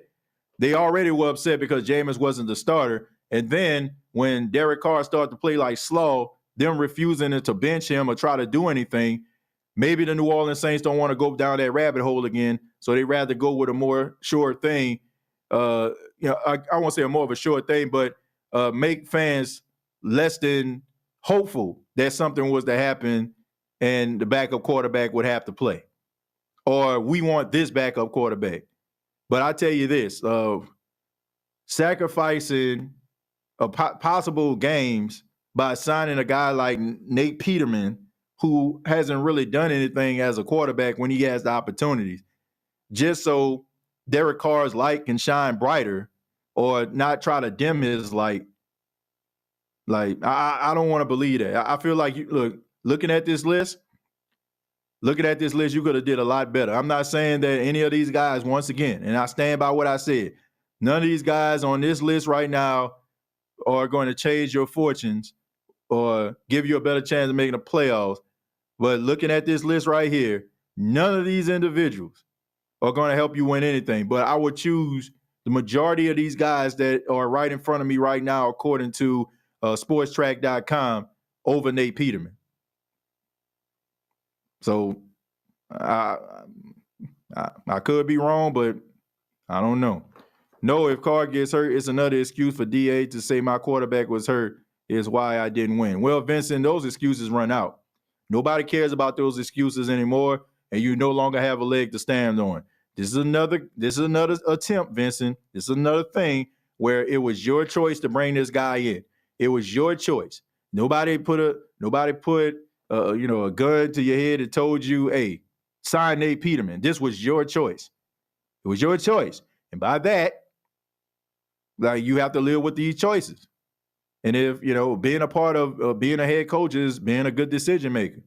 They already were upset because Jameis wasn't the starter. And then when Derek Carr started to play like slaw, them refusing to bench him or try to do anything, maybe the New Orleans Saints don't want to go down that rabbit hole again, so they rather go with a more sure thing. I won't say a more of a sure thing, but make fans less than hopeful that something was to happen and the backup quarterback would have to play. Or we want this backup quarterback. But I tell you this, sacrificing possible games by signing a guy like Nate Peterman, who hasn't really done anything as a quarterback when he has the opportunities, just so Derek Carr's light can shine brighter or not try to dim his light. Like, I don't want to believe that. I feel like, looking at this list, you could have did a lot better. I'm not saying that any of these guys, once again, and I stand by what I said, none of these guys on this list right now are going to change your fortunes or give you a better chance of making the playoffs. But looking at this list right here, none of these individuals are going to help you win anything. But I would choose the majority of these guys that are right in front of me right now, according to sportstrack.com, over Nate Peterman. So I could be wrong, but I don't know. No, if Carr gets hurt, it's another excuse for DA to say my quarterback was hurt is why I didn't win. Well, Vincent, those excuses run out. Nobody cares about those excuses anymore, and you no longer have a leg to stand on. This is another attempt, Vincent. This is another thing where it was your choice to bring this guy in. It was your choice. Nobody put a gun to your head and told you, hey, sign Nate Peterman. This was your choice. It was your choice. And by that, you have to live with these choices. And if, being a part of being a head coach is being a good decision maker.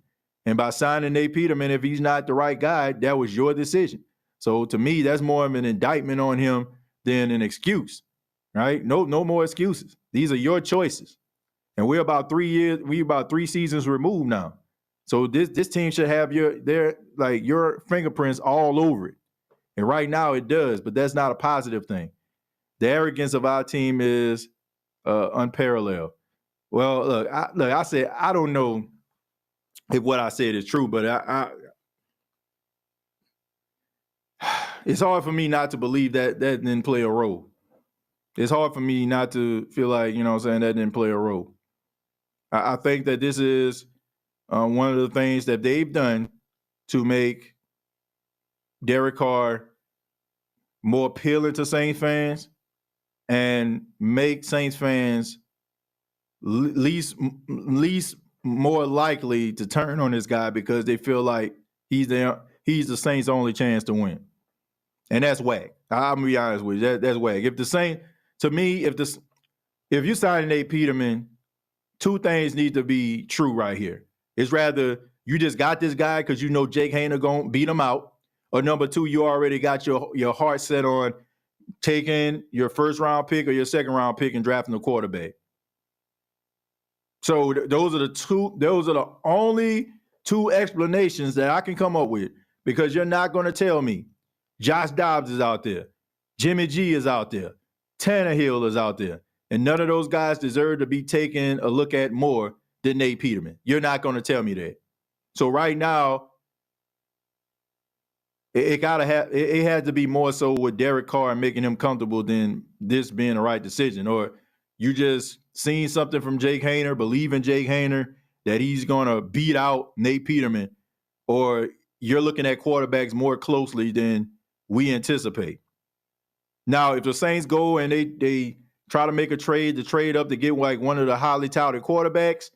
And by signing Nate Peterman, if he's not the right guy, that was your decision. So to me, that's more of an indictment on him than an excuse, right? No more excuses. These are your choices. And we're about 3 seasons removed now. So this team should have your fingerprints all over it. And right now it does, but that's not a positive thing. The arrogance of our team is unparalleled. Well, I said I don't know if what I said is true, but it's hard for me not to believe that didn't play a role. It's hard for me not to feel like, you know what I'm saying, that didn't play a role. I think that this is one of the things that they've done to make Derek Carr more appealing to Saints fans and make Saints fans least more likely to turn on this guy because they feel like he's the Saints' only chance to win. And that's whack. I'm gonna be honest with you. That's whack. If the Saints, to me, if you sign Nate Peterman, two things need to be true right here. It's rather you just got this guy because you know Jake Haener gonna beat him out, or number two, you already got your heart set on taking your first round pick or your second round pick and drafting a quarterback. So those are the only two explanations that I can come up with, because you're not going to tell me Josh Dobbs is out there, Jimmy G is out there, Tannehill is out there, and none of those guys deserve to be taken a look at more than Nate Peterman. You're not going to tell me that. So right now, it had to be more so with Derek Carr making him comfortable than this being the right decision, or you just seen something from Jake Haener, believe in Jake Haener that he's going to beat out Nate Peterman, or you're looking at quarterbacks more closely than we anticipate. Now, if the Saints go and they try to make a trade to trade up to get like one of the highly touted quarterbacks,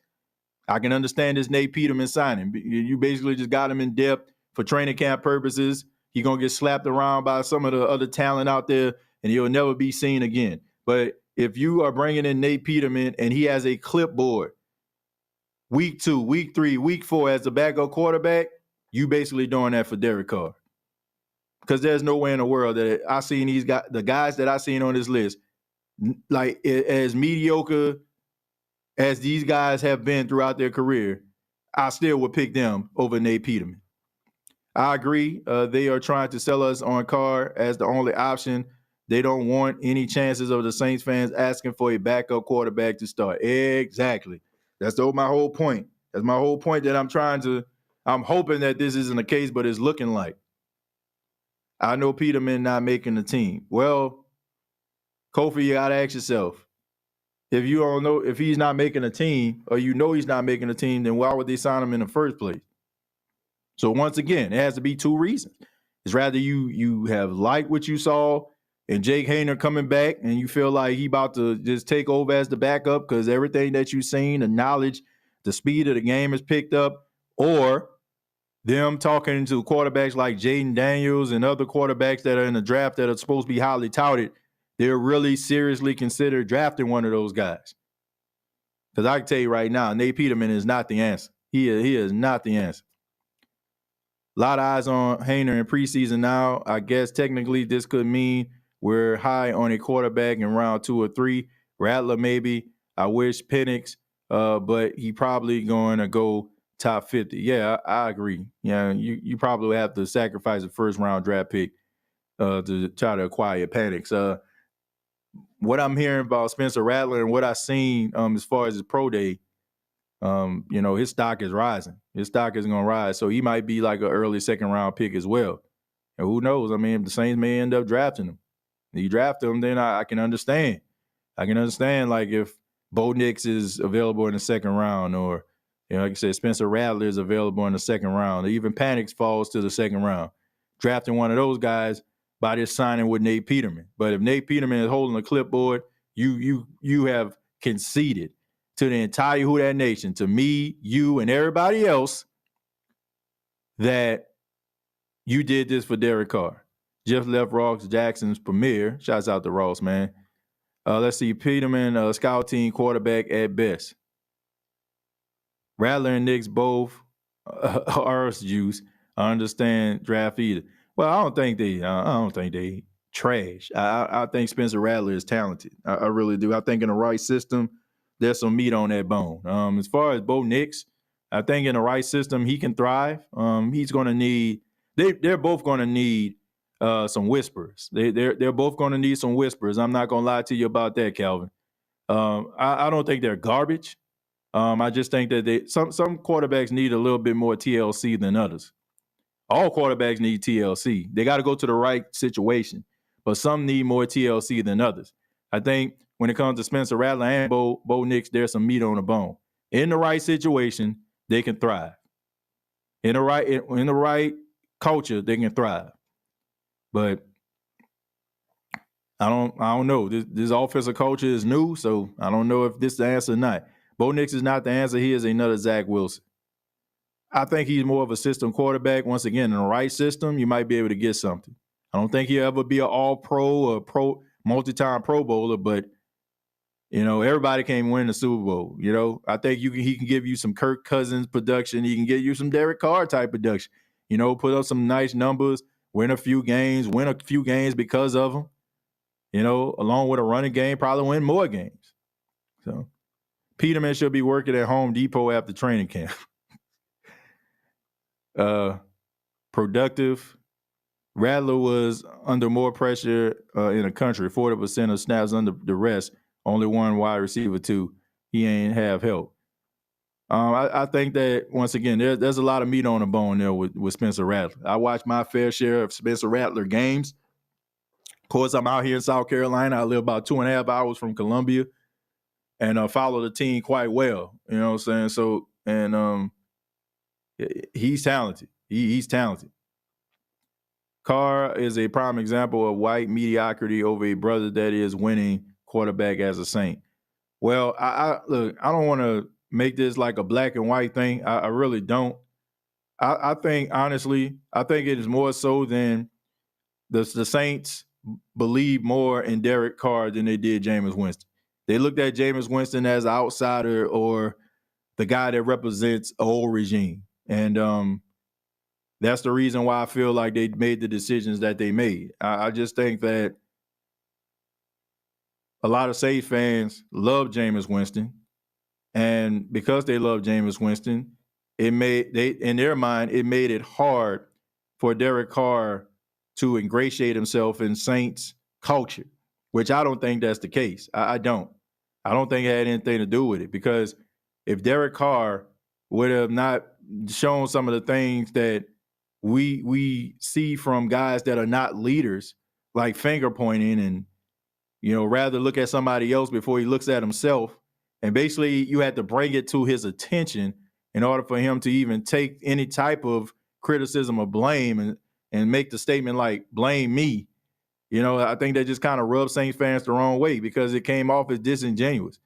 I can understand this Nate Peterman signing. You basically just got him in depth for training camp purposes. He's going to get slapped around by some of the other talent out there, and he'll never be seen again. But if you are bringing in Nate Peterman and he has a clipboard week 2, week 3, week 4 as the backup quarterback, you basically doing that for Derek Carr. Because there's no way in the world that I seen the guys that I seen on this list, like as mediocre as these guys have been throughout their career, I still would pick them over Nate Peterman. I agree. They are trying to sell us on Carr as the only option. They don't want any chances of the Saints fans asking for a backup quarterback to start. Exactly. That's my whole point. That's my whole point that I'm hoping that this isn't the case, but it's looking like. I know Peterman not making the team. Well, Kofi, you got to ask yourself, if you don't know, if he's not making a team, or you know he's not making a team, then why would they sign him in the first place? So once again, it has to be two reasons. It's rather you have liked what you saw and Jake Haener coming back and you feel like he about to just take over as the backup because everything that you've seen, the knowledge, the speed of the game is picked up, or them talking to quarterbacks like Jaden Daniels and other quarterbacks that are in the draft that are supposed to be highly touted, they're really seriously consider drafting one of those guys. Because I can tell you right now, Nate Peterman is not the answer. He is not the answer. A lot of eyes on Haener in preseason now. I guess technically this could mean we're high on a quarterback in round 2 or 3. Rattler maybe. I wish Penix, but he probably going to go top 50. Yeah, I agree. Yeah, you probably have to sacrifice a first-round draft pick to try to acquire Penix. What I'm hearing about Spencer Rattler and what I've seen as far as his pro day, his stock is rising. His stock is going to rise. So he might be like an early second-round pick as well. And who knows? I mean, the Saints may end up drafting him. If you draft him, then I can understand. I can understand, like, if Bo Nix is available in the second round, or, like I said, Spencer Rattler is available in the second round, or even Penix falls to the second round. Drafting one of those guys by this signing with Nate Peterman. But if Nate Peterman is holding a clipboard, you have conceded to the entire Who Dat Nation, to me, you, and everybody else, that you did this for Derek Carr. Jeff left Ross Jackson's premiere. Shouts out to Ross, man. Let's see. Peterman, scout team quarterback at best. Rattler and Nix both arse juice. I understand draft either. Well, I don't think they trash. I think Spencer Rattler is talented. I really do. I think in the right system, there's some meat on that bone. As far as Bo Nix, I think in the right system, he can thrive. He's going to need. They're both going to need some whispers. They're both going to need some whispers. I'm not going to lie to you about that, Calvin. I don't think they're garbage. I just think that some quarterbacks need a little bit more TLC than others. All quarterbacks need TLC. They got to go to the right situation, but some need more TLC than others. I think when it comes to Spencer Rattler and Bo Nix, there's some meat on the bone. In the right situation, they can thrive. In the right culture, they can thrive. But I don't know. This offensive culture is new, so I don't know if this is the answer or not. Bo Nix is not the answer. He is another Zach Wilson. I think he's more of a system quarterback. Once again, in the right system, you might be able to get something. I don't think he'll ever be an all-pro or multi-time Pro Bowler, but everybody can win the Super Bowl. I think he can give you some Kirk Cousins production. He can give you some Derek Carr type production. Put up some nice numbers, win a few games because of them. Along with a running game, probably win more games. So Peterman should be working at Home Depot after training camp. Productive. Rattler was under more pressure in the country. 40% of snaps under the rest. Only one wide receiver, too. He ain't have help. I think that, once again, there's a lot of meat on the bone there with Spencer Rattler. I watched my fair share of Spencer Rattler games. Of course, I'm out here in South Carolina. I live about 2.5 hours from Columbia and follow the team quite well. You know what I'm saying? So, and he's talented. He's talented. Carr is a prime example of white mediocrity over a brother that is winning quarterback as a Saint. Well, look, I don't want to make this like a black and white thing. I really don't. I think, honestly, it is more so than the Saints believe more in Derek Carr than they did Jameis Winston. They looked at Jameis Winston as an outsider or the guy that represents an old regime. And that's the reason why I feel like they made the decisions that they made. I just think that a lot of Saints fans love Jameis Winston. And because they love Jameis Winston, in their mind, it made it hard for Derek Carr to ingratiate himself in Saints culture, which I don't think that's the case. I don't. I don't think it had anything to do with it, because if Derek Carr would have not shown some of the things that we see from guys that are not leaders, like finger pointing and, rather look at somebody else before he looks at himself. And basically you had to bring it to his attention in order for him to even take any type of criticism or blame and make the statement like, blame me. I think that just kind of rubs Saints fans the wrong way, because it came off as disingenuous.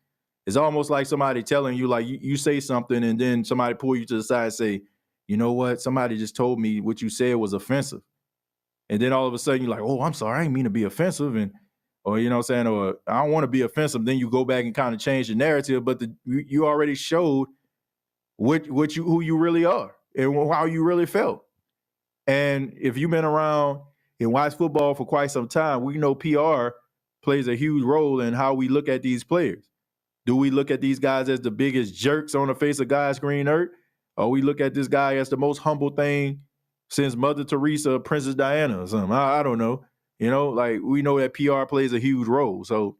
It's almost like somebody telling you, like, you say something and then somebody pull you to the side and say, you know what, somebody just told me what you said was offensive. And then all of a sudden you're like, oh, I'm sorry, I didn't mean to be offensive. Or, you know what I'm saying, or I don't want to be offensive. Then you go back and kind of change the narrative, but you already showed who you really are and how you really felt. And if you've been around and watched football for quite some time, we know PR plays a huge role in how we look at these players. Do we look at these guys as the biggest jerks on the face of God's green earth? Or we look at this guy as the most humble thing since Mother Teresa or Princess Diana or something? I don't know. Like, we know that PR plays a huge role. So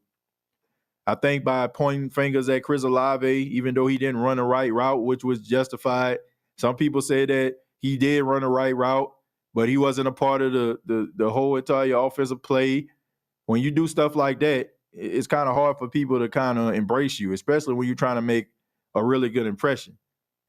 I think by pointing fingers at Chris Olave, even though he didn't run the right route, which was justified, some people say that he did run the right route, but he wasn't a part of the whole entire offensive play. When you do stuff like that, it's kind of hard for people to kind of embrace you, especially when you're trying to make a really good impression.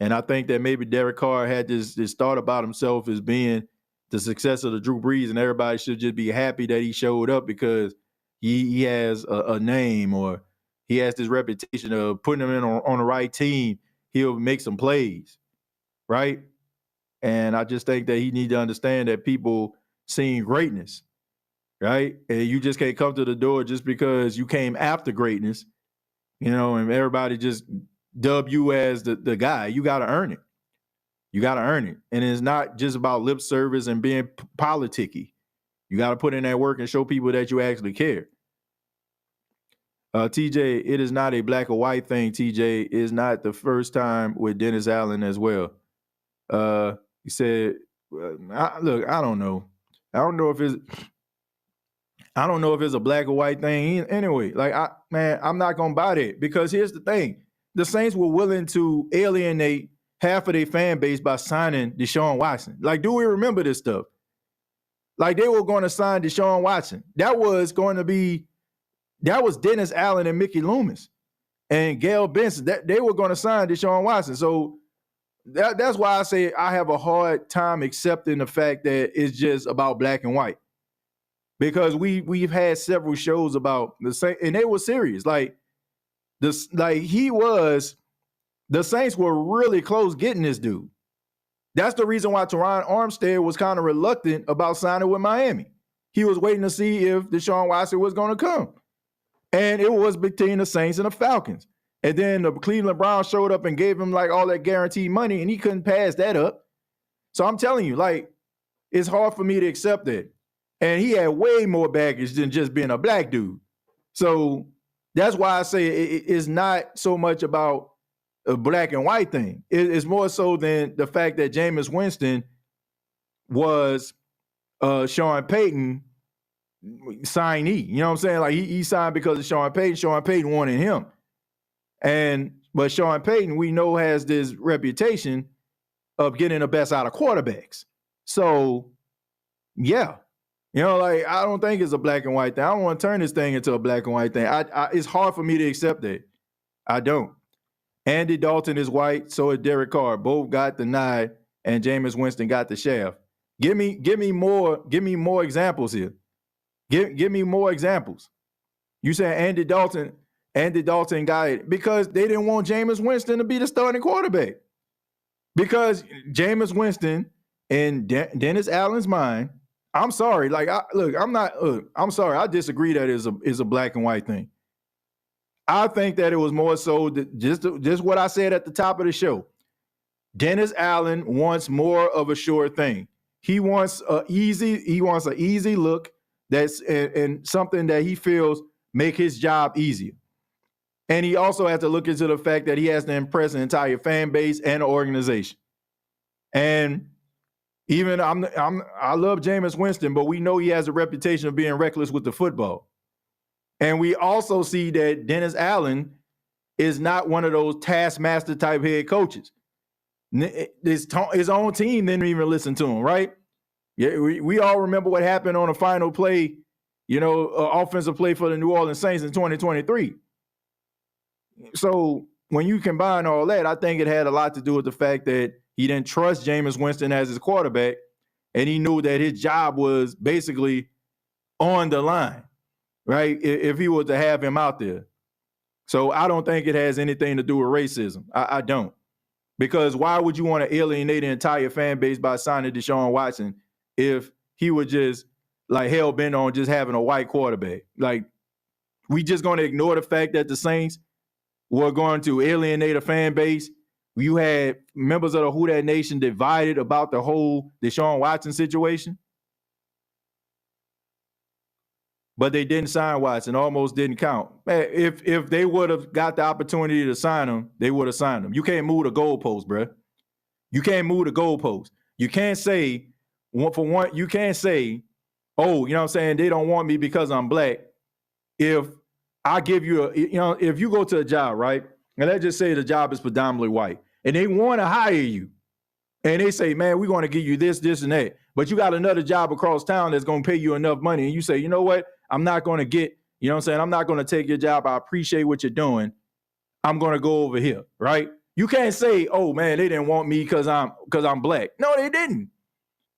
And I think that maybe Derek Carr had this thought about himself as being the successor to Drew Brees, and everybody should just be happy that he showed up because he has a name, or he has this reputation of putting him in on the right team. He'll make some plays, right? And I just think that he needs to understand that people seeing greatness, right? And you just can't come to the door just because you came after greatness, and everybody just dub you as the guy. You got to earn it. You got to earn it. And it's not just about lip service and being politicky. You got to put in that work and show people that you actually care. TJ, it is not a black or white thing, TJ. It is not the first time with Dennis Allen as well. He said, look, I don't know. I don't know if it's a black or white thing. Anyway, like, I'm not going to buy that, because here's the thing. the Saints were willing to alienate half of their fan base by signing Deshaun Watson. Like, do we remember this stuff? Like, they were going to sign Deshaun Watson. That was Dennis Allen and Mickey Loomis and Gail Benson. They were going to sign Deshaun Watson. So that's why I say I have a hard time accepting the fact that it's just about black and white. Because we've had several shows about the Saints, and they were serious. Like the Saints were really close getting this dude. That's the reason why Teron Armstead was kind of reluctant about signing with Miami. He was waiting to see if Deshaun Watson was going to come. And it was between the Saints and the Falcons. And then the Cleveland Browns showed up and gave him like all that guaranteed money, and he couldn't pass that up. So I'm telling you, like, it's hard for me to accept that. And he had way more baggage than just being a black dude. So that's why I say it's not so much about a black and white thing. It's more so than the fact that Jameis Winston was Sean Payton signee. You know what I'm saying? Like he signed because of Sean Payton. Sean Payton wanted him. But Sean Payton, we know, has this reputation of getting the best out of quarterbacks. So, yeah. You know, like, I don't think it's a black and white thing. I don't want to turn this thing into a black and white thing. It's hard for me to accept that. I don't. Andy Dalton is white, so is Derek Carr. Both got the nod, and Jameis Winston got the shaft. Give me more examples here. Give me more examples. You say Andy Dalton got it because they didn't want Jameis Winston to be the starting quarterback. Because Jameis Winston, in Dennis Allen's mind, I'm sorry. Like, I'm sorry. I disagree that is a black and white thing. I think that it was more so just what I said at the top of the show. Dennis Allen wants more of a sure thing. He wants an easy look that's and something that he feels make his job easier. And he also has to look into the fact that he has to impress an entire fan base and the organization. And even I love Jameis Winston, but we know he has a reputation of being reckless with the football. And we also see that Dennis Allen is not one of those taskmaster type head coaches. His own team didn't even listen to him, right? Yeah, we all remember what happened on the final play, offensive play for the New Orleans Saints in 2023. So when you combine all that, I think it had a lot to do with the fact that he didn't trust Jameis Winston as his quarterback, and he knew that his job was basically on the line, right, if he were to have him out there. So I don't think it has anything to do with racism. I don't. Because why would you want to alienate the entire fan base by signing Deshaun Watson if he was just like hell-bent on just having a white quarterback? Like, we just going to ignore the fact that the Saints were going to alienate a fan base? You had members of the Who Dat Nation divided about the whole Deshaun Watson situation. But they didn't sign Watson, almost didn't count. Man, if they would have got the opportunity to sign him, they would have signed him. You can't move the goalpost, bro. You can't move the goalpost. You can't say, you can't say, oh, you know what I'm saying, they don't want me because I'm black. If I give you if you go to a job, right? And let's just say the job is predominantly white, and they want to hire you. And they say, man, we're going to give you this, this, and that. But you got another job across town that's going to pay you enough money. And you say, you know what? I'm not going to get, I'm not going to take your job. I appreciate what you're doing. I'm going to go over here, right? You can't say, oh, man, they didn't want me because I'm black. No, they didn't.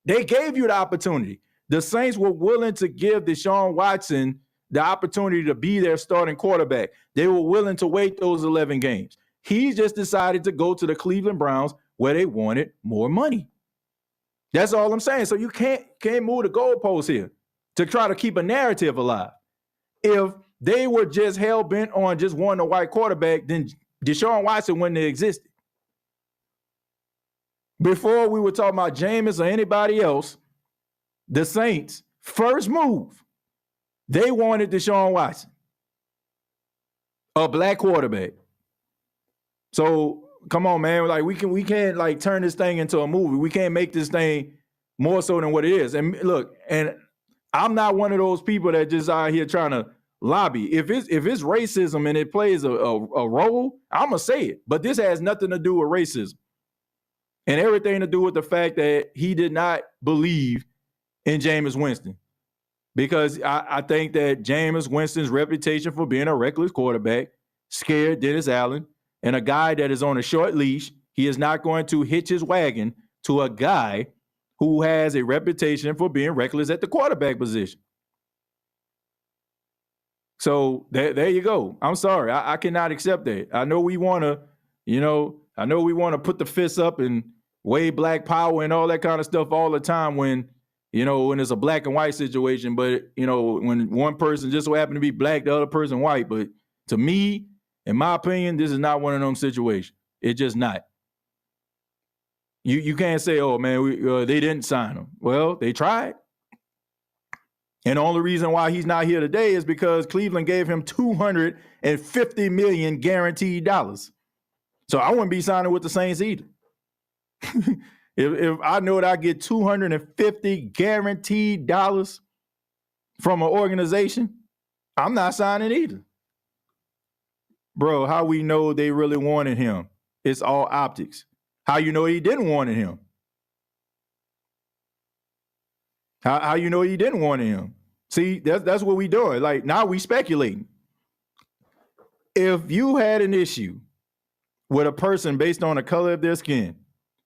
They gave you the opportunity. The Saints were willing to give Deshaun Watson the opportunity to be their starting quarterback. They were willing to wait those 11 games. He just decided to go to the Cleveland Browns where they wanted more money. That's all I'm saying. So you can't move the goalposts here to try to keep a narrative alive. If they were just hell-bent on just wanting a white quarterback, then Deshaun Watson wouldn't have existed. Before we were talking about Jameis or anybody else, the Saints' first move, they wanted Deshaun Watson, a black quarterback. So come on, man. Like we can't like turn this thing into a movie. We can't make this thing more so than what it is. And look, and I'm not one of those people that just out here trying to lobby. If it's racism and it plays a role, I'm gonna say it. But this has nothing to do with racism, and everything to do with the fact that he did not believe in Jameis Winston. Because I think that Jameis Winston's reputation for being a reckless quarterback scared Dennis Allen, and a guy that is on a short leash. He is not going to hitch his wagon to a guy who has a reputation for being reckless at the quarterback position. So there you go. I'm sorry. I cannot accept that. I know we want to, put the fists up and wave black power and all that kind of stuff all the time when it's a black and white situation. But, when one person just so happen to be black, the other person white. But to me, in my opinion, this is not one of them situations. It's just not. You can't say, oh, man, they didn't sign him. Well, they tried. And the only reason why he's not here today is because Cleveland gave him $250 million guaranteed dollars. So I wouldn't be signing with the Saints either. if I know that I get $250 guaranteed dollars from an organization, I'm not signing either. Bro, how we know they really wanted him? It's all optics. How you know he didn't want him? How you know he didn't want him? See, that's what we doing. Like, now we speculating. If you had an issue with a person based on the color of their skin,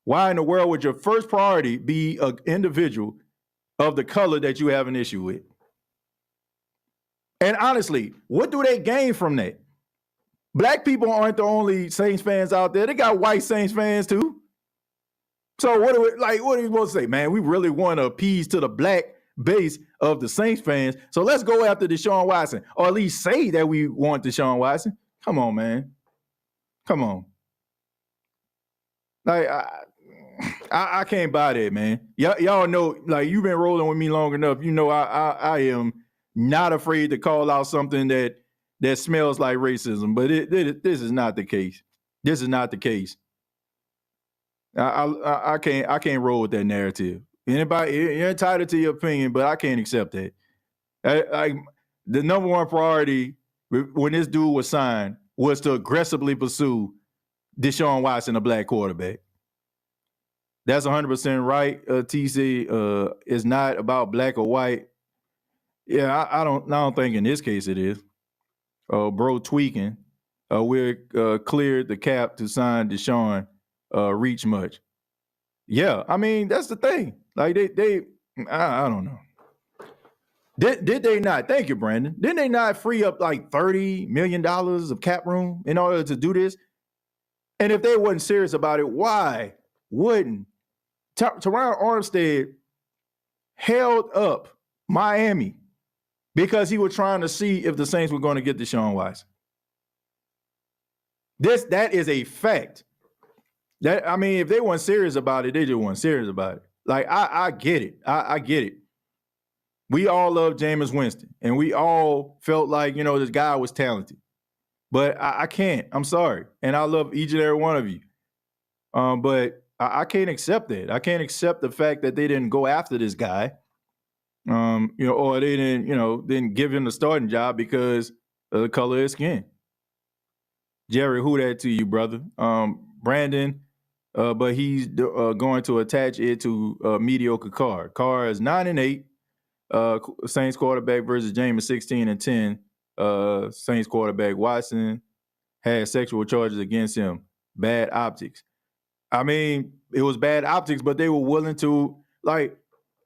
why in the world would your first priority be an individual of the color that you have an issue with? And honestly, what do they gain from that? Black people aren't the only Saints fans out there. They got white Saints fans too. So what are we supposed to say, man? We really want to appease to the black base of the Saints fans. So let's go after Deshaun Watson, or at least say that we want Deshaun Watson. Come on, man. Come on. Like, I can't buy that, man. Y'all know, like, you've been rolling with me long enough. You know, I am not afraid to call out something that smells like racism, but this is not the case. This is not the case. I can't roll with that narrative. Anybody, you're entitled to your opinion, but I can't accept that. The number one priority when this dude was signed was to aggressively pursue Deshaun Watson, a black quarterback. That's 100% right. TC is not about black or white. Yeah, I don't think in this case it is. Bro tweaking. We're cleared the cap to sign Deshaun. Reach much. Yeah, I mean, that's the thing. Like I don't know. Did they not? Thank you, Brandon. Didn't they not free up like $30 million of cap room in order to do this? And if they wasn't serious about it, why wouldn't Teron Armstead held up Miami because he was trying to see if the Saints were going to get Deshaun Watson? That is a fact. That, I mean, if they weren't serious about it, they just weren't serious about it. Like, I get it. I get it. We all love Jameis Winston, and we all felt like, this guy was talented. But I can't. I'm sorry. And I love each and every one of you. But I can't accept that. I can't accept the fact that they didn't go after this guy, or they didn't give him the starting job because of the color of his skin. Jerry, who that to you, brother? Brandon, but he's going to attach it to mediocre Carr. Carr is 9-8. Saints quarterback versus Jameis 16-10. Saints quarterback Watson had sexual charges against him. Bad optics. I mean, it was bad optics, but they were willing to, like,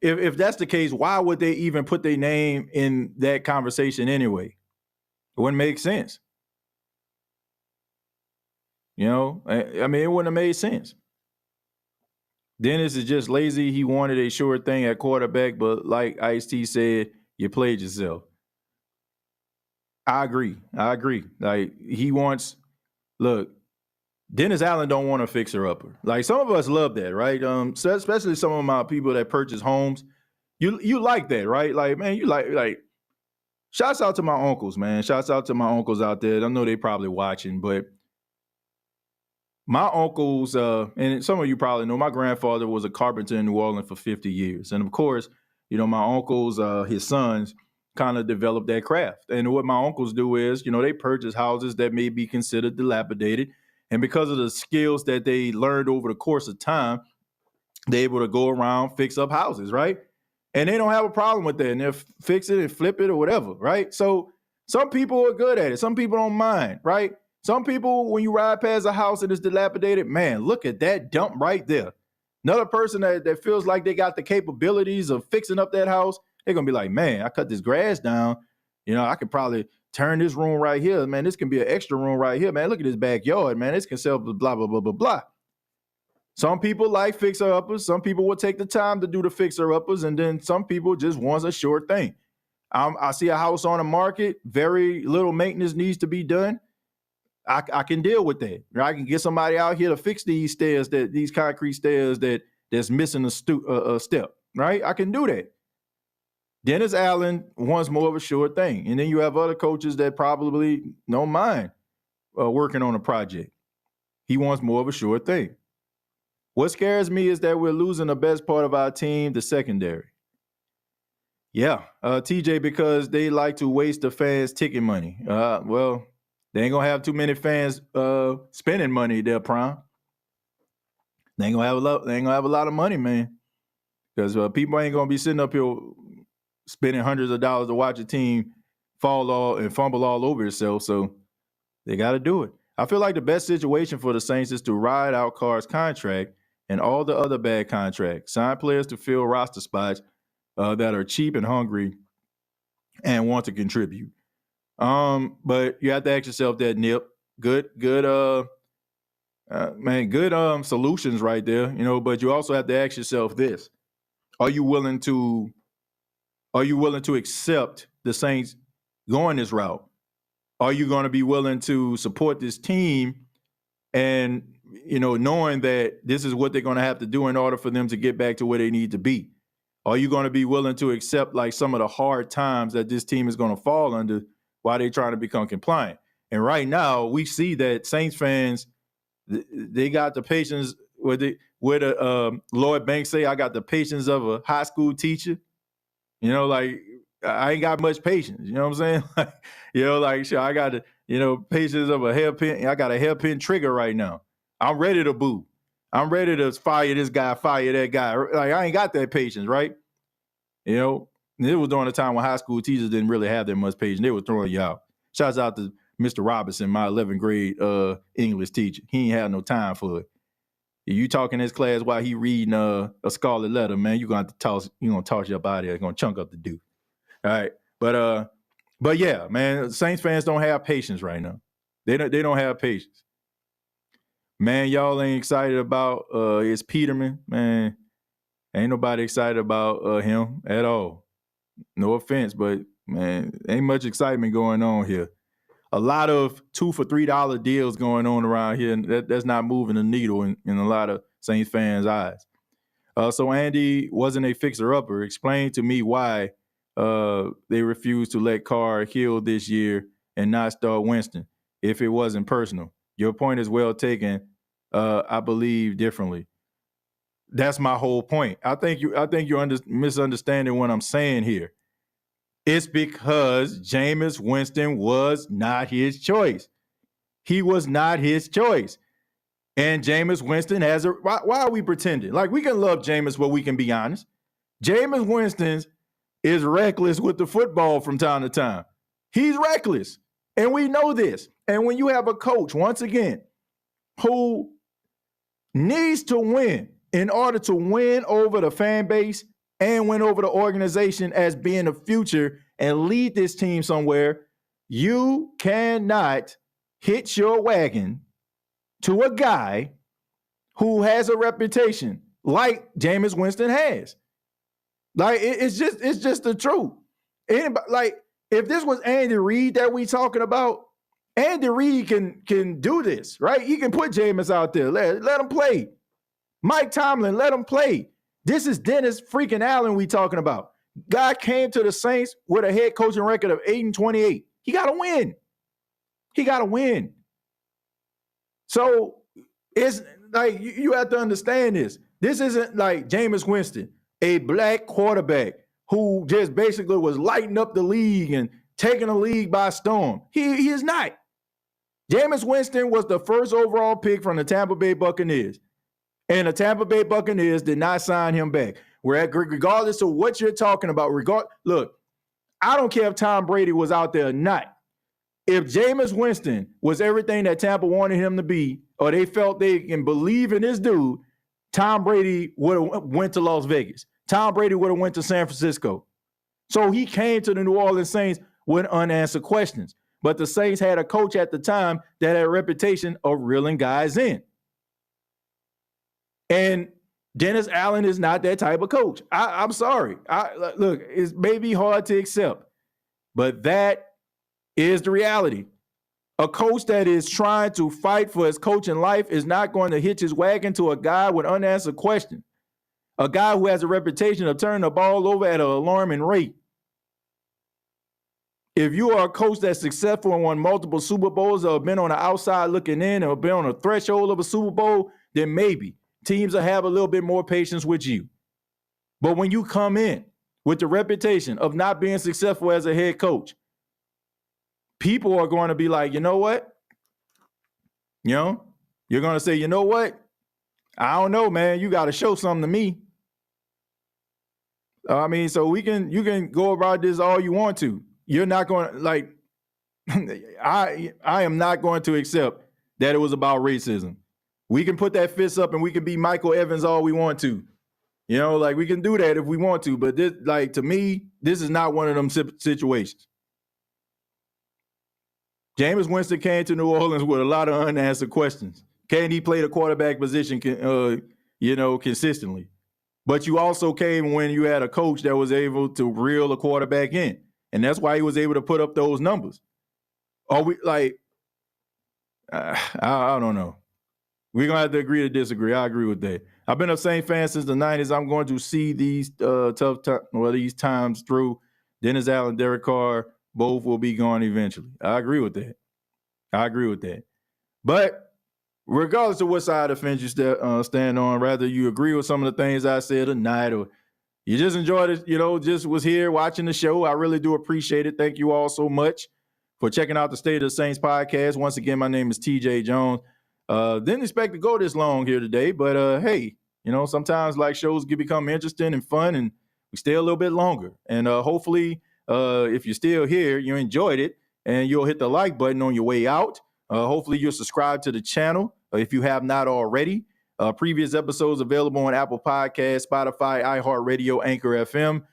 if that's the case, why would they even put their name in that conversation anyway? It wouldn't make sense. I mean, it wouldn't have made sense. Dennis is just lazy. He wanted a sure thing at quarterback, but like Ice-T said, you played yourself. I agree. Like, look, Dennis Allen don't want a fixer-upper. Like, some of us love that, right? So especially some of my people that purchase homes. You like that, right? Like, man, you like, shouts out to my uncles, man. Shouts out to my uncles out there. I know they probably watching, but my uncles, and some of you probably know, my grandfather was a carpenter in New Orleans for 50 years. And of course, my uncles, his sons, kind of develop that craft. And what my uncles do is, they purchase houses that may be considered dilapidated. And because of the skills that they learned over the course of time, they're able to go around, fix up houses, right? And they don't have a problem with that. And they'll fix it and flip it or whatever, right? So some people are good at it. Some people don't mind, right? Some people, when you ride past a house and it's dilapidated, man, look at that dump right there. Another person that feels like they got the capabilities of fixing up that house, they're going to be like, man, I cut this grass down. I could probably turn this room right here. Man, this can be an extra room right here. Man, look at this backyard, man. This can sell blah, blah, blah, blah, blah. Some people like fixer-uppers. Some people will take the time to do the fixer-uppers, and then some people just want a sure thing. I see a house on the market, very little maintenance needs to be done. I can deal with that. I can get somebody out here to fix these stairs, these concrete stairs that's missing a step, right? I can do that. Dennis Allen wants more of a sure thing. And then you have other coaches that probably don't mind working on a project. He wants more of a sure thing. What scares me is that we're losing the best part of our team, the secondary. Yeah, TJ, because they like to waste the fans' ticket money. Well, they ain't gonna have too many fans spending money there, Prime. They ain't gonna have a lot of money, man. Because people ain't gonna be sitting up here spending hundreds of dollars to watch a team fall all and fumble all over itself. So they got to do it. I feel like the best situation for the Saints is to ride out Carr's contract and all the other bad contracts. Sign players to fill roster spots that are cheap and hungry and want to contribute. But you have to ask yourself that, Nip. Good solutions right there, but you also have to ask yourself this. Are you willing to accept the Saints going this route? Are you going to be willing to support this team and, knowing that this is what they're going to have to do in order for them to get back to where they need to be? Are you going to be willing to accept like some of the hard times that this team is going to fall under while they're trying to become compliant? And right now we see that Saints fans, they got the patience Lloyd Banks say, I got the patience of a high school teacher. I ain't got much patience. You know what I'm saying? Sure, I got the, patience of a hairpin. I got a hairpin trigger right now. I'm ready to boo. I'm ready to fire this guy, fire that guy. Like, I ain't got that patience, right? It was during a time when high school teachers didn't really have that much patience. They were throwing you out. Shouts out to Mr. Robinson, my 11th grade English teacher. He ain't had no time for it. If you talk in his class while he reading a scarlet letter, man, you're going to toss you up out of there. You're going to chunk up the dude. All right. But yeah, man, Saints fans don't have patience right now. They don't have patience. Man, y'all ain't excited about it's Peterman. Man, ain't nobody excited about him at all. No offense, but man, ain't much excitement going on here. A lot of $2 for $3 deals going on around here, and that's not moving the needle in a lot of Saints fans' eyes. So Andy wasn't a fixer-upper. Explain to me why they refused to let Carr heal this year and not start Winston if it wasn't personal. Your point is well taken. I believe differently. That's my whole point. I think you're misunderstanding what I'm saying here. It's because Jameis Winston was not his choice. He was not his choice. And Jameis Winston has why are we pretending? Like, we can love Jameis, but we can be honest. Jameis Winston is reckless with the football from time to time. He's reckless. And we know this. And when you have a coach, once again, who needs to win in order to win over the fan base and win over the organization as being the future and lead this team somewhere, you cannot hitch your wagon to a guy who has a reputation like Jameis Winston has. Like, it's just the truth. Anybody, like, if this was Andy Reid that we talking about, Andy Reid can do this, right? He can put Jameis out there. Let him play. Mike Tomlin, let him play. This is Dennis freaking Allen we talking about. Guy came to the Saints with a head coaching record of 8-28. He got to win. He got to win. So it's like you have to understand this. This isn't like Jameis Winston, a black quarterback who just basically was lighting up the league and taking the league by storm. He is not. Jameis Winston was the first overall pick from the Tampa Bay Buccaneers. And the Tampa Bay Buccaneers did not sign him back. Regardless of what you're talking about, look, I don't care if Tom Brady was out there or not. If Jameis Winston was everything that Tampa wanted him to be, or they felt they can believe in this dude, Tom Brady would have went to Las Vegas. Tom Brady would have went to San Francisco. So he came to the New Orleans Saints with unanswered questions. But the Saints had a coach at the time that had a reputation of reeling guys in. And Dennis Allen is not that type of coach. I'm sorry. Look, it may be hard to accept, but that is the reality. A coach that is trying to fight for his coaching life is not going to hitch his wagon to a guy with unanswered questions, a guy who has a reputation of turning the ball over at an alarming rate. If you are a coach that's successful and won multiple Super Bowls or been on the outside looking in or been on the threshold of a Super Bowl, then maybe teams will have a little bit more patience with you. But when you come in with the reputation of not being successful as a head coach, people are going to be like, you know what? You're going to say, you know what? I don't know, man. You got to show something to me. So you can go about this all you want to. You're not going to, I am not going to accept that it was about racism. We can put that fist up and we can be Michael Evans all we want to. We can do that if we want to. But this, to me, this is not one of them situations. Jameis Winston came to New Orleans with a lot of unanswered questions. Can he play the quarterback position, consistently? But you also came when you had a coach that was able to reel a quarterback in. And that's why he was able to put up those numbers. Are we I don't know. We're going to have to agree to disagree. I agree with that. I've been a Saint fan since the 90s. I'm going to see these these times through. Dennis Allen, Derek Carr, both will be gone eventually. I agree with that. But regardless of what side of the fence you stand on, rather you agree with some of the things I said tonight or you just enjoyed it, just was here watching the show, I really do appreciate it. Thank you all so much for checking out the State of the Saints podcast. Once again, my name is TJAY Jones. Didn't expect to go this long here today, but hey, sometimes shows can become interesting and fun and we stay a little bit longer. And hopefully, if you're still here, you enjoyed it and you'll hit the like button on your way out. Hopefully you'll subscribe to the channel if you have not already. Previous episodes available on Apple Podcasts, Spotify, iHeartRadio, Anchor FM.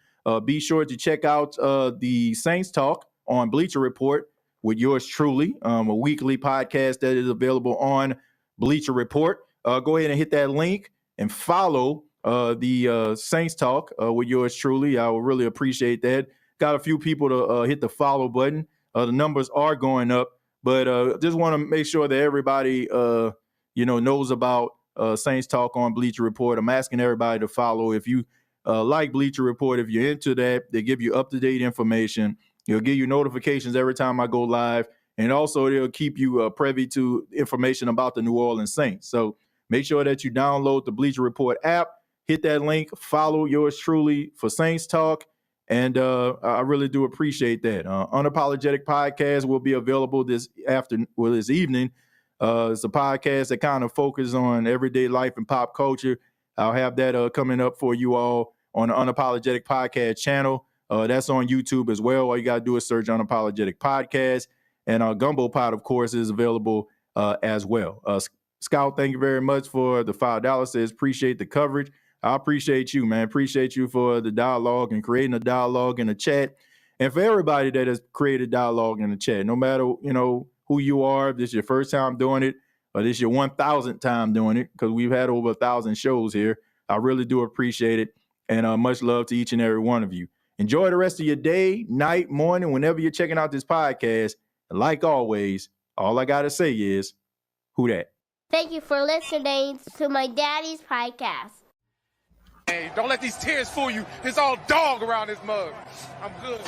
Be sure to check out the Saints Talk on Bleacher Report with yours truly, a weekly podcast that is available on Bleacher Report. Go ahead and hit that link and follow the Saints Talk with yours truly. I will really appreciate that. Got a few people to hit the follow button. The numbers are going up, but just want to make sure that everybody, knows about Saints Talk on Bleacher Report. I'm asking everybody to follow. If you like Bleacher Report, if you're into that, they give you up-to-date information. They'll give you notifications every time I go live. And also they'll keep you privy to information about the New Orleans Saints. So make sure that you download the Bleacher Report app, hit that link, follow yours truly for Saints Talk. And I really do appreciate that. Unapologetic Podcast will be available this evening. It's a podcast that kind of focuses on everyday life and pop culture. I'll have that coming up for you all on the Unapologetic Podcast channel. That's on YouTube as well. All you got to do is search Unapologetic Podcast. And Gumbo Pod, of course, is available as well. Scout, thank you very much for the $5. Says, appreciate the coverage. I appreciate you, man. Appreciate you for the dialogue and creating a dialogue in the chat. And for everybody that has created dialogue in the chat, no matter, who you are, if this is your first time doing it, or this is your 1,000th time doing it, because we've had over 1,000 shows here. I really do appreciate it. And much love to each and every one of you. Enjoy the rest of your day, night, morning, whenever you're checking out this podcast. And like always, all I got to say is, who that? Thank you for listening to my daddy's podcast. Hey, don't let these tears fool you. It's all dog around this mug. I'm good.